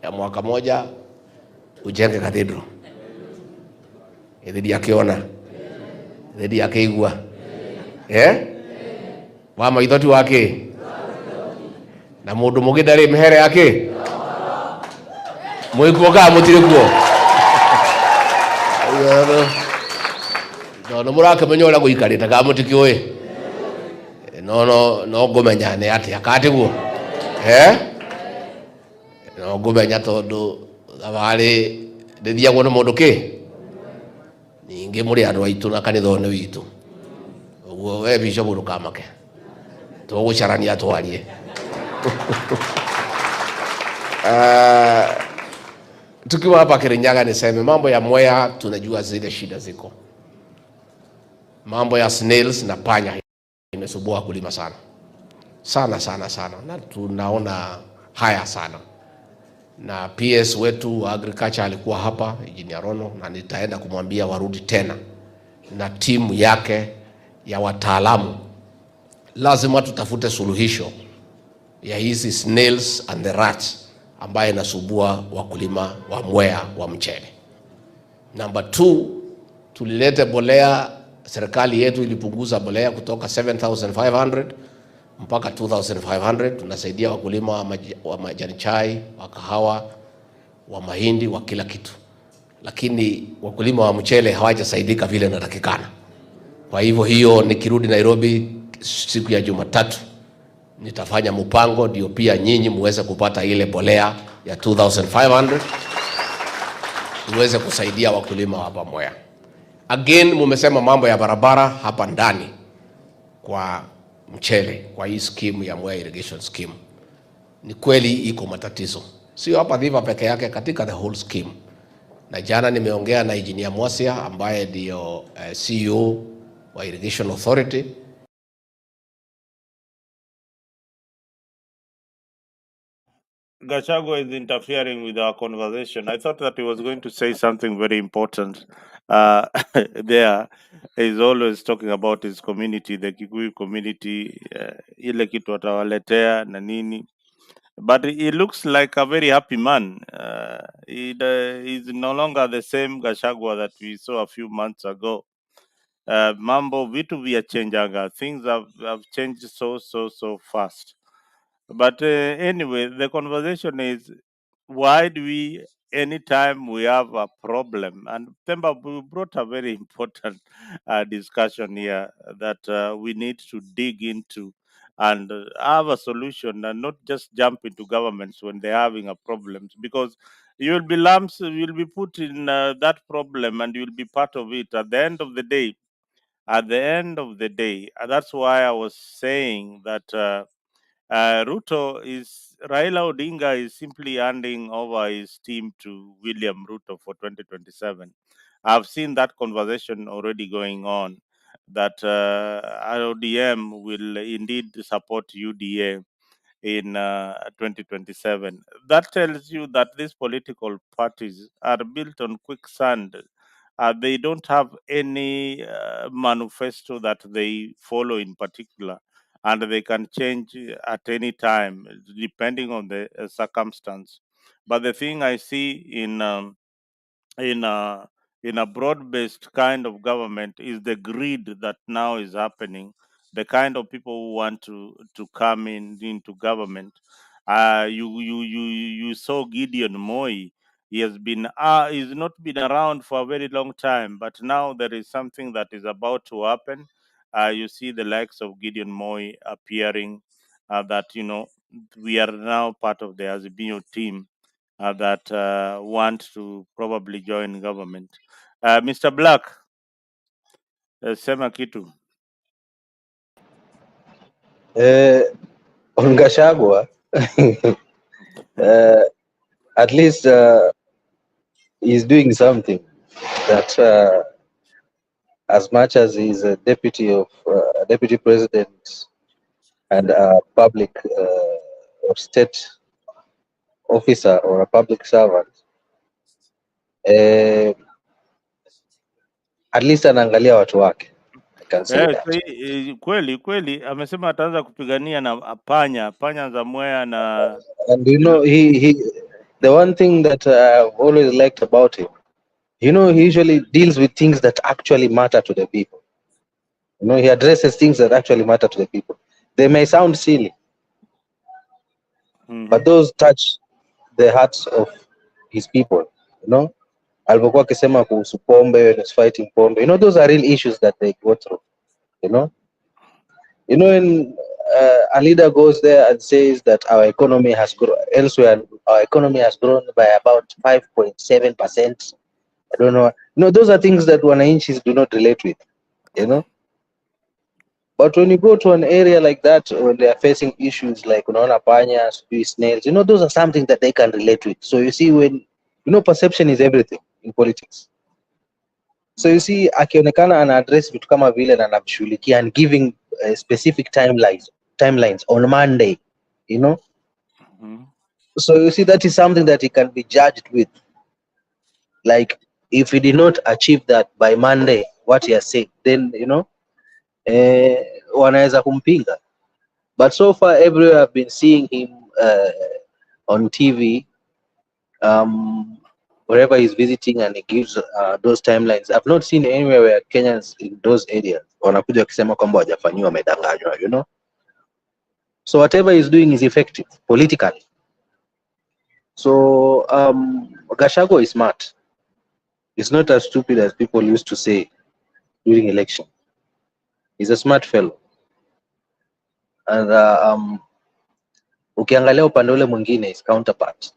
ya mwaka moja ujenge cathedral. Dhidi yakiona. Dhidi yakeigua. Wa maithoti wake. Na mundu mugidari mihere yake. Mwikuoka mutirikuo. No murake menyola guikarita ka mutikiwe. No gumenya ne ati akatiguo. No gumenya tondu abari ndithia gwo no mundu ki. Ningi muri andu aitu na kanithone witu. Uguo we bishop rukamake. Tugucarania twarie. Tukiwa hapa Kirinyaga niseme mambo ya Mwea tunajua zile shida ziko. Mambo ya snails na panya imesubua kulima sana. Sana. Na tunaona haya sana. Na PS wetu wa agriculture alikuwa hapa Engineer Rono, na nitaenda kumwambia warudi tena na timu yake ya wataalamu. Lazima tutafute suluhisho ya hizi snails and the rats ambaye nasubua wakulima wa Mwea wa mchele. Number 2, tulilete bolea. Serikali yetu ilipunguza bolea kutoka 7,500 mpaka 2500. Tunasaidia wakulima wa majani chai, wa kahawa, wa mahindi, wa kila kitu, lakini wakulima wa mchele hawajasaidika vile inatakikana. Kwa hivyo hiyo, nikirudi Nairobi siku ya Jumatatu nitafanya mpango ndio pia nyinyi muweze kupata ile bolea ya 2500 tuweze kusaidia wakulima hapa Mwea. Again, mumesema mambo ya barabara hapa ndani kwa mchele, kwa hii scheme ya Mwea irrigation scheme. Ni kweli iko matatizo, sio hapa Dhiva peke yake, katika the whole scheme. Na jana nimeongea na Engineer Mwasia ambaye ndio CEO wa Irrigation Authority. Gachagua is interfering with our conversation. I thought that he was going to say something very important. There, he's always talking about his community, the Kikuyu community, ile kitu atawaletea na nini. But he looks like a very happy man. He's no longer the same Gachagua that we saw a few months ago. Mambo vitu vya changanga. Things have changed so fast. But anyway, the conversation is, why do we, anytime we have a problem, and Themba brought a very important discussion here that we need to dig into and have a solution, and not just jump into governments when they're having a problem, because you'll be lumps, you'll be put in that problem and you'll be part of it at the end of the day. That's why I was saying that Raila Odinga is simply handing over his team to William Ruto for 2027. I've seen that conversation already going on, that RODM will indeed support UDA in 2027. That tells you that these political parties are built on quicksand. They don't have any manifesto that they follow in particular, and they can change at any time depending on the circumstance. But the thing I see in a in a broad-based kind of government is the greed that now is happening. The kind of people who want to come into government. You saw Gideon Moi. He has been he's not been around for a very long time, but now there is something that is about to happen. You see the likes of Gideon Moi appearing. That we are now part of the Azimio team that want to probably join government. Mr. Black, sema kitu. On Gachagua, at least he's doing something that as much as he's a deputy president and a public or state officer or a public servant, at least anaangalia watu wake. I can say that. Kweli amesema ataanza kupigania na panya za Mwea na And the one thing that I've always liked about him, he usually deals with things that actually matter to the people. He addresses things that actually matter to the people. They may sound silly, but those touch the hearts of his people. Alivyokuwa akisema kuhusu pombe and fighting pombe, those are real issues that they go through. When a leader goes there and says that our economy has grown elsewhere, our economy has grown by about 5.7%. I don't know. Those are things that wananchis do not relate with. But when you go to an area like that, when they are facing issues like unaona panya, snails, those are something that they can relate with. So you see, when perception is everything in politics. So you see, akionekana ana address vitu kama vile na anamshughulikia and giving specific timelines on Monday, So you see, that is something that he can be judged with. Like, if he did not achieve that by Monday, what he has said, then wanaweza kumpinga. But so far, everywhere I've been seeing him on TV, wherever he's visiting, and he gives those timelines. I've not seen anywhere where Kenyans in those areas wanakuja wakisema kwamba wajafanyiwa wamedanganywa, So whatever he's doing is effective politically. So Gachagua is smart. He's not as stupid as people used to say during election. He's a smart fellow. And ukiangalia upande ule mwingine his counterpart.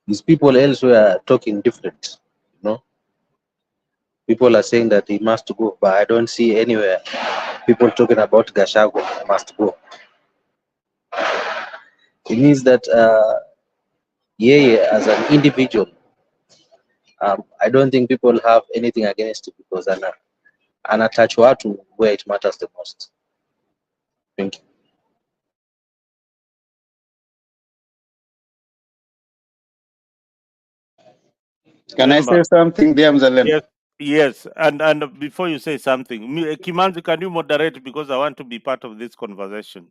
These people elsewhere are talking different, you know. People are saying that he must go, but I don't see anywhere people talking about Gachagua must go. It means that as an individual, I don't think people have anything against it because anatouch watu where it matters the most. Thank you. Can I say something, dear Mzalendo? Yes. And before you say something, Kimanzi, can you moderate because I want to be part of this conversation?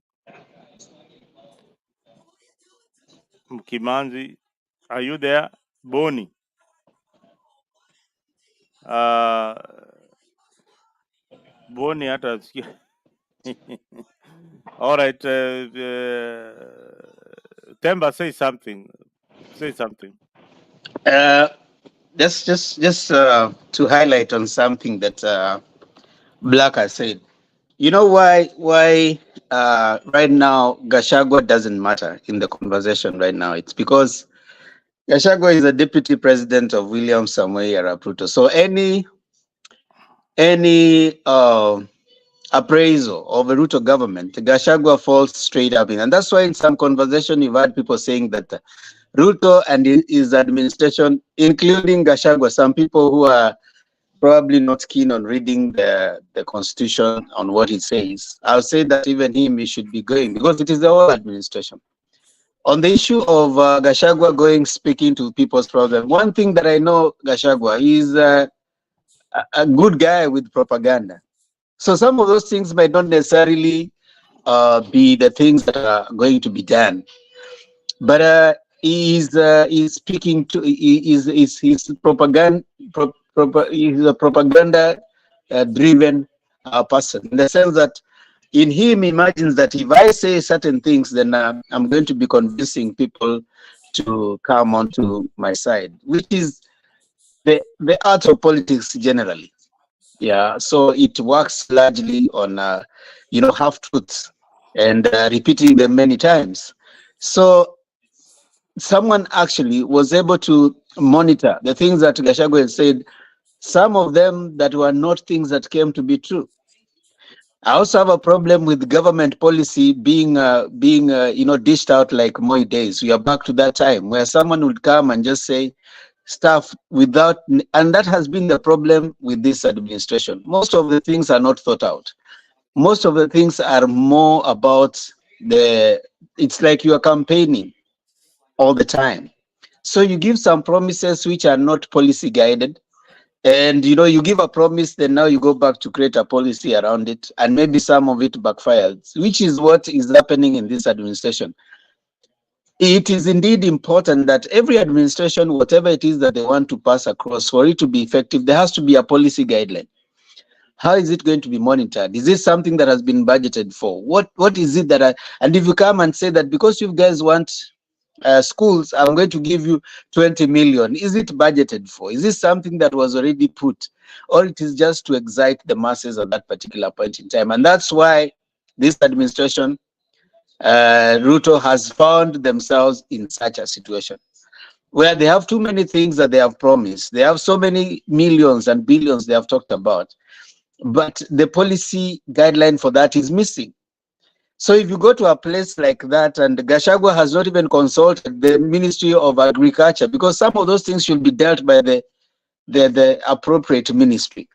Kimanzi, are you there? Boni. Boni hata all right. Temba, say something. Say something. Just to highlight on something that Black has said. You know why right now Gachagua doesn't matter in the conversation right now? It's because Gachagua is the deputy president of William Samoei Arap Ruto. So any appraisal of a Ruto government, Gachagua falls straight up in. And that's why in some conversation you've had people saying that Ruto and his administration, including Gachagua, some people who are probably not keen on reading the constitution on what it says. I'll say that even he should be going because it is the whole administration. On the issue of Gachagua going speaking to people's problem, one thing that I know Gachagua is a good guy with propaganda. So some of those things might not necessarily be the things that are going to be done, but he's speaking to he's propaganda. He's a propaganda driven person in the sense that in him imagines that if I say certain things, then I'm going to be convincing people to come onto my side, which is the art of politics generally. Yeah, so it works largely on half truths and repeating them many times. So someone actually was able to monitor the things that Gachagua had said, some of them that were not things that came to be true. I also have a problem with government policy being dished out like Moi days. We are back to that time where someone would come and just say stuff without, and that has been the problem with this administration. Most of the things are not thought out. Most of the things are more about it's like you are campaigning all the time. So you give some promises which are not policy guided. And you give a promise, then now you go back to create a policy around it, and maybe some of it backfires, which is what is happening in this administration. It is indeed important that every administration, whatever it is that they want to pass across, for it to be effective, there has to be a policy guideline. How is it going to be monitored? Is this something that has been budgeted for? What is it that and if you come and say that because you guys want schools, I'm going to give you 20 million. Is it budgeted for? Is this something that was already put? Or it is just to excite the masses at that particular point in time? And that's why this administration, Ruto, has found themselves in such a situation where they have too many things that they have promised. They have so many millions and billions they have talked about, but the policy guideline for that is missing. So if you go to a place like that, and Gachagua has not even consulted the Ministry of Agriculture, because some of those things should be dealt by the appropriate ministry,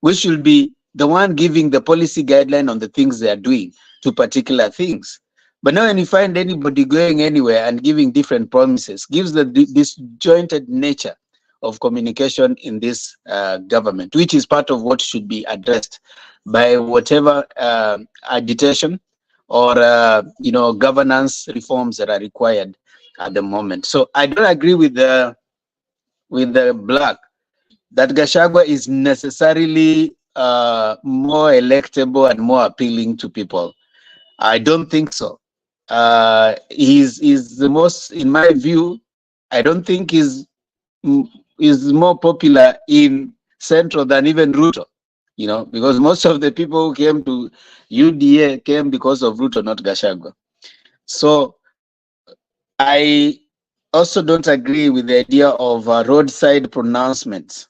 which should be the one giving the policy guideline on the things they are doing to particular things. But now when you find anybody going anywhere and giving different promises, gives the disjointed nature of communication in this government, which is part of what should be addressed by whatever agitation or governance reforms that are required at the moment. So I don't agree with the Black that Gachagua is necessarily more electable and more appealing to people. I don't think so. He's the most, in my view, I don't think is more popular in Central than even Ruto, you know, because most of the people who came to UDA came because of Ruto, not Gashagwa. So I also don't agree with the idea of roadside pronouncements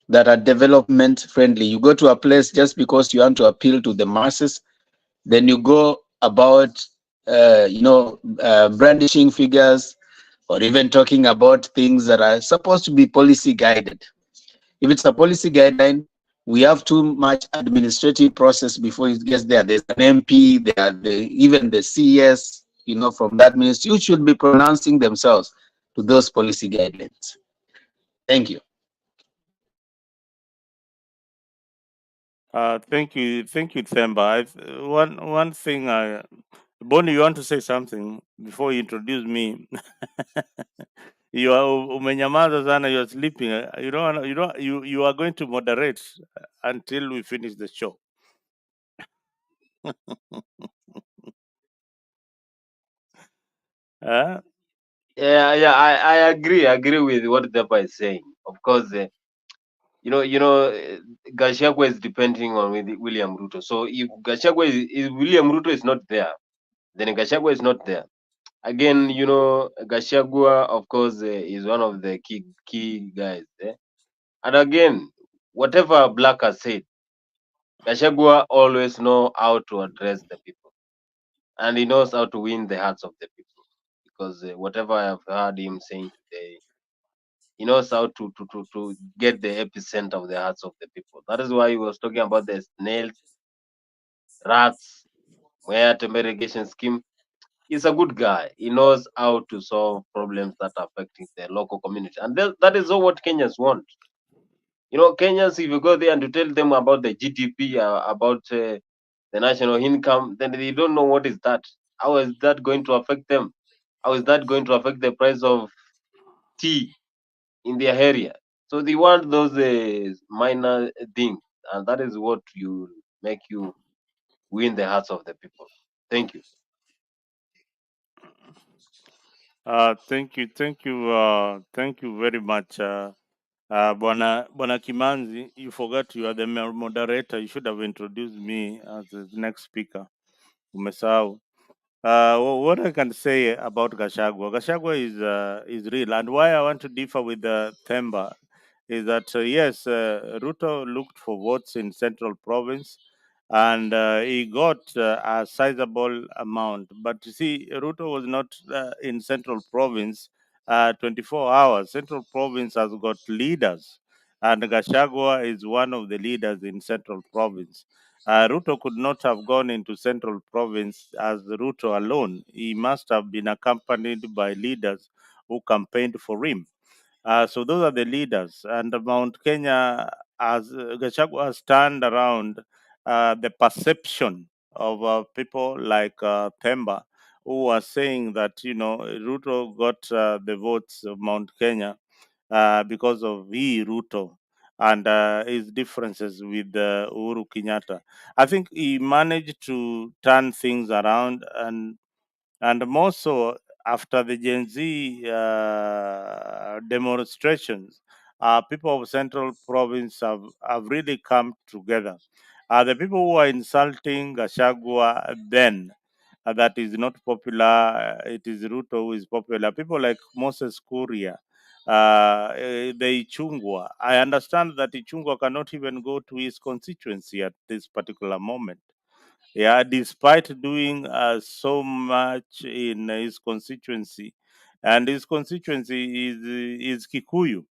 that are development friendly. You go to a place just because you want to appeal to the masses, then you go about, brandishing figures or even talking about things that are supposed to be policy guided. If it's a policy guideline, we have too much administrative process before it gets there. There's an MP, there are even the CS, from that ministry, who should be pronouncing themselves to those policy guidelines. Thank you. Thank you, Themba. One thing, Bonnie, you want to say something before you introduce me? You are umenyamaza sana. You are sleeping. You are going to moderate until we finish the show. Huh? Yeah, I agree with what Depa is saying. Of course, Gachagua is depending on William Ruto. So if if William Ruto is not there, then Gachagua is not there. Again, Gachagua, of course, is one of the key guys there. And again, whatever Black has said, Gachagua always know how to address the people, and he knows how to win the hearts of the people. Because whatever I have heard him saying today, he knows how to get the epicenter of the hearts of the people. That is why he was talking about the snails, rats, where temporary irrigation scheme. He's a good guy. He knows how to solve problems that are affecting the local community, and that is all what Kenyans want. Kenyans, if you go there and to tell them about the GDP, about the national income, then they don't know what is that. How is that going to affect them? How is that going to affect the price of tea in their area? So they want those minor things, and that is what you make you win the hearts of the people. Thank you. Thank you very much, Bwana Kimanzi. You forgot you are the moderator. You should have introduced me as the next speaker. Umesahau. What I can say about Gashagwa is real, and why I want to differ with Themba is that yes, Ruto looked for votes in Central Province, and he got a sizable amount. But you see, Ruto was not in Central Province 24 hours. Central Province has got leaders, and Gashagwa is one of the leaders in Central Province. Ruto could not have gone into Central Province as Ruto alone. He must have been accompanied by leaders who campaigned for him. So those are the leaders. And Mount Kenya, as Gachagua has turned around the perception of people like Themba, who are saying that, Ruto got the votes of Mount Kenya because of Ruto and his differences with Uhuru Kenyatta. I think he managed to turn things around, and more so after the Gen Z demonstrations, people of Central Province have really come together. The people who are insulting Gashagwa then, that is not popular, it is Ruto who is popular. People like Moses Kuria, the Ichungwa. I understand that Ichungwa cannot even go to his constituency at this particular moment. Yeah, despite doing so much in his constituency, and his constituency is Kikuyu.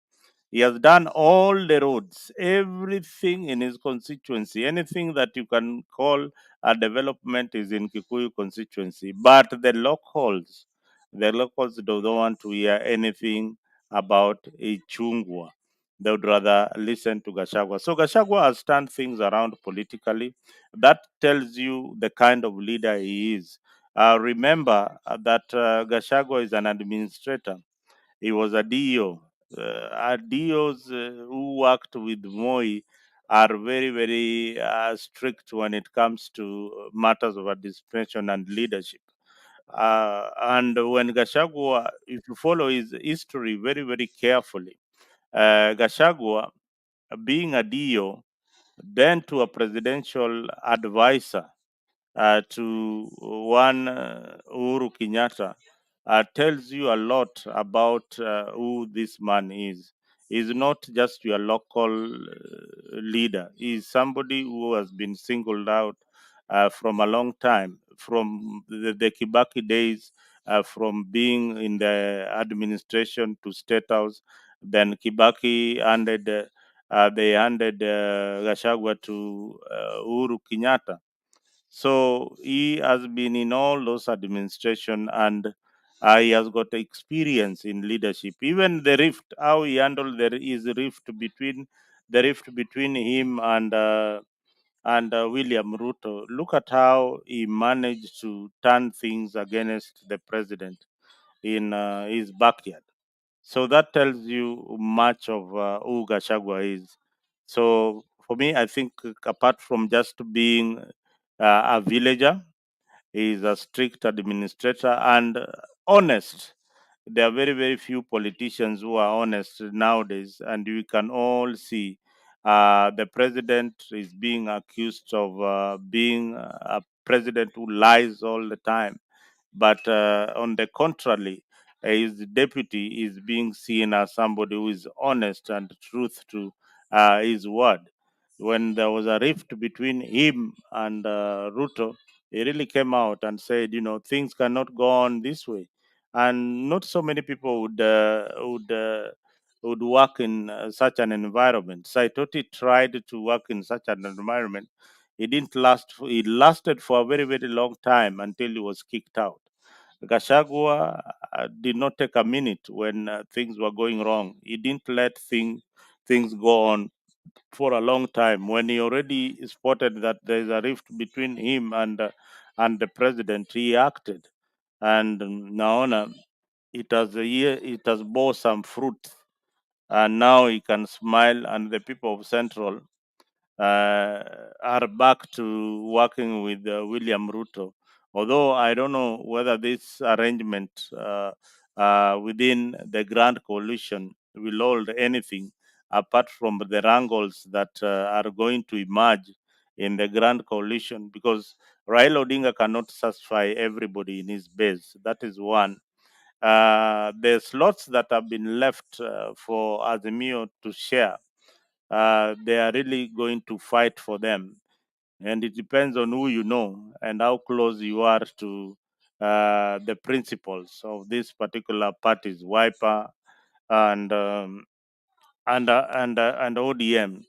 He has done all the roads, everything in his constituency. Anything that you can call a development is in Kikuyu constituency. But the locals don't want to hear anything about Ichungwa. They would rather listen to Gashagwa. So Gashagwa has turned things around politically. That tells you the kind of leader he is. Remember that Gashagwa is an administrator. He was a DO. DOs who worked with Moi are very, very strict when it comes to matters of administration and leadership. And when Gachagua, if you follow his history very, very carefully, Gachagua, being a DO, then to a presidential advisor, to one Uhuru Kenyatta, tells you a lot about who this man is. He's not just your local leader. He's somebody who has been singled out from a long time, from the Kibaki days, from being in the administration to State House. Then Kibaki handed, they handed Gachagua to Uhuru Kenyatta. So he has been in all those administration, and he has got experience in leadership. Even the rift, how he handled his rift between him and William Ruto. Look at how he managed to turn things against the president in his backyard. So that tells you much of who Gachagua is. So for me, I think apart from just being a villager, he is a strict administrator and honest. There are very, very few politicians who are honest nowadays, and we can all see the president is being accused of being a president who lies all the time. But on the contrary, his deputy is being seen as somebody who is honest and truth to his word. When there was a rift between him and Ruto, he really came out and said, things cannot go on this way, and not so many people would work in such an environment. So I thought he tried to work in such an environment. It didn't last. It lasted for a very, very long time until he was kicked out. Gashagua did not take a minute when things were going wrong. He didn't let things go on for a long time. When he already spotted that there is a rift between him and the president, he acted. And naona it has bore some fruit, and now he can smile, and the people of Central are back to working with William Ruto. Although I don't know whether this arrangement within the Grand Coalition will hold anything apart from the wrangles that are going to emerge in the Grand Coalition, because Raila Odinga cannot satisfy everybody in his base. That is one. The slots that have been left for Azimio to share, they are really going to fight for them. And it depends on who you know and how close you are to the principles of these particular parties, Wiper and and ODM.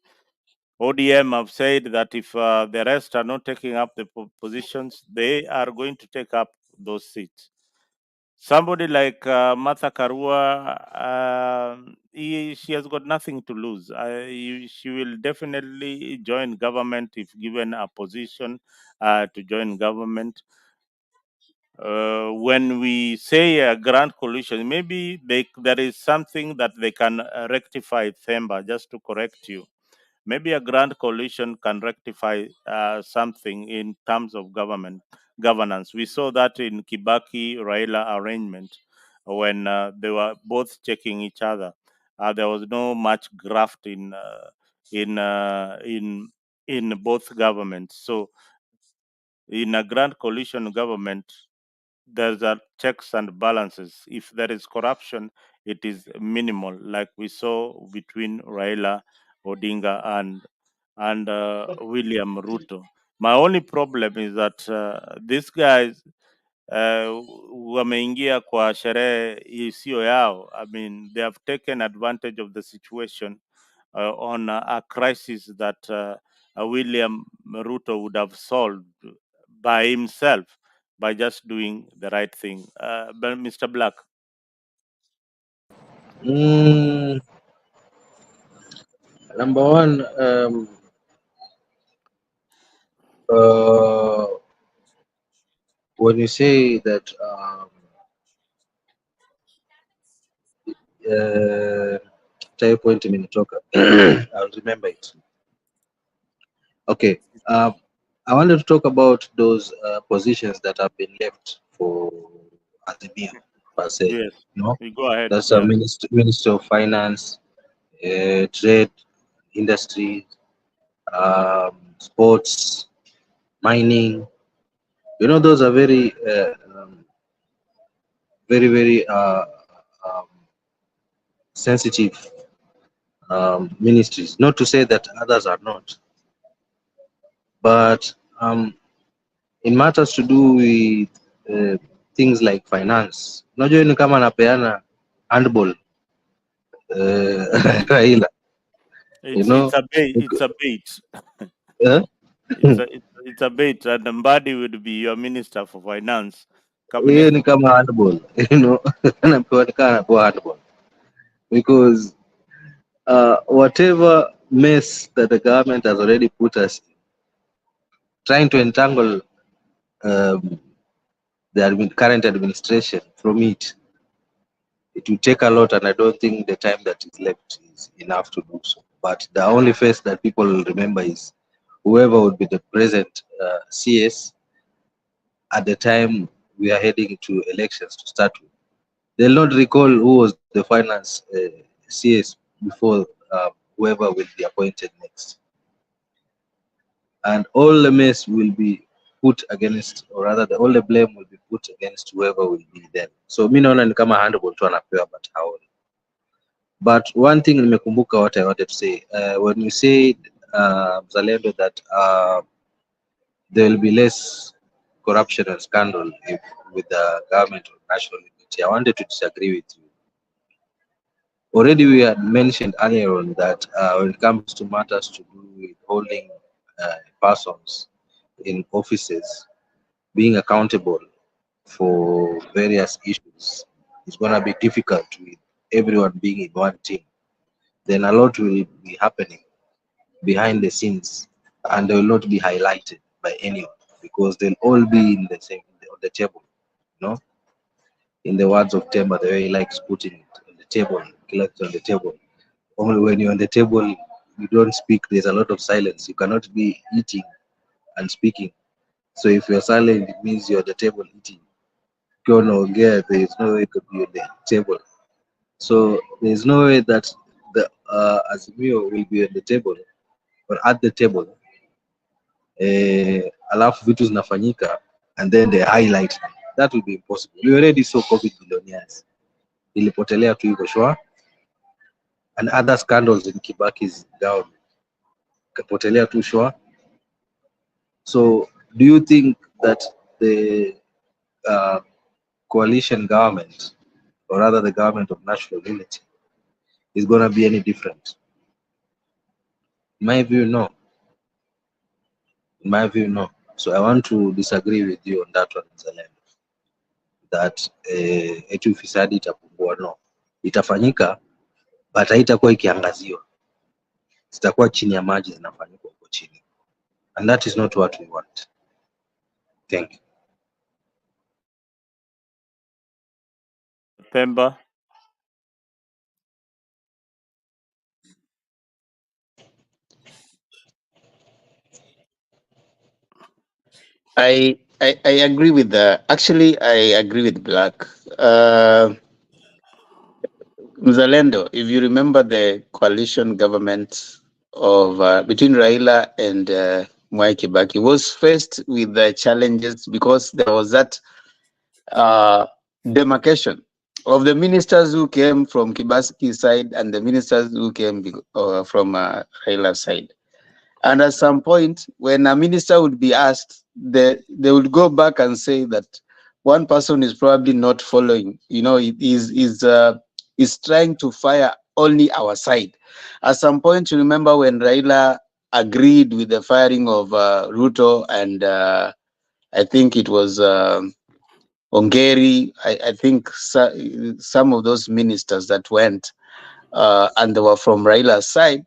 ODM have said that if the rest are not taking up the positions, they are going to take up those seats. Somebody like Martha Karua, she has got nothing to lose. She will definitely join government if given a position to join government. When we say a grand coalition, maybe there is something that they can rectify, Themba, just to correct you. Maybe a grand coalition can rectify something in terms of governance. We saw that in Kibaki Raila arrangement when they were both checking each other. There was no much graft in uh, in in both governments. So in a grand coalition government, there's a checks and balances. If there is corruption, it is minimal, like we saw between Raila Odinga and William Ruto. My only problem is that these guys wameingia kwa sherehe isiyo yao. I mean, they have taken advantage of the situation on a crisis that William Ruto would have solved by himself by just doing the right thing. But Mr. Black. Mm, number one, uh, when you say that tayo point imenitoka, I'll remember it. Okay. I wanted to talk about those positions that have been left for Azimio per se. Yes, You know, you go ahead. that's a Yeah. Minister of Finance, Trade, Industry, Sports, Mining. You know, those are very, very um, sensitive ministries. Not to say that others are not, but in matters to do with things like finance, unajua ni kama anapeana handball Raila, you know. It's a bait. It's a bait. eh? It's a bait, and Mbadi would be your minister for finance, Hiyo cabinet. ni kama handball, you know. Anapewa ni kama anapewa handball because whatever mess that the government has already put us in, trying to entangle the current administration from it, it will take a lot, and I don't think the time that is left is enough to do so. But the only face that people will remember is whoever would be the present CS at the time we are heading to elections to start with. They'll not recall who was the finance CS before whoever will be appointed next. And all the mess will be put against, or rather all the blame will be put against whoever will be then. So mi naona ni kama handball tu anapewa, but how? But one thing nimekumbuka what I wanted to say when you said Zalendo that there will be less corruption and scandal with the government of national unity, I wanted to disagree with you. Already we had mentioned earlier on that when it comes to matters to do with holding persons in offices being accountable for various issues, it's going to be difficult with everyone being in one team. Then a lot will be happening behind the scenes, and they will not be highlighted by anyone because they'll all be in the same on the table. You know, in the words of Temba, the way he likes putting it on the table, collected on the table. Only when you're on the table, you don't speak. There's a lot of silence. You cannot be eating and speaking. So if you're silent, it means you're at the table eating. There is no way you could be on the table. So there's no way that the Azimio will be on the table or at the table. Alafu vitu zinafanyika and then they highlight them. That will be impossible. We already saw COVID billionaires. Ilipotelea tu hivyo shwa. And other scandals in Kibaki's down. Kapotelea tu shwa. So do you think that the coalition government, or rather the government of national unity, is going to be any different? In my view, no. In my view, no. So I want to disagree with you on that one, Zalendo. That eti ufisadi itapungua, no. Itafanyika, but haitakuwa ikiangaziwa. Zitakuwa chini ya maji zinafanyika huko chini. And that is not what we want. Thank you. Pemba. I agree with actually I agree with Black. Mzalendo, if you remember the coalition government of between Raila and Mwai Kibaki was faced with the challenges because there was that demarcation of the ministers who came from Kibaki's side and the ministers who came from Raila's side. And at some point, when a minister would be asked, they would go back and say that one person is probably not following. You know, is trying to fire only our side. At some point, you remember when Raila agreed with the firing of Ruto and I think it was Ongeri. I think some of those ministers that went and they were from Raila's side.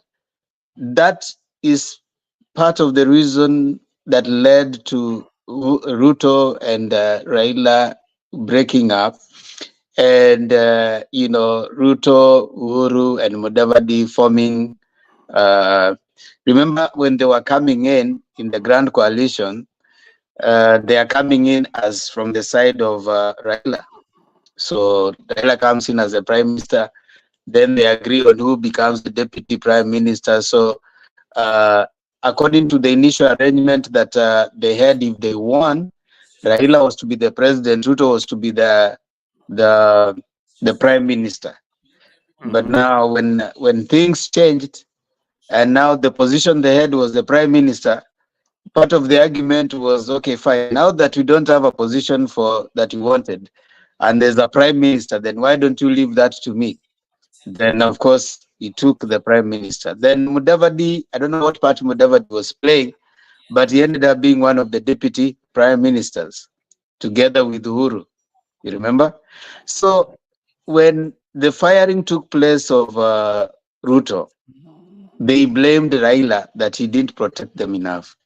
That is part of the reason that led to Ruto and Raila breaking up, and Ruto, Uhuru, and Mudavadi forming Remember when they were coming in the Grand Coalition, they are coming in as from the side of Raila. So Raila comes in as a prime minister, then they agree on who becomes the deputy prime minister. So according to the initial arrangement that they had, if they won, Raila was to be the president, Ruto was to be the prime minister. But now when things changed, and now the position they had was the prime minister, part of the argument was, okay, fine, now that we don't have a position for that you wanted, and there's a prime minister, then why don't you leave that to me? Then of course he took the prime minister. Then Mudavadi, I don't know what part Mudavadi was playing, but he ended up being one of the deputy prime ministers together with Uhuru. You remember? So when the firing took place of Ruto, they blamed Raila that he didn't protect them enough.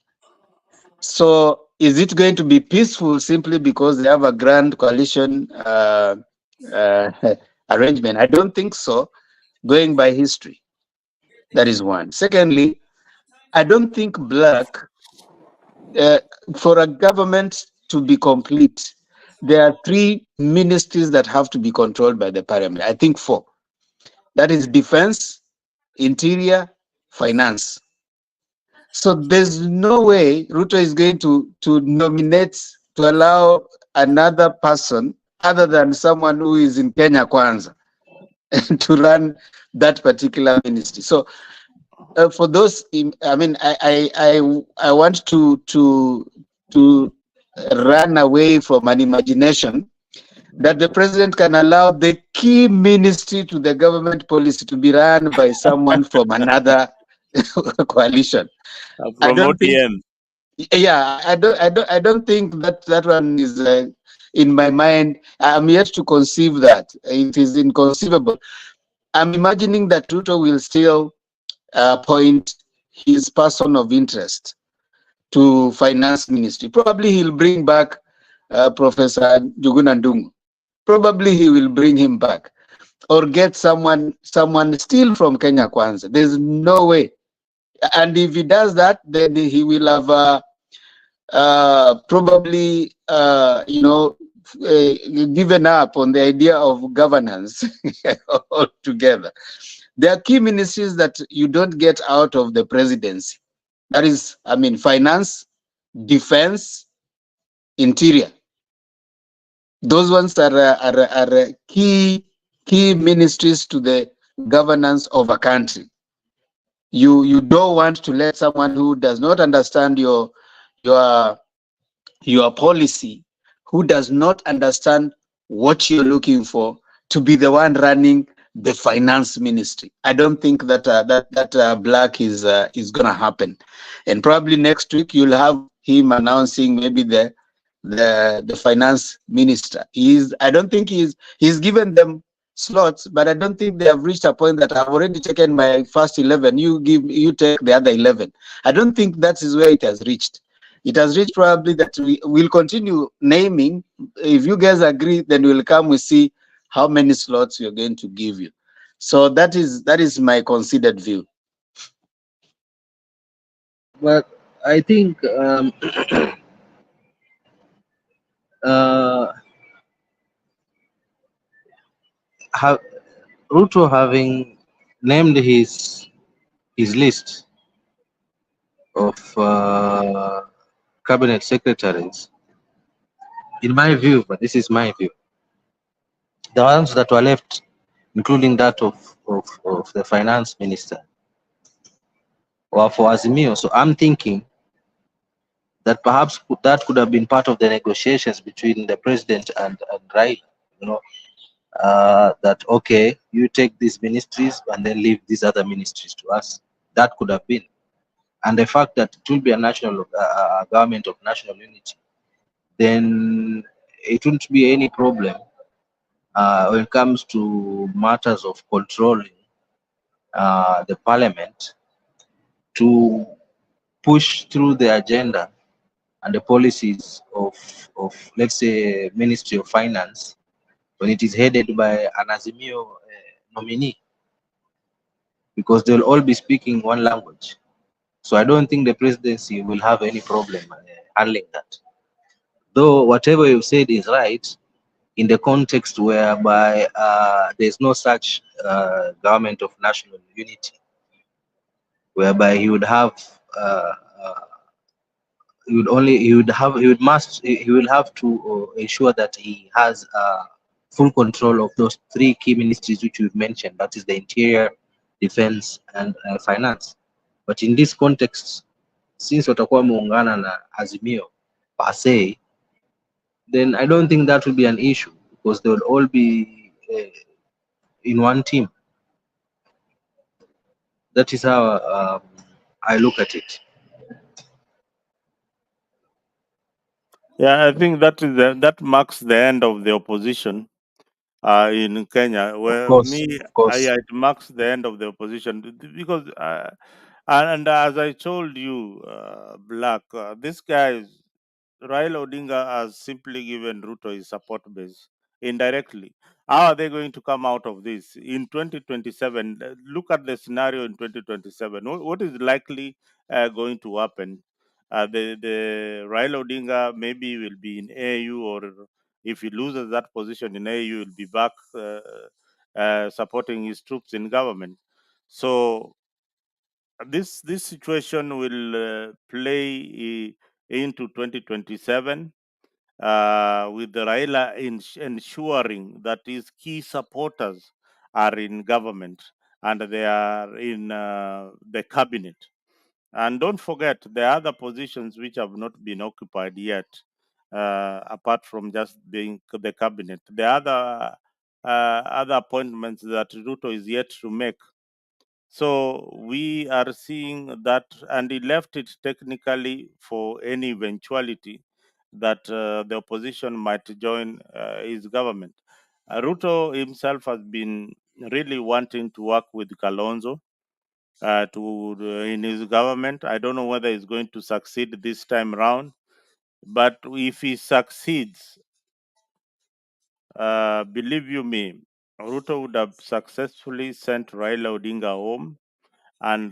So is it going to be peaceful simply because they have a grand coalition arrangement? I don't think so, going by history. That is one. Secondly, I don't think black, for a government to be complete, there are 3 ministries that have to be controlled by the parliament. I think 4. That is defense, interior, finance. So there's no way Ruto is going to nominate, to allow another person other than someone who is in Kenya Kwanza to run that particular ministry. So for those, I mean, I want to run away from an imagination that the president can allow the key ministry to the government policy to be run by someone from another coalition. I don't think. Yeah, I don't think that one is in my mind. I'm yet to conceive that. It is inconceivable. I'm imagining that Ruto will still appoint his person of interest to finance ministry. Probably he'll bring back Professor Njuguna Ndung'u. Probably he will bring him back, or get someone still from Kenya Kwanza. There's no way. And if he does that, then he will have probably given up on the idea of governance altogether. There are key ministries that you don't get out of the presidency. That is, I mean, finance, defense, interior. Those ones are key ministries to the governance of a country. You don't want to let someone who does not understand your policy, who does not understand what you're looking for, to be the one running the finance ministry. I don't think that black is gonna happen. And probably next week you'll have him announcing maybe the finance minister. I don't think he's given them slots, but I don't think they have reached a point that I've already taken my first 11. You take the other 11. I don't think that is where it has reached. It has reached probably that we will continue naming. If you guys agree, then we'll come. We see how many slots we're going to give you. So that is my considered view. But I think Ruto having named his list of cabinet secretaries, in my view, but this is my view, the ones that were left, including that of the finance minister, were for Azimio. So I'm thinking that perhaps that could have been part of the negotiations between the president and Raila, that, okay, you take these ministries and then leave these other ministries to us. That could have been. And the fact that it will be a national government of national unity, then it wouldn't be any problem when it comes to matters of controlling the parliament to push through the agenda and the policies of let's say, Ministry of Finance, when it is headed by an Azimio nominee, because they'll all be speaking one language. So I don't think the presidency will have any problem handling that. Though whatever you said is right, in the context whereby there's no such government of national unity, whereby he would have he will have to ensure that he has full control of those three key ministries which you've mentioned, that is the interior, defense, and finance. But in this context, since watakuwa muungana na Azimio per se, then I don't think that will be an issue, because they would all be in one team. That is how I look at it. Yeah, I think that marks the end of the opposition in Kenya. Well, Of course. it marks the end of the opposition because, and as I told you, Black, this guy, Raila Odinga, has simply given Ruto his support base indirectly. How are they going to come out of this in 2027? Look at the scenario in 2027. What is likely going to happen? The Raila Odinga maybe will be in AU, or if he loses that position in AU, will be back supporting his troops in government. So this situation will play into 2027 with the Raila ensuring that his key supporters are in government and they are in the cabinet. And don't forget the other positions which have not been occupied yet, apart from just being the cabinet. The other appointments that Ruto is yet to make. So we are seeing that, and he left it technically for any eventuality that the opposition might join his government. Ruto himself has been really wanting to work with Kalonzo in his government. I don't know whether he's going to succeed this time round, but if he succeeds, believe you me, Ruto would have successfully sent Raila Odinga home and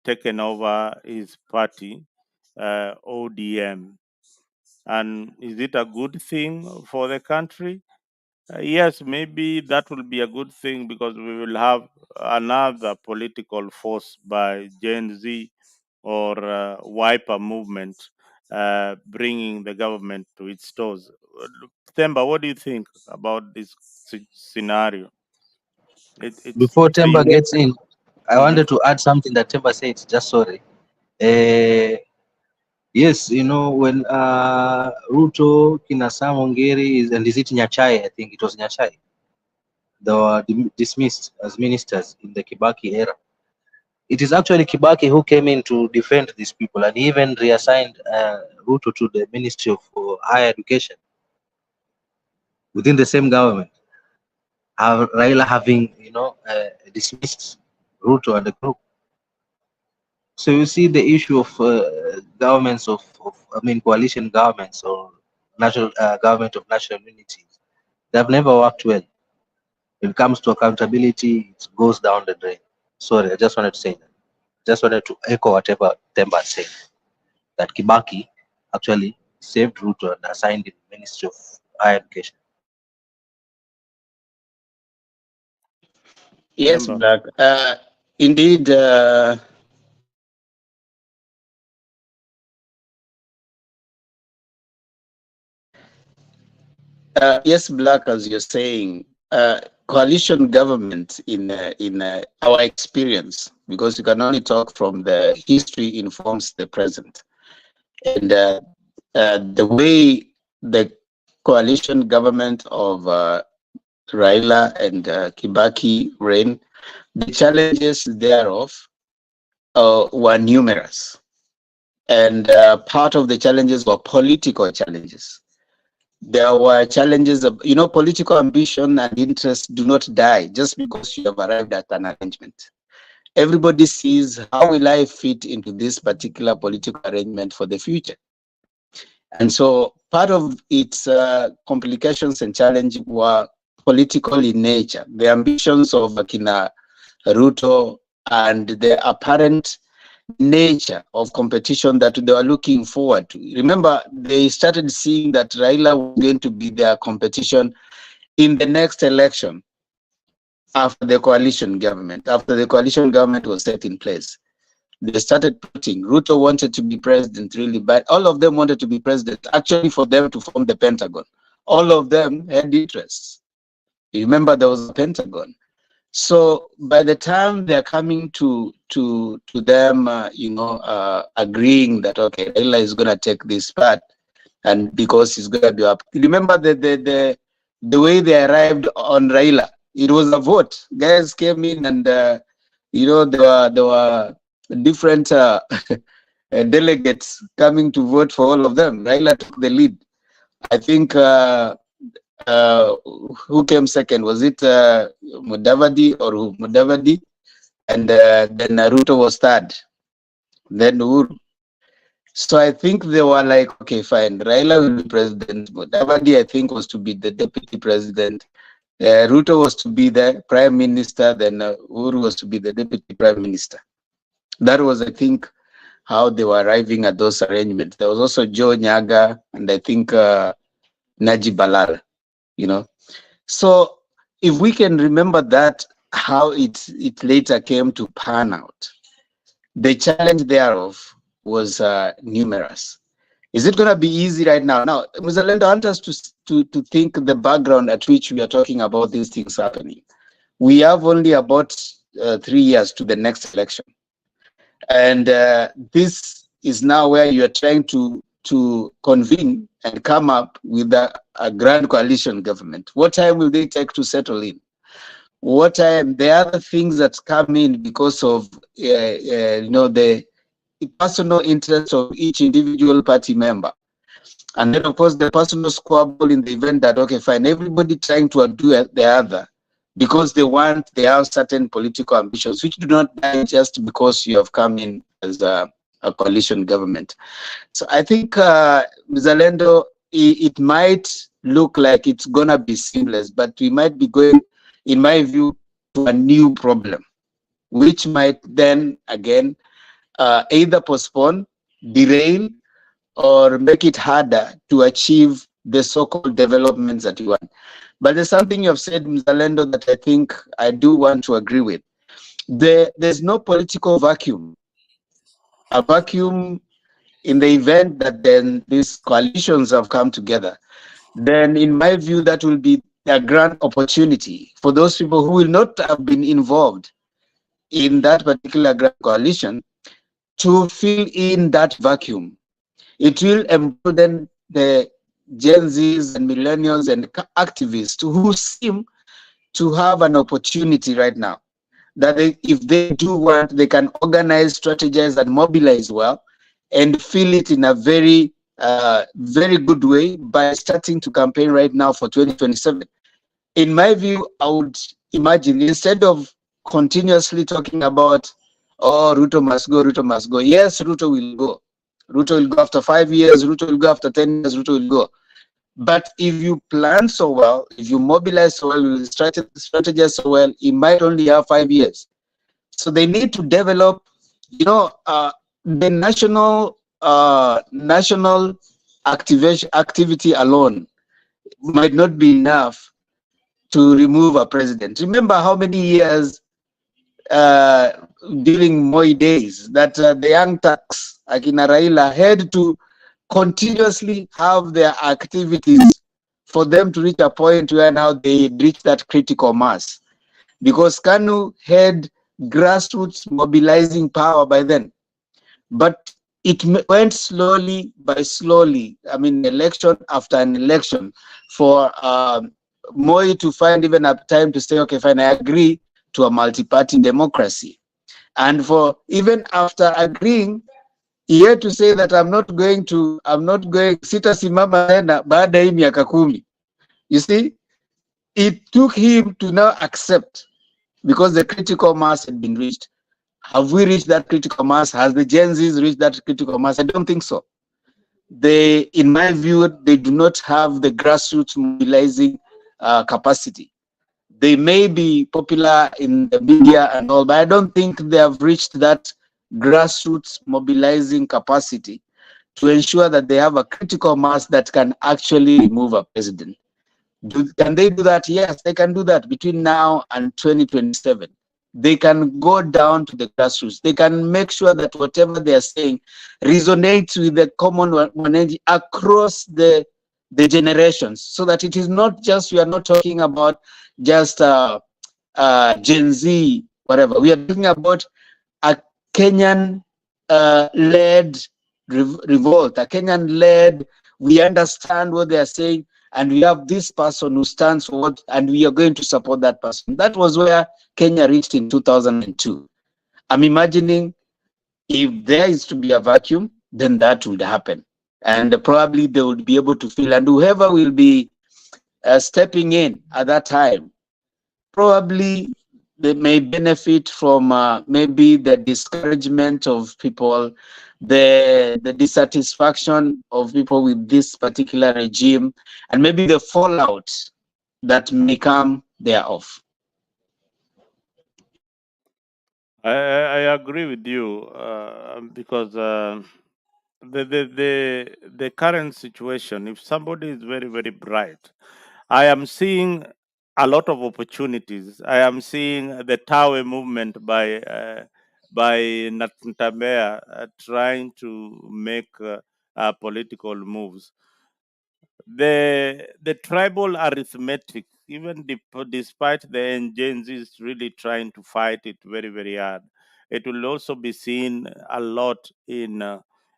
taken over his party, ODM. And is it a good thing for the country? Yes, maybe that will be a good thing because we will have another political force by Gen Z or Wiper movement bringing the government to its toes. Themba, what do you think about this scenario? Before It's a Temba unique. gets in, I Mhm. wanted to add something that Temba said. Just sorry. Yes, you know, when Ruto, Kina Sam Ongeri, and is it Nyachai? I think it was Nyachai. They were dismissed as ministers in the Kibaki era. It is actually Kibaki who came in to defend these people, and he even reassigned Ruto to the Ministry of Higher Education within the same government. Raila having, dismissed Ruto and the group. So you see the issue of governments coalition governments or national government of national unity. They've never worked well. When it comes to accountability, it goes down the drain. Sorry, I just wanted to say that. Just wanted to echo whatever Temba said, that Kibaki actually saved Ruto and assigned him Ministry of Higher Education. Yes, Themba. Black. Indeed, yes, Black, as you're saying, coalition government in our experience, because you can only talk from the history informs the present, and the way the coalition government of Raila and Kibaki ran, the challenges thereof were numerous, and part of the challenges were political challenges. There were challenges of, political ambition and interest do not die just because you have arrived at an arrangement. Everybody sees, how will I fit into this particular political arrangement for the future? And so part of its complications and challenges were political in nature. The ambitions of Akina Ruto and the apparent nature of competition that they were looking forward to. Remember, they started seeing that Raila was going to be their competition in the next election after the coalition government, was set in place. They started plotting. Ruto wanted to be president, really, but all of them wanted to be president, actually, for them to form the Pentagon. All of them had interests. You remember there was a Pentagon. So by the time they're coming to them, agreeing that, okay, Raila is going to take this part, and because he's going to be up. Remember the way they arrived on Raila? It was a vote. Guys came in, and there were different delegates coming to vote for all of them. Raila took the lead. I think who came second? Was it Mudavadi or who? Mudavadi? And then Naruto was third. Then Uhuru. So I think they were like, okay, fine. Raila will be president. Mudavadi, I think, was to be the deputy president. Ruto was to be the prime minister. Then Uhuru was to be the deputy prime minister. That was, I think, how they were arriving at those arrangements. There was also Joe Nyaga and I think Najib Balala, So if we can remember that, how it later came to pan out, the challenge thereof was numerous. Is it going to be easy right now? Now, Mr. Lendo, I want us to think the background at which we are talking about these things happening. We have only about 3 years to the next election. And this is now where you are trying to convene and come up with a grand coalition government. What time will they take to settle in? What time? There are other things that come in because of the personal interest of each individual party member. And then, of course, the personal squabble in the event that, okay, fine, everybody trying to outdo the other because they have certain political ambitions, which do not die just because you have come in as a coalition government. So I think, Mr. Lendo, it might look like it's going to be seamless, but we might be going, in my view, to a new problem, which might then, again, either postpone, derail, or make it harder to achieve the so-called developments that you want. But there's something you have said, Mr. Lendo, that I think I do want to agree with. There's no political vacuum. A vacuum in the event that then these coalitions have come together, then in my view, that will be a grand opportunity for those people who will not have been involved in that particular grand coalition to fill in that vacuum. It will embolden the Gen Zs and millennials and activists who seem to have an opportunity right now that if they do want, they can organize, strategize, and mobilize well, and feel it in a very, very good way by starting to campaign right now for 2027. In my view, I would imagine instead of continuously talking about, oh, Ruto must go, Ruto must go. Yes, Ruto will go. Ruto will go after 5 years, Ruto will go after 10 years, Ruto will go. But if you plan so well, if you mobilize so well, you strategize so well, it might only have 5 years. So they need to develop, the national activity alone might not be enough to remove a president. Remember how many years during Moi days that the young Turks, Akina Raila, had to continuously have their activities for them to reach a point where now they reach that critical mass. Because KANU had grassroots mobilizing power by then. But it went slowly by slowly, election after an election, for Moi to find even a time to say, okay, fine, I agree to a multi-party democracy. And for even after agreeing, he had to say that I'm not going sitasimama tena baada ya miaka 10. You see, it took him to now accept, because the critical mass had been reached. Have we reached that critical mass? Has the Gen Zs reached that critical mass? I don't think so. In my view, they do not have the grassroots mobilizing capacity. They may be popular in the media and all, but I don't think they have reached that grassroots mobilizing capacity to ensure that they have a critical mass that can actually remove a president. Can they do that? Yes, they can do that between now and 2027. They can go down to the grassroots. They can make sure that whatever they are saying resonates with the common humanity across the generations, so that it is not just, we are not talking about just Gen Z, whatever. We are talking about a Kenyan led revolt, a Kenyan led, we understand what they are saying, and we have this person who stands for what, and we are going to support that person. That was where Kenya reached in 2002. I'm imagining if there is to be a vacuum, then that would happen. And probably they would be able to fill, and whoever will be stepping in at that time, probably they may benefit from maybe the discouragement of people, the dissatisfaction of people with this particular regime, and maybe the fallout that may come thereof. I agree with you because the current situation, if somebody is very, very bright, I am seeing a lot of opportunities. I am seeing the Tawe movement by Ntambea trying to make political moves. The tribal arithmetic, even despite the Gen Z is really trying to fight it very, very hard, it will also be seen a lot in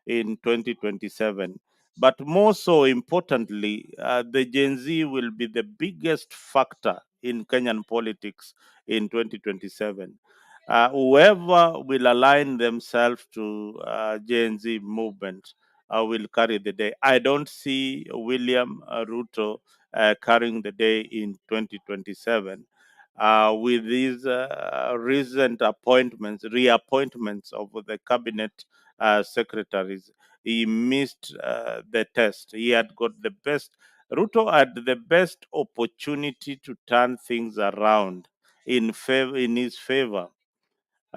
2027. But more so importantly, the Gen Z will be the biggest factor in Kenyan politics in 2027. Whoever will align themselves to Gen Z movement will carry the day. I don't see William Ruto carrying the day in 2027. With these recent reappointments of the cabinet secretaries, he missed the test. He had got the best. Ruto had the best opportunity to turn things around in his favor,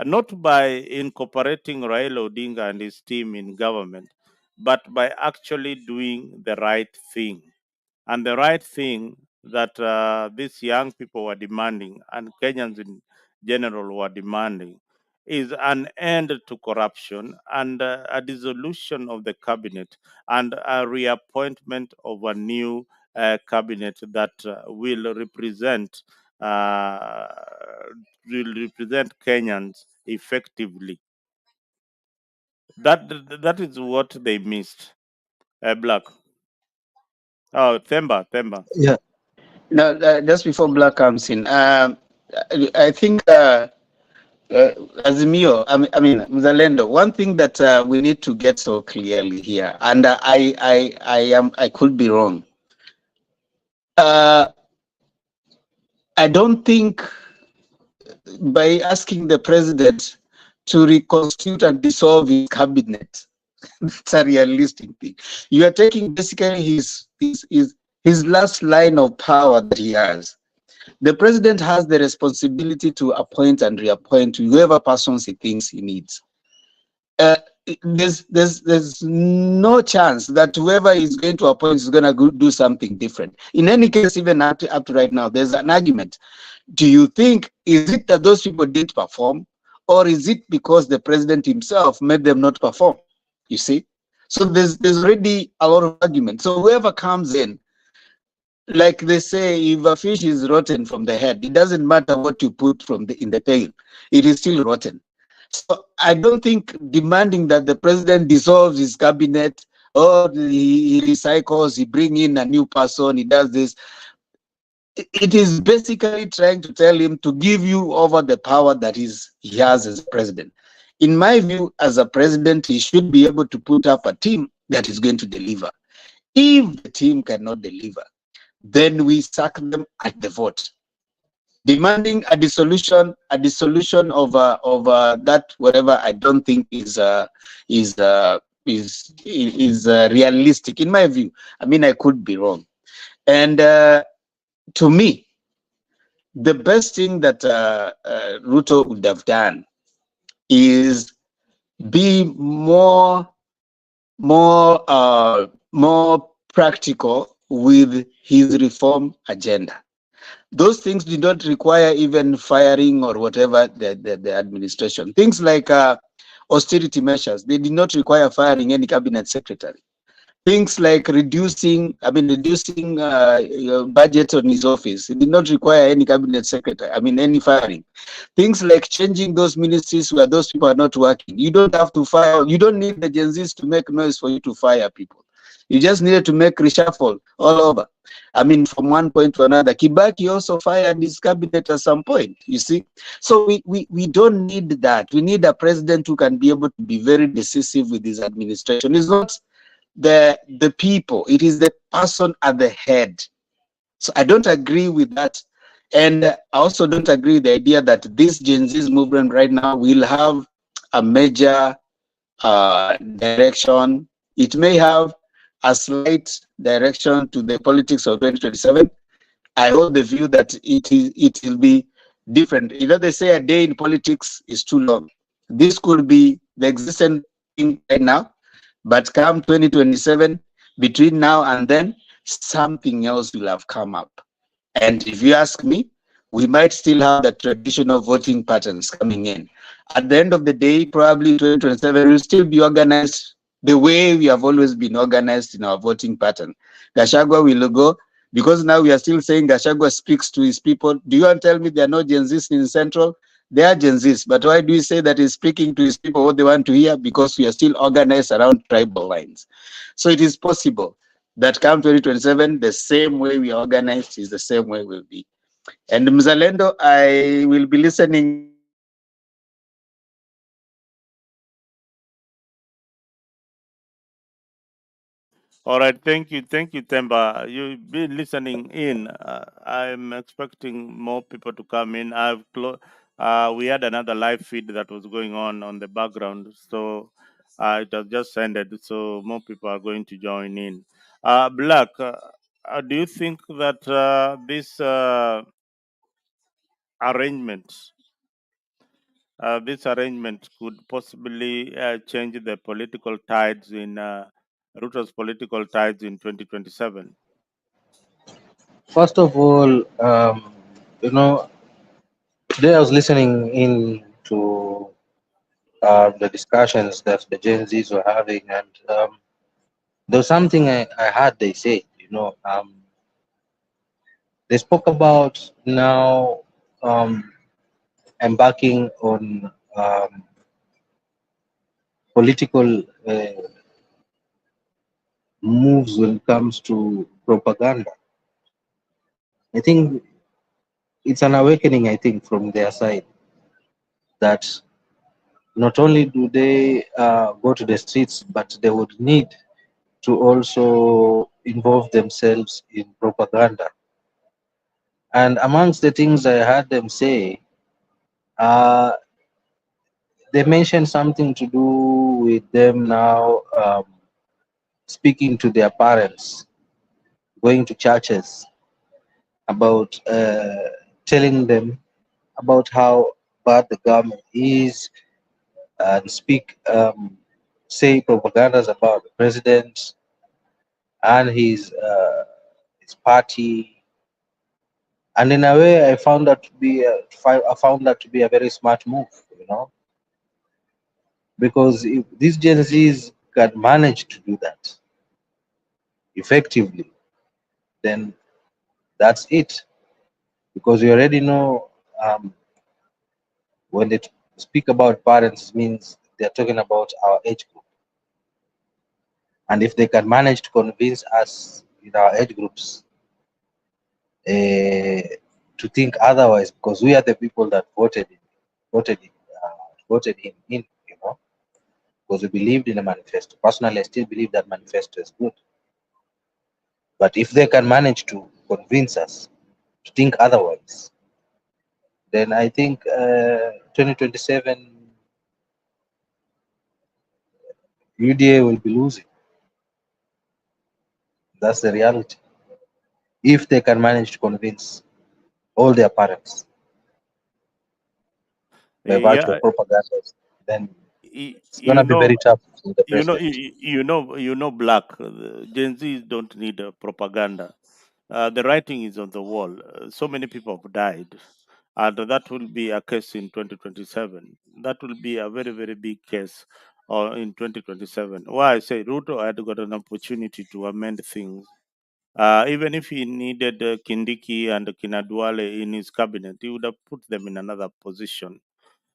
not by incorporating Raila Odinga and his team in government, but by actually doing the right thing. And the right thing that these young people were demanding, and Kenyans in general were demanding, is an end to corruption and a dissolution of the cabinet and a reappointment of a new cabinet that uh, will represent Kenyans effectively. That is what they missed. Black. Oh, Themba. Yeah. Now, just before Black comes in, I think Azimio, I mean, Mzalendo, one thing that we need to get so clearly here, and I could be wrong. I don't think by asking the president to reconstitute and dissolve his cabinet, it's a realistic thing. You are taking basically his last line of power that he has. The president has the responsibility to appoint and reappoint whoever persons he thinks he needs. There's no chance that whoever is going to appoint is going to do something different. In any case, even up to right now, there's an argument. Do you think, is it that those people didn't perform, or is it because the president himself made them not perform? You see, so there's already a lot of argument. So whoever comes in, like they say, if a fish is rotten from the head, it doesn't matter what you put in the tail, it is still rotten. So I don't think demanding that the president dissolves his cabinet, or he recycles, he bring in a new person, he does this. It is basically trying to tell him to give you over the power that he has as president. In my view, as a president, he should be able to put up a team that is going to deliver. If the team cannot deliver, then we sack them at the vote. Demanding a dissolution of that whatever, I don't think is realistic in my view. I mean, I could be wrong. And to me, the best thing that Ruto would have done is be more practical with his reform agenda. Those things did not require even firing or whatever the administration. Things like austerity measures, they did not require firing any cabinet secretary. Things like reducing budget on his office, it did not require any cabinet secretary, any firing. Things like changing those ministries where those people are not working. You don't have to fire, you don't need the Gen Zs to make noise for you to fire people. You just needed to make reshuffle all over. From one point to another. Kibaki also fired his cabinet at some point, you see. So we don't need that. We need a president who can be able to be very decisive with his administration. It's not the people, it is the person at the head. So I don't agree with that. And I also don't agree with the idea that this Gen Z movement right now will have a major direction. It may have a slight direction to the politics of 2027. I hold the view that it will be different. They say a day in politics is too long. This could be the existing thing right now, but come 2027, between now and then, something else will have come up. And if you ask me, we might still have the traditional voting patterns coming in. At the end of the day, probably 2027 will still be organized the way we have always been organized in our voting pattern. Gachagua will go, because now we are still saying Gachagua speaks to his people. Do you want to tell me there are no Gen Zs in Central? There are Gen Zs, but why do you say that he's speaking to his people what they want to hear? Because we are still organized around tribal lines. So it is possible that come 2027, the same way we are organized is the same way we'll be. And Mzalendo, I will be listening. All right, thank you, Temba. You've been listening in. I'm expecting more people to come in. We had another live feed that was going on the background, so it has just ended. So more people are going to join in. Black, do you think that arrangement, this arrangement could possibly change the political tides in Ruto's political tides in 2027? First of all, today I was listening in to the discussions that the Gen Zs were having, and there was something I heard they say. They spoke about now embarking on political moves when it comes to propaganda. I think it's an awakening, I think, from their side, that not only do they go to the streets, but they would need to also involve themselves in propaganda. And amongst the things I heard them say, they mentioned something to do with them now speaking to their parents, going to churches, about telling them about how bad the government is, and say propagandas about the president and his party. And in a way, I found that to be a very smart move, because if these Gen Zs can manage to do that effectively, then that's it. Because you already know, when they speak about parents, it means they're talking about our age group. And if they can manage to convince us in our age groups to think otherwise, because we are the people that voted him in, because we believed in a manifesto. Personally, I still believe that manifesto is good. But if they can manage to convince us to think otherwise, then I think 2027 UDA will be losing. That's the reality. If they can manage to convince all their parents by virtue Yeah, of propaganda, then It's you gonna be know, very tough for the president. Black. Gen Zs don't need propaganda. The writing is on the wall. So many people have died, and that will be a case in 2027. That will be a very, very big case in 2027. Why I say Ruto had got an opportunity to amend things. Even if he needed Kindiki and Kinadwale in his cabinet, he would have put them in another position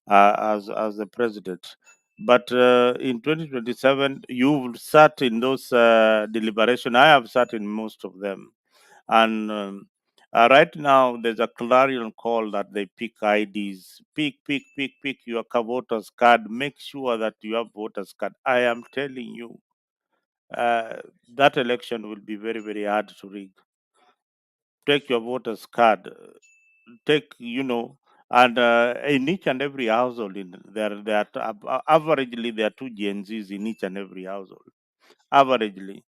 as the president. But in 2027, you've sat in those deliberation. I have sat in most of them, and right now there's a clarion call that they pick IDs, pick your voters card. Make sure that you have voters card. I am telling you, that election will be very, very hard to rig. Take your voters card. Take, and in each and every household, averagely there are two Gen Zs in each and every household, averagely.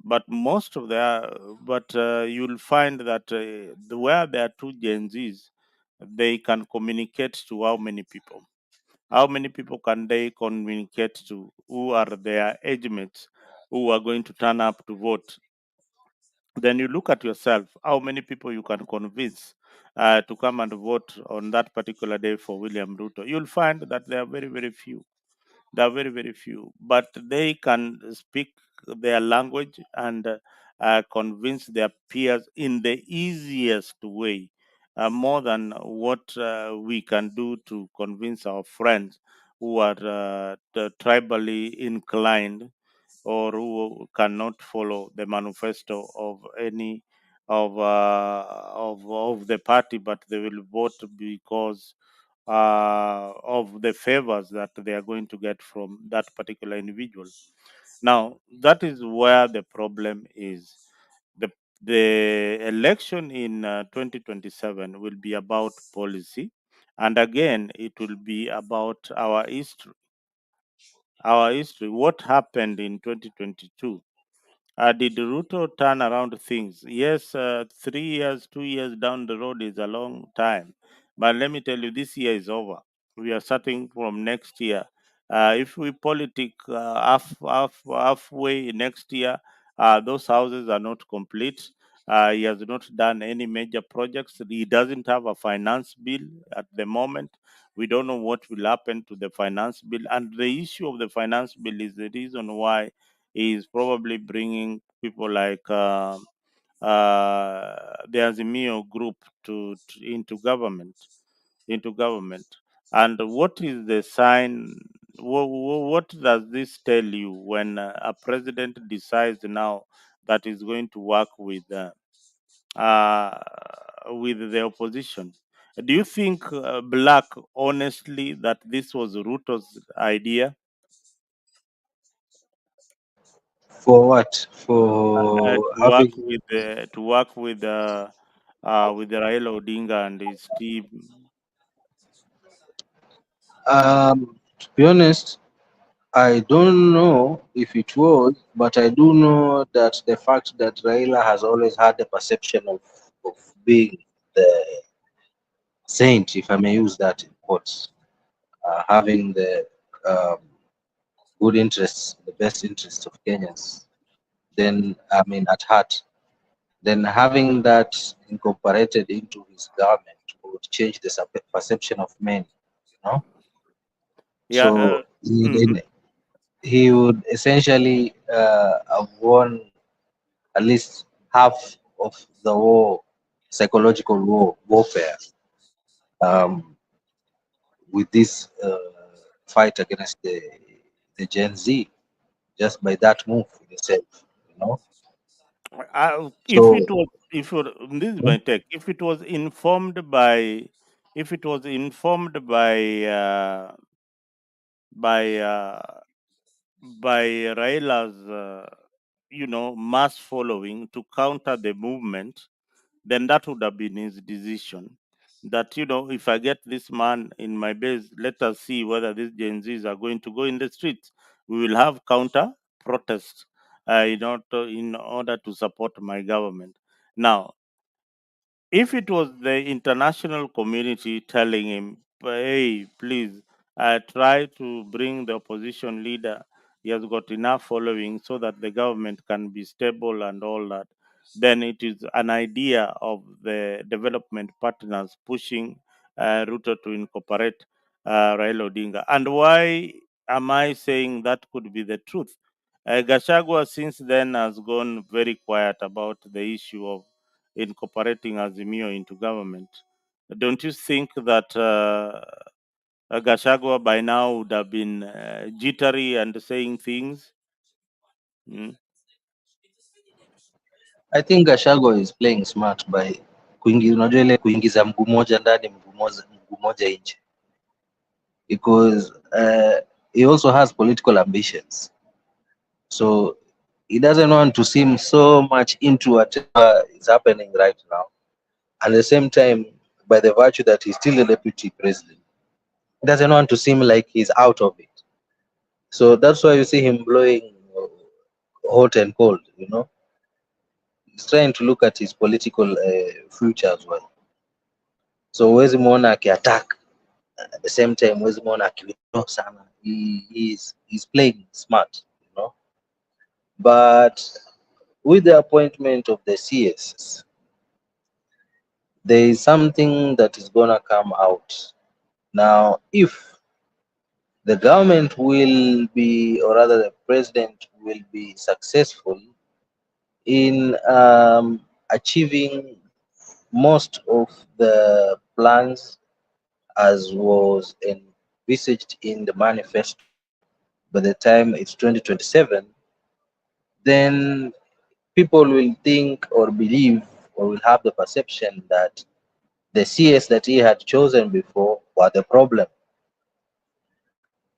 But most of you'll find that where there are two Gen Zs, they can communicate to how many people? How many people can they communicate to who are their age mates who are going to turn up to vote? Then you look at yourself, how many people you can convince to come and vote on that particular day for William Ruto. You'll find that there are very, very few. There are very, very few, but they can speak their language and convince their peers in the easiest way, more than what we can do to convince our friends who are tribally inclined or who cannot follow the manifesto of any of the party, but they will vote because of the favors that they are going to get from that particular individual. Now, that is where the problem is. The the election in 2027 will be about policy, and again, it will be about our history. Our history. What happened in 2022? Did Ruto turn around things? Yes, 3 years, 2 years down the road is a long time. But let me tell you, this year is over. We are starting from next year. If we politic halfway next year, those houses are not complete. He has not done any major projects. He doesn't have a finance bill at the moment. We don't know what will happen to the finance bill. And the issue of the finance bill is the reason why is probably bringing people like the Azimio group into government. And what is the sign? What does this tell you when a president decides now that is going to work uh, with the opposition? Do you think, Black, honestly, that this was Ruto's idea? For what? uh, For to work having with uh, to work with the Raila Odinga and his team. to be honest, I don't know if it was, but I do know that the fact that Raila has always had the perception of being the saint, if I may use that in quotes, having the um, good interests, the best interests of Kenyans, then I mean at heart, then having that incorporated into his government would change the perception of men, you know. Yeah. So Mhm. he would essentially have won at least half of the war, psychological warfare, um, with this fight against the Gen Z, just by that move in itself, you know. If So it was, if it, this is my take. If it was informed by by Raila's, mass following to counter the movement, then that would have been his decision. That, if I get this man in my base, let us see whether these Gen Zs are going to go in the streets. We will have counter protests in order to support my government. Now, if it was the international community telling him, hey, please, try to bring the opposition leader. He has got enough following so that the government can be stable and all that. Then it is an idea of the development partners pushing Ruto to incorporate Raila Odinga. And why am I saying that could be the truth? Gachagua since then has gone very quiet about the issue of incorporating Azimio into government. Don't you think that Gachagua by now would have been jittery and saying things? Mm. I think Gachagua is playing smart by unajua ile kuingiza mguu moja ndani mguu moja nje, because he also has political ambitions, so he doesn't want to seem so much into whatever is happening right now. At the same time, by the virtue that he's still the deputy president, he doesn't want to seem like he's out of it. So that's why you see him blowing hot and cold, He's trying to look at his political future as well. So huwezi muona akiattack, at the same time huwezi muona akiwithdraw sana. He's playing smart, But with the appointment of the CS, there is something that is gonna come out. Now, if the government will be, or rather the president will be successful in achieving most of the plans as was envisaged in the manifesto by the time it's 2027, then people will think or believe or will have the perception that the CS that he had chosen before were the problem.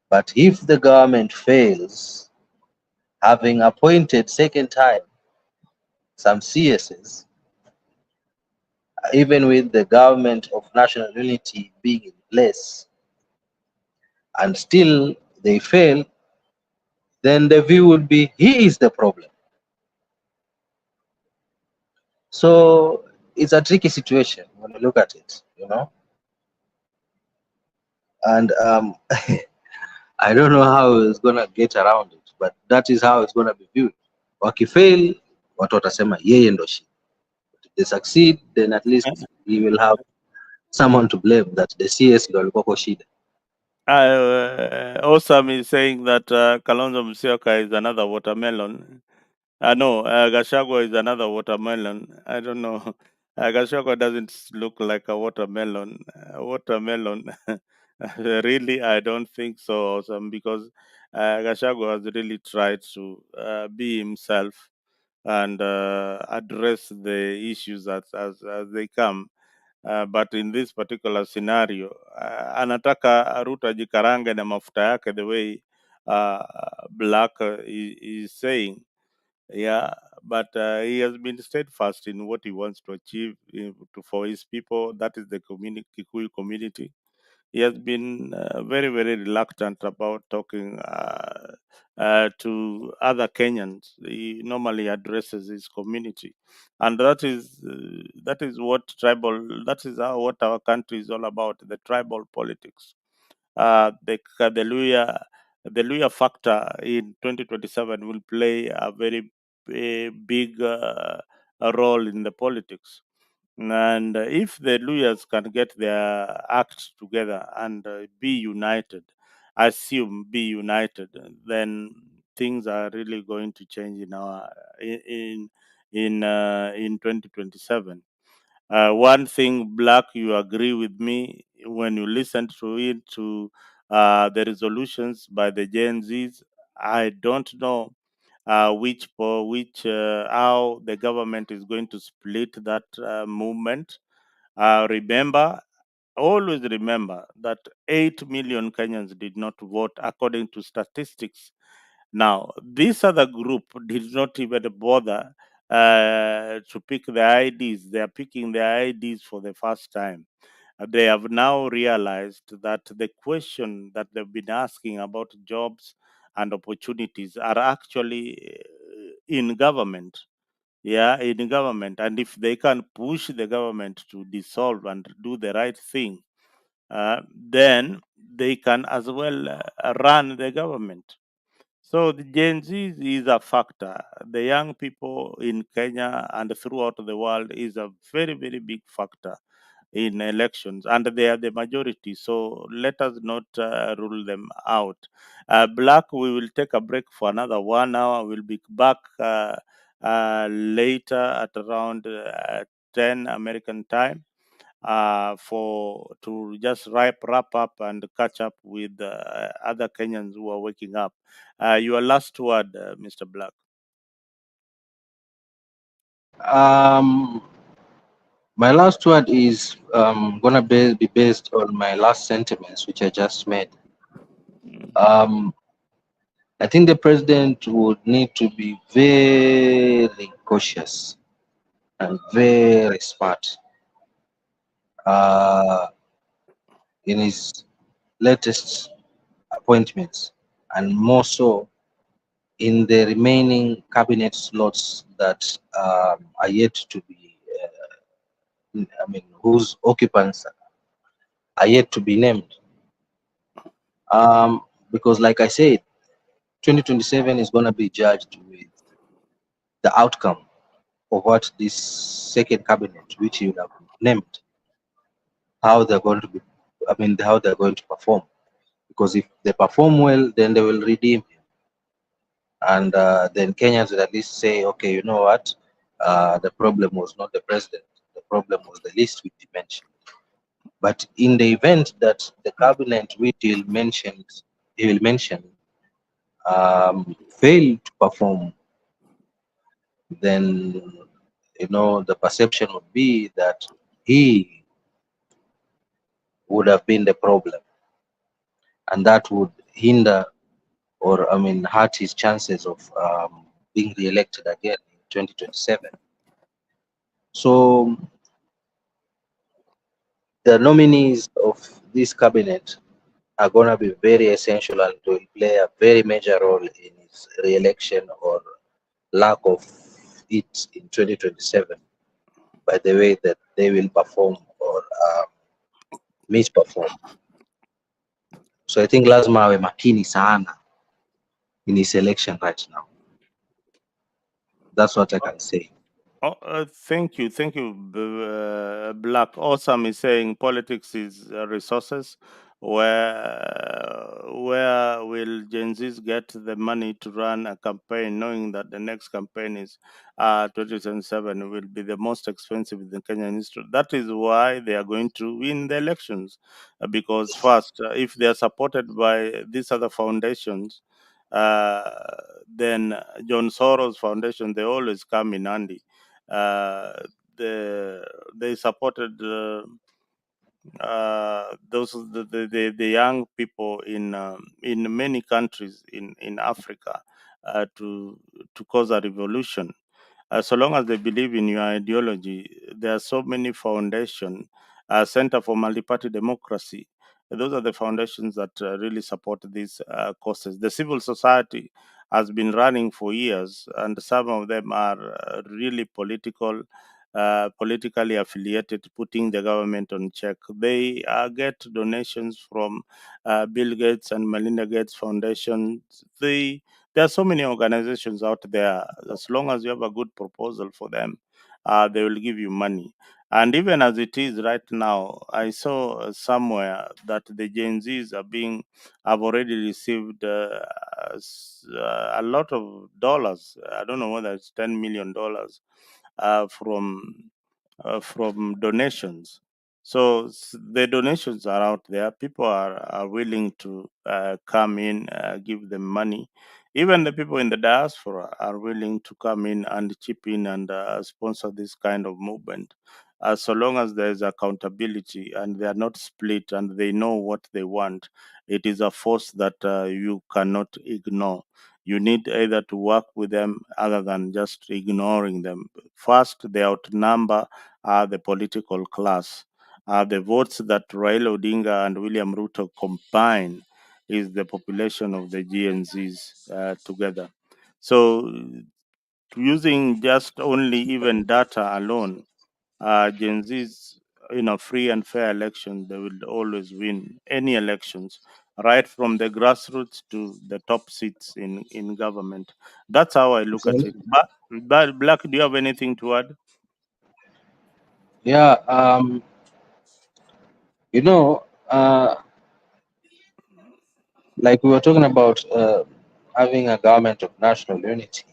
But if the government fails, having appointed second time some CSs, even with the government of national unity being in place, and still they fail, then the view would be he is the problem. So it's a tricky situation when you look at it, And I don't know how it's gonna get around it, but that is how it's gonna be viewed. Wakifail, watu watasema yeye ndo shida. If they succeed, then at least he will have someone to blame that the CS ndo alikuwa kwa shida. Osam is saying that Kalonzo Musyoka is another watermelon. No, Gachagua is another watermelon. I don't know. Gachagua doesn't look like a watermelon. Watermelon. Really, I don't think so, Osam, because Gachagua has really tried to be himself and address the issues as they come. But in this particular scenario, anataka Ruto ajikarange na mafuta yake the way Black is saying. Yeah, but he has been steadfast in what he wants to achieve for his people. That is the Kikuyu community. He has been very, very reluctant about talking to other Kenyans. He normally addresses his community, and that is what tribal. That is what our country is all about. The tribal politics. The Luya factor in 2027 will play a very big role in the politics. And if the Luyas can get their act together and be united, be united, then things are really going to change in 2027. One thing, Black, you agree with me when you listen to it, to the resolutions by the Gen Zs. I don't know how the government is going to split that movement. Always remember that 8 million Kenyans did not vote according to statistics. Now, this other group did not even bother to pick the IDs. They are picking the IDs for the first time. They have now realized that the question that they've been asking about jobs and opportunities are actually in government. Yeah, in government. And if they can push the government to dissolve and do the right thing, then they can as well run the government. So the Gen Z is a factor. The young people in Kenya and throughout the world is a very, very big factor in elections, and they are the majority. So let us not rule them out. Black, we will take a break for another 1 hour. We'll be back later at around 10 American time for to just wrap up and catch up with other Kenyans who are waking up. Your last word, Mr. Black. Um, my last word is gonna be based on my last sentiments, which I just made. Um, I think the president would need to be very cautious and very smart in his latest appointments, and more so in the remaining cabinet slots that are yet to be, whose occupants are yet to be named. Because, like I said, 2027 is going to be judged with the outcome of what this second cabinet, which you have named, how they're going to be, how they're going to perform. Because if they perform well, then they will redeem him. And then Kenyans will at least say, okay, you know what? The problem was not the president. The problem was the list which he mentioned. But in the event that the cabinet which he will mention fail to perform, then the perception would be that he would have been the problem, and that would hinder or hurt his chances of being re-elected again in 2027. So the nominees of this cabinet are going to be very essential and will play a very major role in his re-election or lack of it in 2027 by the way that they will perform or misperform. So I think lazima awe makini sana in his election right now. That's what I can say. Oh, thank you, Black. Awesome is saying politics is resources. Where will Gen Zs get the money to run a campaign, knowing that the next campaign is 2027 will be the most expensive in the Kenyan history? That is why they are going to win the elections, because first, if they are supported by these other foundations, uh, then John Soros Foundation, they always come in handy. uh, they supported the young people in many countries in Africa to cause a revolution. So long as they believe in your ideology, there are so many foundations. Center for Multi-Party Democracy. Those are the foundations that really support these causes. The civil society has been running for years, and some of them are really politically affiliated, putting the government on check. They get donations from Bill Gates and Melinda Gates Foundation. There are so many organizations out there. As long as you have a good proposal for them, they will give you money. And even as it is right now, I saw somewhere that the Gen Zs have already received a lot of dollars. I don't know whether it's $10 million from donations. So the donations are out there. People are willing to come in, give them money. Even the people in the diaspora are willing to come in and chip in and sponsor this kind of movement. So long as there is accountability and they are not split and they know what they want, it is a force that you cannot ignore. You need either to work with them other than just ignoring them. First, they outnumber the political class. The votes that Raila Odinga and William Ruto combine is the population of the GNZs together. So, using just only even data alone, Gen Zs free and fair elections, they will always win any elections, right from the grassroots to the top seats in government. That's how I look at it. But Black, do you have anything to add? Yeah, you know, like we were talking about having a government of national unity.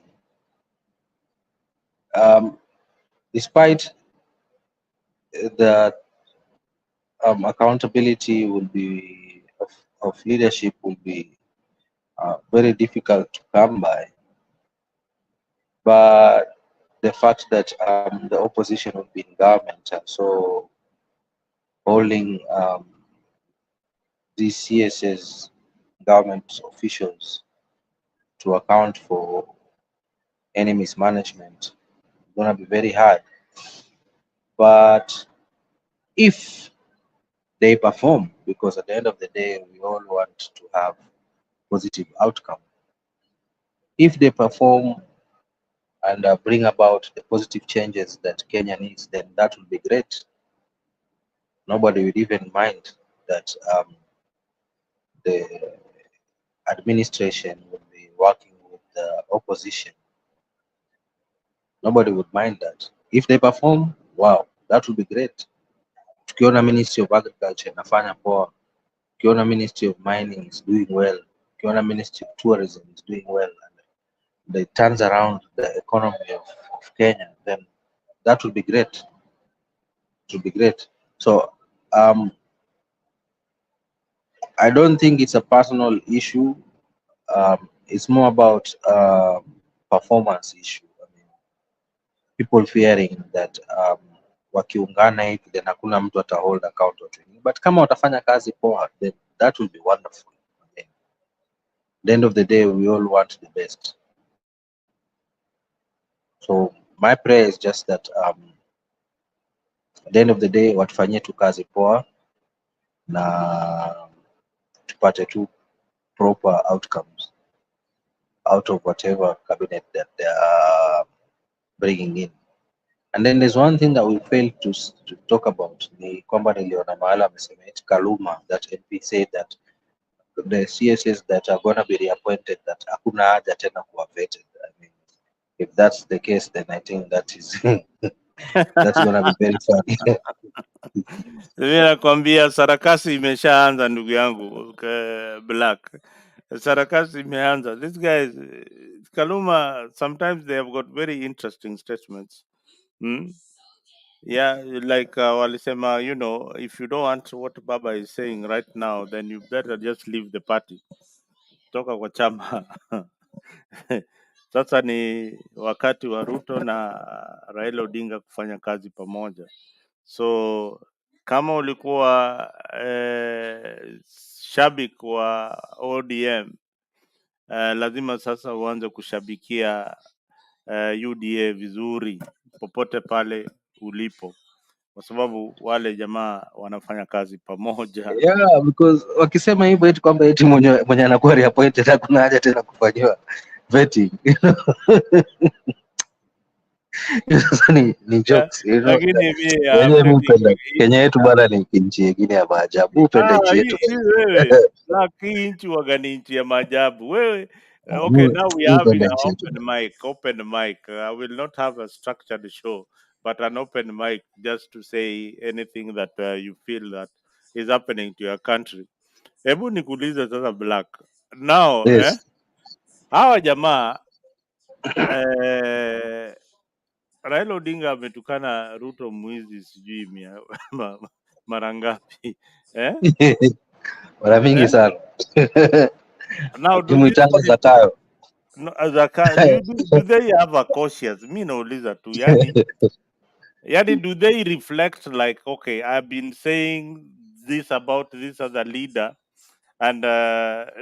Despite the accountability will be of leadership will be very difficult to come by, but the fact that the opposition will be in government and so holding these CSS government officials to account for any mismanagement going to be very hard. But if they perform, because at the end of the day, we all want to have positive outcome. If they perform and bring about the positive changes that Kenya needs, then that will be great. Nobody would even mind that the administration would be working with the opposition. Nobody would mind that. If they perform, wow, that would be great. Tukiona Ministry of Agriculture inafanya poa, ukiona Ministry of Mining is doing well, ukiona Ministry of Tourism is doing well, and it turns around the economy of Kenya, then that would be great. It would be great. So I don't think it's a personal issue. It's more about performance issue. I mean, people fearing that wakiungana hivi then hakuna mtu ata hold account watu wengine. But kama watafanya kazi poa, then that will be wonderful. I mean, at the end of the day, we all want the best. So my prayer is just that at the end of the day watufanyie tu kazi poa na tupate tu proper outcomes out of whatever cabinet that they are bringing in. And then there's one thing that we failed to talk about, ni kwamba niliona mahala amesema eti Kaluma, that MP, said that the CSS that are going to be reappointed, that hakuna haja tena kuwa vetted. I mean, if that's the case, then I think that is that's going to be very funny. Mimi nakwambia sarakasi imeshaanza ndugu yangu Black. Sarakasi imeanza. These guys, Kaluma, sometimes they have got very interesting statements. Yeah, like walisema, if you don't want what Baba is saying right now, then you better just leave the party. Toka kwa chama. Sasa ni wakati wa Ruto na Raila Odinga kufanya kazi pamoja. So kama ulikuwa shabiki wa ODM, lazima sasa uanze kushabikia UDA vizuri popote pale ulipo, kwa sababu wale jamaa wanafanya kazi pamoja. Yeah, because wakisema hivyo eti kwamba eti mwenye anakuwa reappointed hakuna haja tena kufanyiwa vetting. Sasa ni jokes, Lakini mimi wenyewe mpenda Kenya yetu bwana, ni nchi nyingine ya maajabu. Upende nchi yetu wewe, hii nchi waga ni nchi ya maajabu wewe. Okay, now we are having an open mic. I will not have a structured show, but an open mic just to say anything that you feel that is happening to your country. Hebu nikuulize sasa Black. Now, yes. Hawa jamaa Raila Odinga ametukana Ruto mwizi sijui mara ngapi mara mingi sana. Now Ukimwitanga Zakayo. do they have a conscience? Mi nauliza tu yani do they reflect like, okay, I've been saying this about this as a leader, and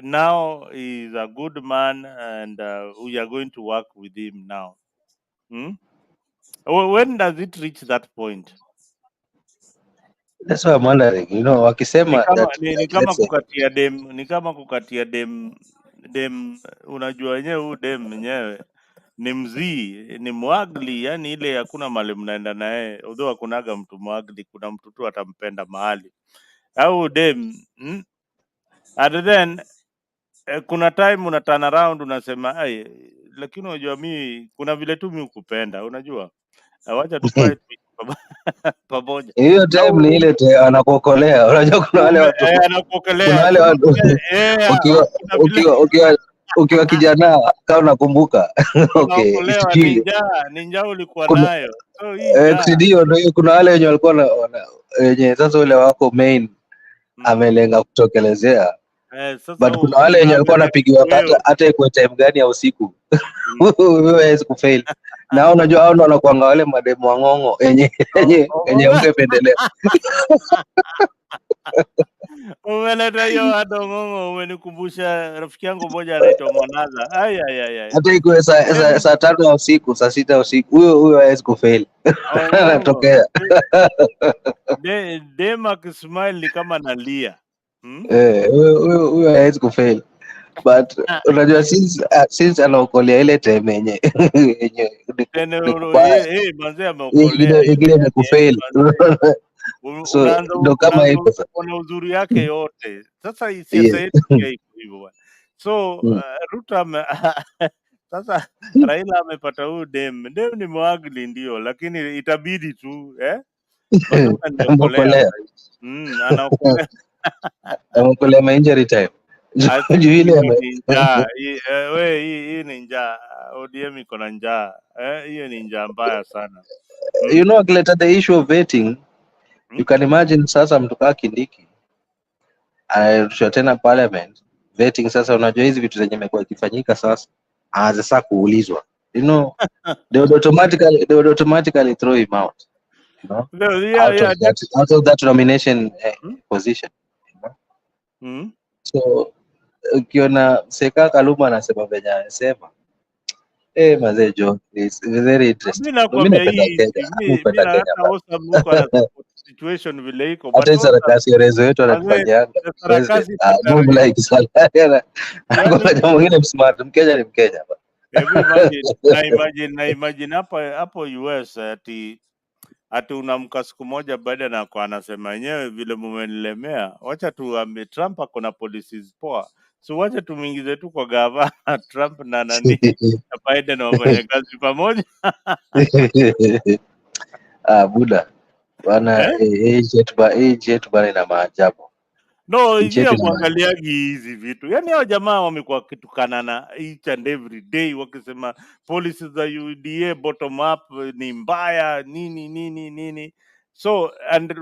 now he's a good man, and we are going to work with him now. When does it reach that point? That's why I'm wondering, wakisema ni kama kukatia dem, unajua wenyewe huyu dem mwenyewe ni mzii, ni mwagli, yani ile hakuna mahali mnaenda naye, although hakunaga mtu mwagli, kuna mtu tu atampenda mahali au dem and then kuna time una turn around unasema ai, lakini unajua mi kuna vile tu mi ukupenda, unajua wacha tukae pamoja Hiyo na time ni ile anakuokolea. Unajua kuna wale watu, kuna anakuokolea, wale si watu ukiwa kuna vile ukiwa kijana kama unakumbuka okay, unaokolewa, sijui ni njaa ulikuwa kuna nayo, so hii njaa ndio kuna wale wenye walikuwa wenye sasa ule wako main amelenga kutokelezea, sasa but kuna wale wenye walikuwa wanapigiwa hata ikuwe time gani ya usiku wewe hawezi kufail. Na unajua hao ndio wanakuanga wale mademu wang'ong'o yenye ungependelea. Umeleta hiyo adong'ong'o, umenikumbusha rafiki yangu mmoja anaitwa Mwanaza. Hata ikuwe saa 5 ya usiku, saa 6 ya usiku, huyo hawezi kufail. Anatokea dem akismile ni kama nalia. Huyo hawezi kufail. But unajua since anaokolea ile time yenye manze ameokolea ingine ni kufail. So ndo kama hivyo kuna uzuri yake yote. Sasa siasa yetu pia iko hivyo bwana. So Ruto sasa Raila amepata huyu dem ni mwagli ndio, lakini itabidi tu anaokolea anaokolea anaokolea ma injury time. Hii ni njaa. ODM iko na njaa. Hiyo ni njaa mbaya sana. You know, akileta the issue of vetting, you can imagine sasa mtu kaa Kindiki anarushwa tena parliament vetting. Sasa unajua hizi vitu zenye imekuwa ikifanyika sasa, aanze sasa kuulizwa, you know, they would automatically throw him out, you know, out of that nomination position, you know? So ukiona Seka Kaluma anasema venye anasema mazee John is very interesting. Mimi nakwambia hii situation vile iko, hata sarakasi rezo yetu anatufanyanga Mungu like sana. Kwa mwingine smart, Mkenya ni Mkenya. Na imagine hapo US ati unamka siku moja baada na kwa anasema yenyewe vile mumenilemea, wacha tu Trump ako na policies poa, so wacha tumuingize tu kwa gava Trump na nani na Biden wafanye kazi pamoja. Buda bana, yetu bana ina maajabu. No, hivi kuangaliagi hizi vitu. Yaani hao jamaa wamekuwa kitukana na each and every day wakisema policies za UDA bottom up ni mbaya nini. So and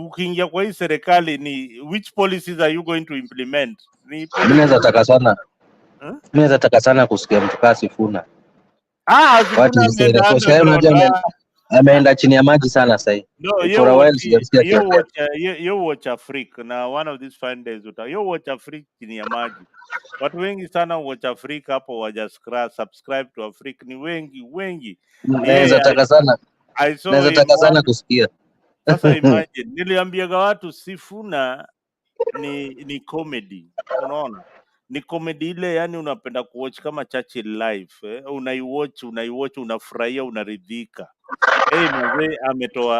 ukiingia kwa hii serikali ni which policies are you going to implement? Ni mimi naweza taka sana kusikia mtu kasi Sifuna. Sifuna ameenda chini ya maji sana sasa hivi. For a while sijasikia kitu. You watch Africa na one of these fine days you watch Africa chini ya maji. Watu wengi sana watch Africa hapo waja subscribe to Africa ni wengi. Naweza taka sana kusikia. Sasa imagine niliambiaga watu Sifuna ni comedy. Unaona? Ni comedy ile, yani unapenda kuwatch kama Churchill live, unaiwatch unafurahia, unaridhika. Mzee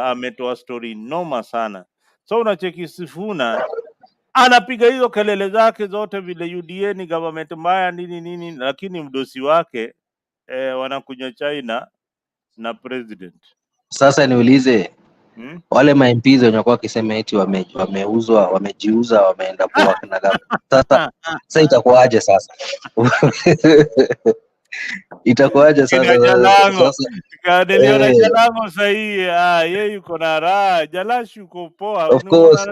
ametoa story noma sana. So unacheki Sifuna anapiga hizo kelele zake zote vile UDA ni government mbaya nini, lakini mdosi wake wanakunywa chai na president. Sasa niulize wale ma MPs wenye kwa kisema eti wamejiuza wameenda kwa na government. Sasa itakuwaje sasa? Itakuwaje sasa? Niliona Jalango sahihi, yeye yuko na raha, Jalashi yuko poa. Of course.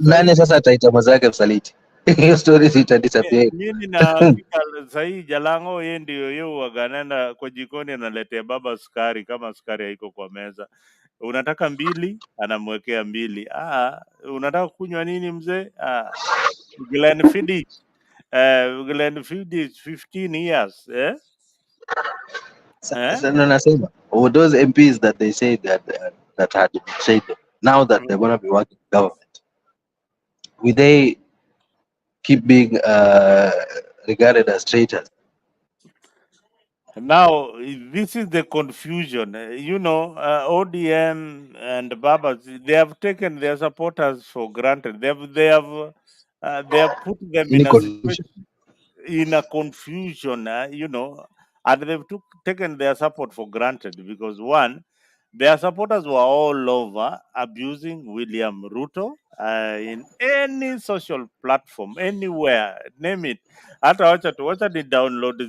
Nani sasa ataita mwenzake msaliti? Hiyo story itadisappear. Mimi na sahihi Jalango yeye ndio yeye waganenda kwa jikoni analetea baba sukari kama sukari haiko kwa meza. Unataka 2 anamwekea 2. Unataka kunywa nini mzee? Glenfiddich 15 years, Sasa nasema those MPs that they say that had betrayed them, now that they're going to be working in government, will they keep being regarded as traitors? Now, this is the confusion. You know, ODM and Babas, they have taken their supporters for granted. They have put them Ni in a situation, confusion. in a confusion, you know, and they've taken their support for granted because one, their supporters were all over abusing William Ruto in any social platform, anywhere, name it. Hata wacha ni download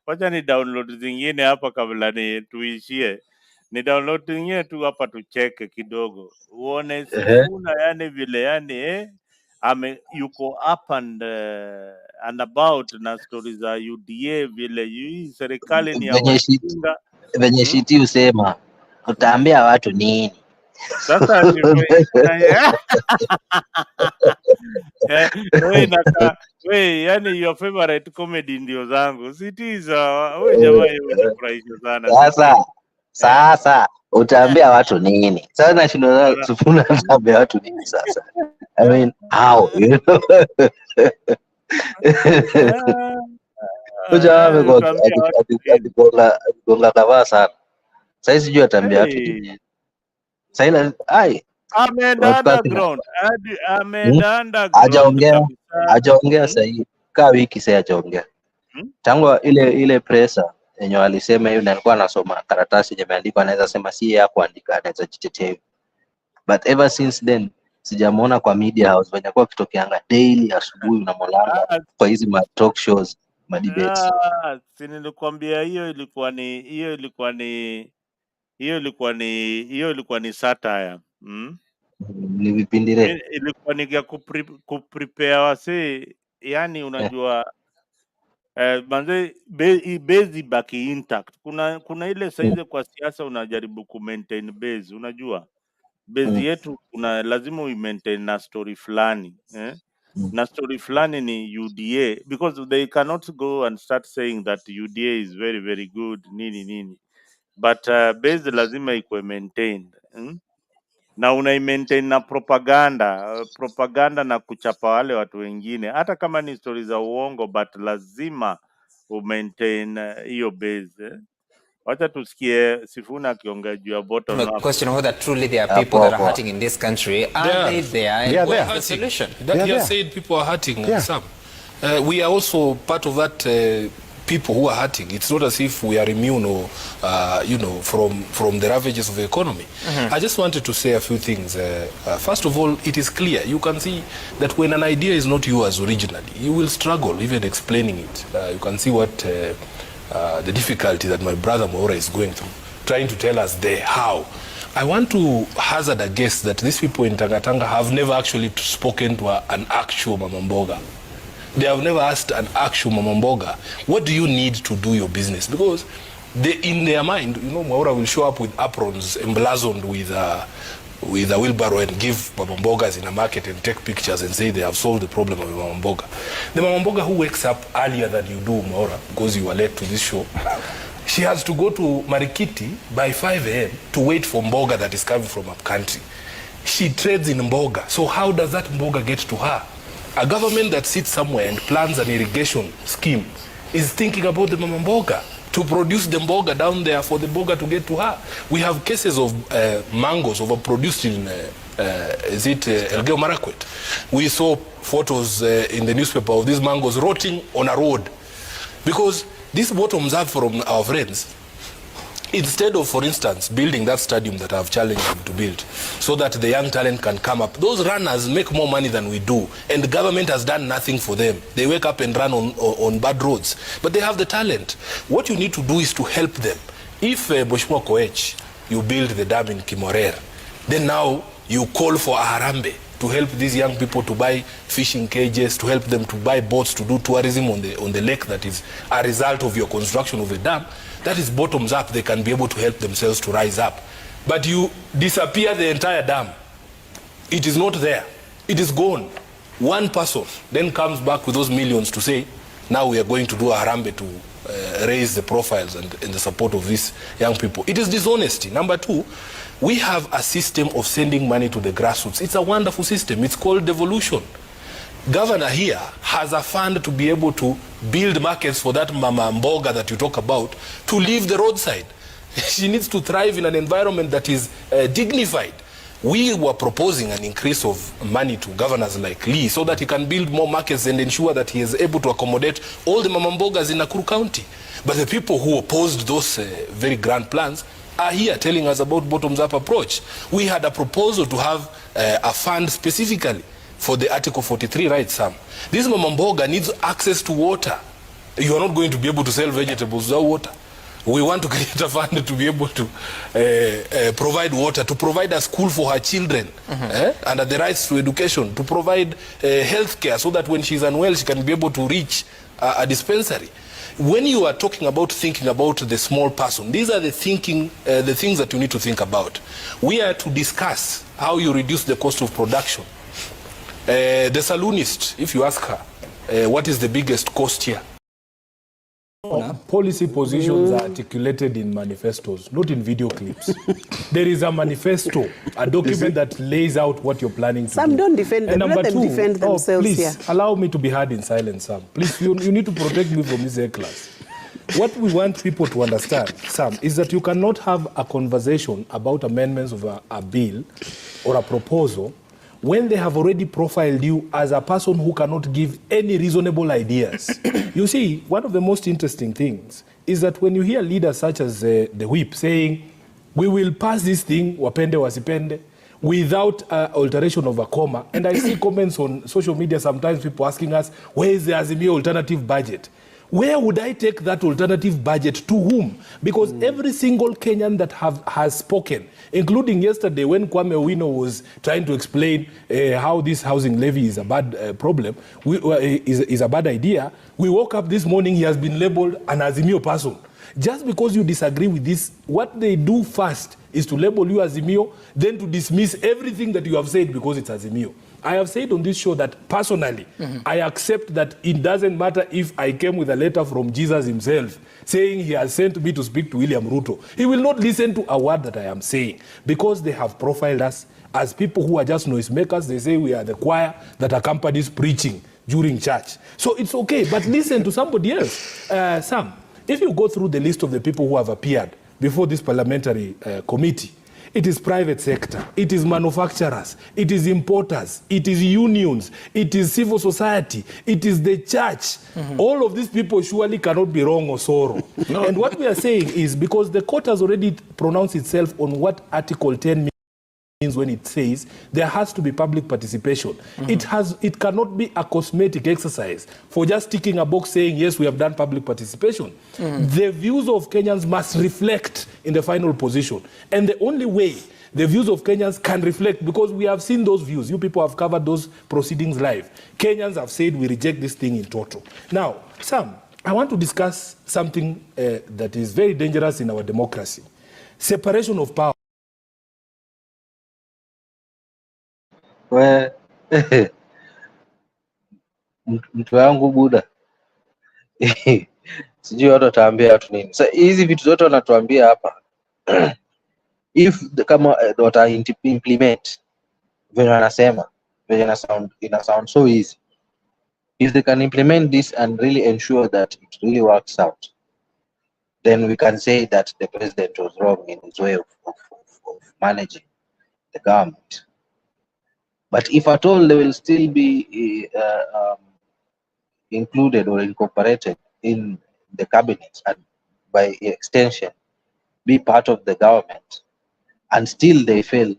wacha ni download zingine hapa kabla ni tuishie. Ni download zingine tu hapa tucheke kidogo. Uone Sifuna yani vile yani yuko up and about na stori za UDA vile hii serikali ni ya wajinga. Venye shiti usema utaambia watu nini? Sasa we yani your favorite comedy ndio zangu sitiza we jamaa unifurahisha sana Sasa utaambia watu nini? Sasa nashinda Sifuna utaambia watu nini sasa? I mean, how, you know? Gonga kavaa sana. Sasa sijui ataambia watu nini. Sasa ameenda underground. Ameenda underground. Hajaongea sasa hivi. Kaa wiki sasa hajaongea. Tangu ile presa yenye walisema hiyo, nilikuwa nasoma karatasi yenye imeandikwa, anaweza sema si yeye kuandika, anaweza jitetea. But ever since then sijamuona kwa media house venye kwa kitokeanga daily asubuhi na molanga kwa hizi ma talk shows, ma debates. Si nilikwambia hiyo ilikuwa ni satire. Ni vipindire. Ilikuwa ni ya kuprepare wase, yani unajua manze base baki intact. Kuna ile saizi kwa siasa unajaribu ku maintain base, unajua base yetu lazima we maintain na story fulani na story fulani ni UDA, because they cannot go and start saying that UDA is very very good nini but base lazima ikuwe maintained na maintain na propaganda na kuchapa wale watu wengine, hata kama ni stories za uongo, but lazima maintain hiyo base Wacha tusikie Sifuna akiongea juu ya bottom up. Question whether truly there are people that are hurting in this country. Are they there? And what's the solution? That you said people are hurting some. We are also part of that people who are hurting. It's not as if we are immune or from the ravages of the economy. I just wanted to say a few things. First of all, it is clear. You can see that when an idea is not yours originally, you will struggle even explaining it. You can see what the difficulty that my brother Maura is going through, trying to tell us the how. I want to hazard a guess that these people in Tangatanga have never actually spoken to an actual Mama Mboga. They have never asked an actual Mama Mboga, what do you need to do your business? Because in their mind, Maura will show up with aprons emblazoned with a wheelbarrow and give Mama Mbogas in a market and take pictures and say they have solved the problem of Mama Mboga. The Mama Mboga who wakes up earlier than you do, Maura, because you were late to this show, she has to go to Marikiti by 5 a.m. to wait for Mboga that is coming from up country. She trades in Mboga. So how does that Mboga get to her? A government that sits somewhere and plans an irrigation scheme is thinking about the Mama Mboga to produce the Mboga down there for the Mboga to get to her. We have cases of mangoes overproduced in Elgeyo Marakwet. We saw photos in the newspaper of these mangoes rotting on a road. Because this bottoms up from our friends. Instead of, for instance, building that stadium that I've challenged them to build so that the young talent can come up, those runners make more money than we do, and the government has done nothing for them. They wake up and run on bad roads, but they have the talent. What you need to do is to help them. If Boshmwa Koech, you build the dam in Kimorer, then now you call for a Harambe to help these young people to buy fishing cages, to help them to buy boats, to do tourism on the lake that is a result of your construction of a dam. That is bottoms up. They can be able to help themselves to rise up. But you disappear the entire dam. It is not there. It is gone. One person then comes back with those millions to say, now we are going to do a Harambe to raise the profiles and the support of these young people. It is dishonesty. Number two, we have a system of sending money to the grassroots. It's a wonderful system. It's called devolution. governor here has a fund to be able to build markets for that mama mboga that you talk about to leave the roadside. She needs to thrive in an environment that is dignified. We were proposing an increase of money to governors like Lee so that he can build more markets and ensure that he is able to accommodate all the mama mbogas in Nakuru County. But the people who opposed those very grand plans are here telling us about bottoms-up approach. We had a proposal to have a fund specifically for the Article 43 rights. Sam, this mama mboga needs access to water. You are not going to be able to sell vegetables without water. We want to create a fund to be able to provide water, to provide a school for her children, under the rights to education, to provide health care so that when she's unwell, she can be able to reach a dispensary. When you are talking about thinking about the small person, these are the things that you need to think about. We are to discuss how you reduce the cost of production. The saloonist, if you ask her, what is the biggest cost here? Policy positions are articulated in manifestos, not in video clips. There is a manifesto, a document that lays out what you're planning to do. Some don't defend them. Let them defend themselves please, here. Allow me to be heard in silence, Sam. Please, you need to protect me from this A-class. What we want people to understand, Sam, is that you cannot have a conversation about amendments of a bill or a proposal when they have already profiled you as a person who cannot give any reasonable ideas. You see, one of the most interesting things is that when you hear leaders such as the whip saying, we will pass this thing, wapende wasipende, without alteration of a comma, and I see comments on social media sometimes, people asking us, where is the Azimio alternative budget? Where would I take that alternative budget to whom? Because every single Kenyan that has spoken, including yesterday when Kwame Owino was trying to explain how this housing levy is a bad problem, is a bad idea, we woke up this morning, he has been labeled an Azimio person. Just because you disagree with this, what they do first is to label you Azimio, then to dismiss everything that you have said because it's Azimio. I have said on this show that personally, I accept that it doesn't matter if I came with a letter from Jesus himself saying he has sent me to speak to William Ruto. He will not listen to a word that I am saying because they have profiled us as people who are just noisemakers. They say we are the choir that accompanies preaching during church. So it's okay, but listen to somebody else. Sam, if you go through the list of the people who have appeared before this parliamentary committee, it is private sector, it is manufacturers, it is importers, it is unions, it is civil society, it is the church. All of these people surely cannot be wrong or sorrow. No. And what we are saying is because the court has already pronounced itself on what Article 10 means when it says there has to be public participation. It cannot be a cosmetic exercise for just ticking a box saying, yes, we have done public participation. The views of Kenyans must reflect in the final position. And the only way the views of Kenyans can reflect, because we have seen those views, you people have covered those proceedings live. Kenyans have said we reject this thing in total. Now, Sam, I want to discuss something that is very dangerous in our democracy. Separation of power. We mtu wangu Buda, sijui watu wataambia watu nini. Sasa hizi vitu zote wanatuambia hapa if kama wata implement venye wanasema, venye ina sound so easy. If they can implement this and really ensure that it really works out, then we can say that the president was wrong in his way of managing the government. But if at all they will still be included or incorporated in the cabinet and by extension be part of the government and still they fail,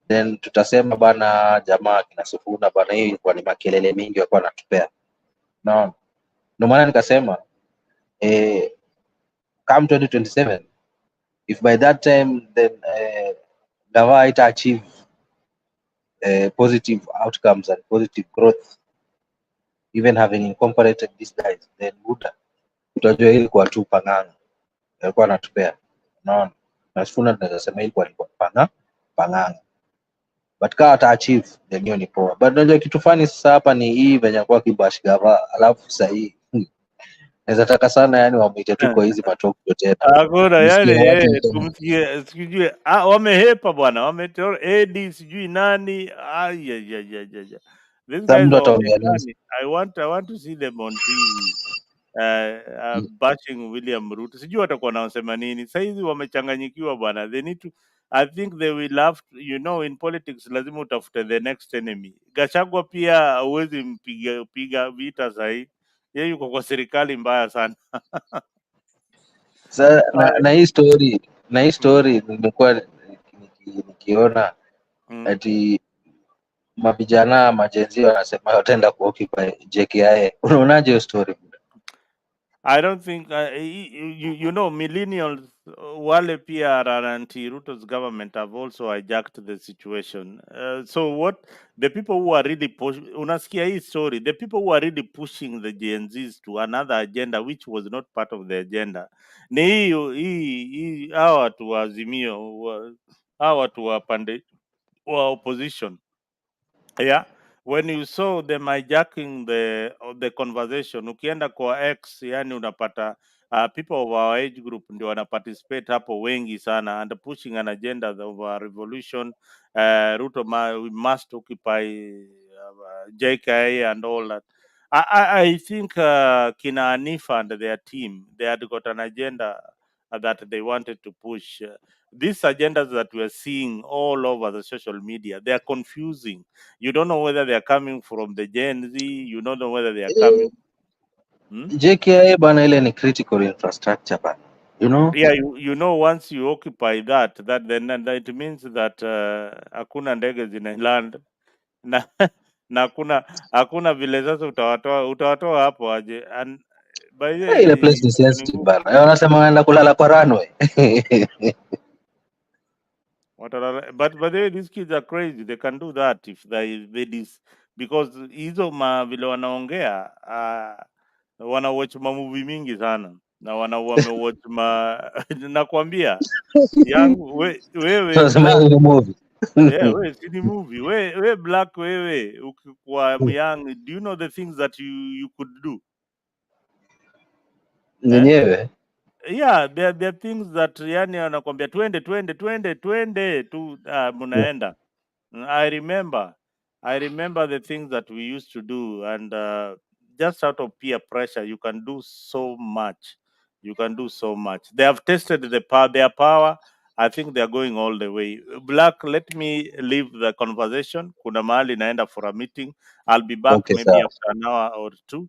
then tutasema bana jamaa kina Sifuna bana, hiyo ilikuwa ni makelele mingi walikuwa wanatupea. No, ndio maana nikasema come 2027, if by that time then Gava ita achieve positive outcomes and positive growth, even having incorporated these guys, then Buddha utajua ilikuwa tu panganga alikuwa anatupea. Unaona, na Sifuna tunaweza sema ilikuwa panganga, but kama ata achieve then hiyo ni poa. But unajua kitu fani sasa hapa ni hii venye kwa kibash Gava, alafu sasa hii naweza taka sana yani wamuite tu kwa hizi matoko yote. Hakuna yani tumsikie sijui wamehepa bwana, wametoa edi sijui nani These Sasa guys mtu are ataongeleza. wapinzani. I want to see them on TV bashing William Ruto. Sijui watakuwa wanasema nini. Saizi wamechanganyikiwa bwana. They need to, I think they will have to, you know, in politics lazima utafute the next enemy. Gachagua pia huwezi piga vita sahi. Yeye yuko kwa serikali mbaya sana. Sasa na Ai, hii story mm, nimekuwa nikiona mm. ati mavijana majenzi wanasema wataenda kuoccupy JKIA. Unaonaje hiyo story? I don't think you know millennials wale pia are anti-Ruto's government have also hijacked the situation. So what the people who are really unasikia hii story, the people who are really pushing the Gen Zs to another agenda which was not part of the agenda ni hii hawa watu wa Azimio hawa watu wa pande wa opposition. Yeah, when you saw them hijacking the conversation, ukienda kwa X, yani unapata people of our age group ndio wana participate hapo wengi sana and pushing an agenda of a revolution. Ruto we must occupy JKA and all that. I think Kina Anifa and their team, they had got an agenda that they wanted to push. These agendas that we are seeing all over the social media, they are confusing. You don't know whether they are coming from the Gen Z. You don't know whether they are coming. Hmm? JKIA bana, ile ni critical infrastructure bana. You know? Yeah, you know, once you occupy that then it means that hakuna ndege zina land na na hakuna vile sasa utawatoa hapo aje. And by the Ile place way, ni itakuwa ni sensitive ngumu. bana. Wanasema wanaenda kulala kwa runway. But the way these kids are crazy, they can do that if because hizo vile wanaongea wana watch movie mingi sana na wamewatch nakwambia yangu wewe Wanasema black. hii ni movie. Yeah, we si ni movie. We black wewe ukikuwa young, do you know the things that you could do? Eh? Nyenyewe. Yeah, there are things that yani anakwambia twende tu mnaenda. I remember the things that we used to do, and just out of peer pressure, you can do so much. You can do so much. They have tested their power. I think they are going all the way. Black, let me leave the conversation. Kuna mahali naenda for a meeting. I'll be back Okay, maybe sawa. after an hour or two.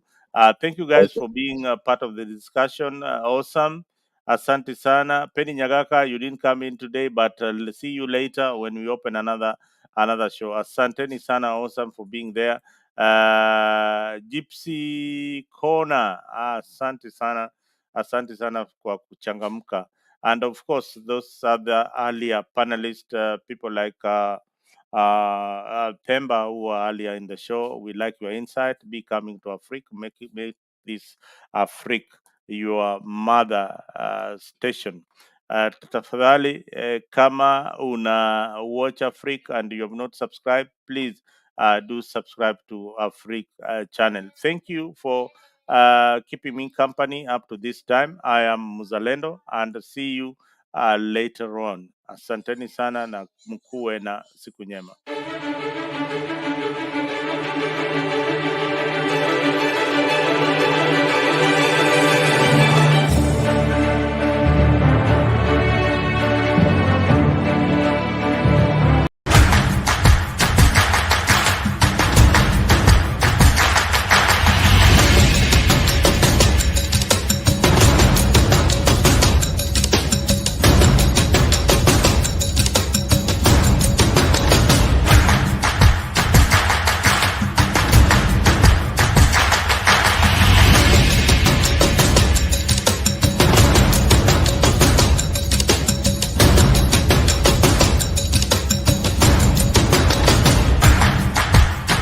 Thank you guys Okay. for being a part of the discussion. Awesome. Asante sana. Penny Nyagaka, you didn't come in today, but see you later when we open another show. Asanteni sana, awesome for being there. Gypsy Corner, asante sana kwa kuchangamka. And of course, those other earlier panelists, people like Themba, who are earlier in the show. We like your insight. Be coming to Africa. Make this Africa your mother station. Tafadhali kama una watch Africa and you have not subscribed, please do subscribe to Africa channel. Thank you for keeping me company up to this time. I am Muzalendo and see you later on. Asanteni sana na mkuwe na siku njema.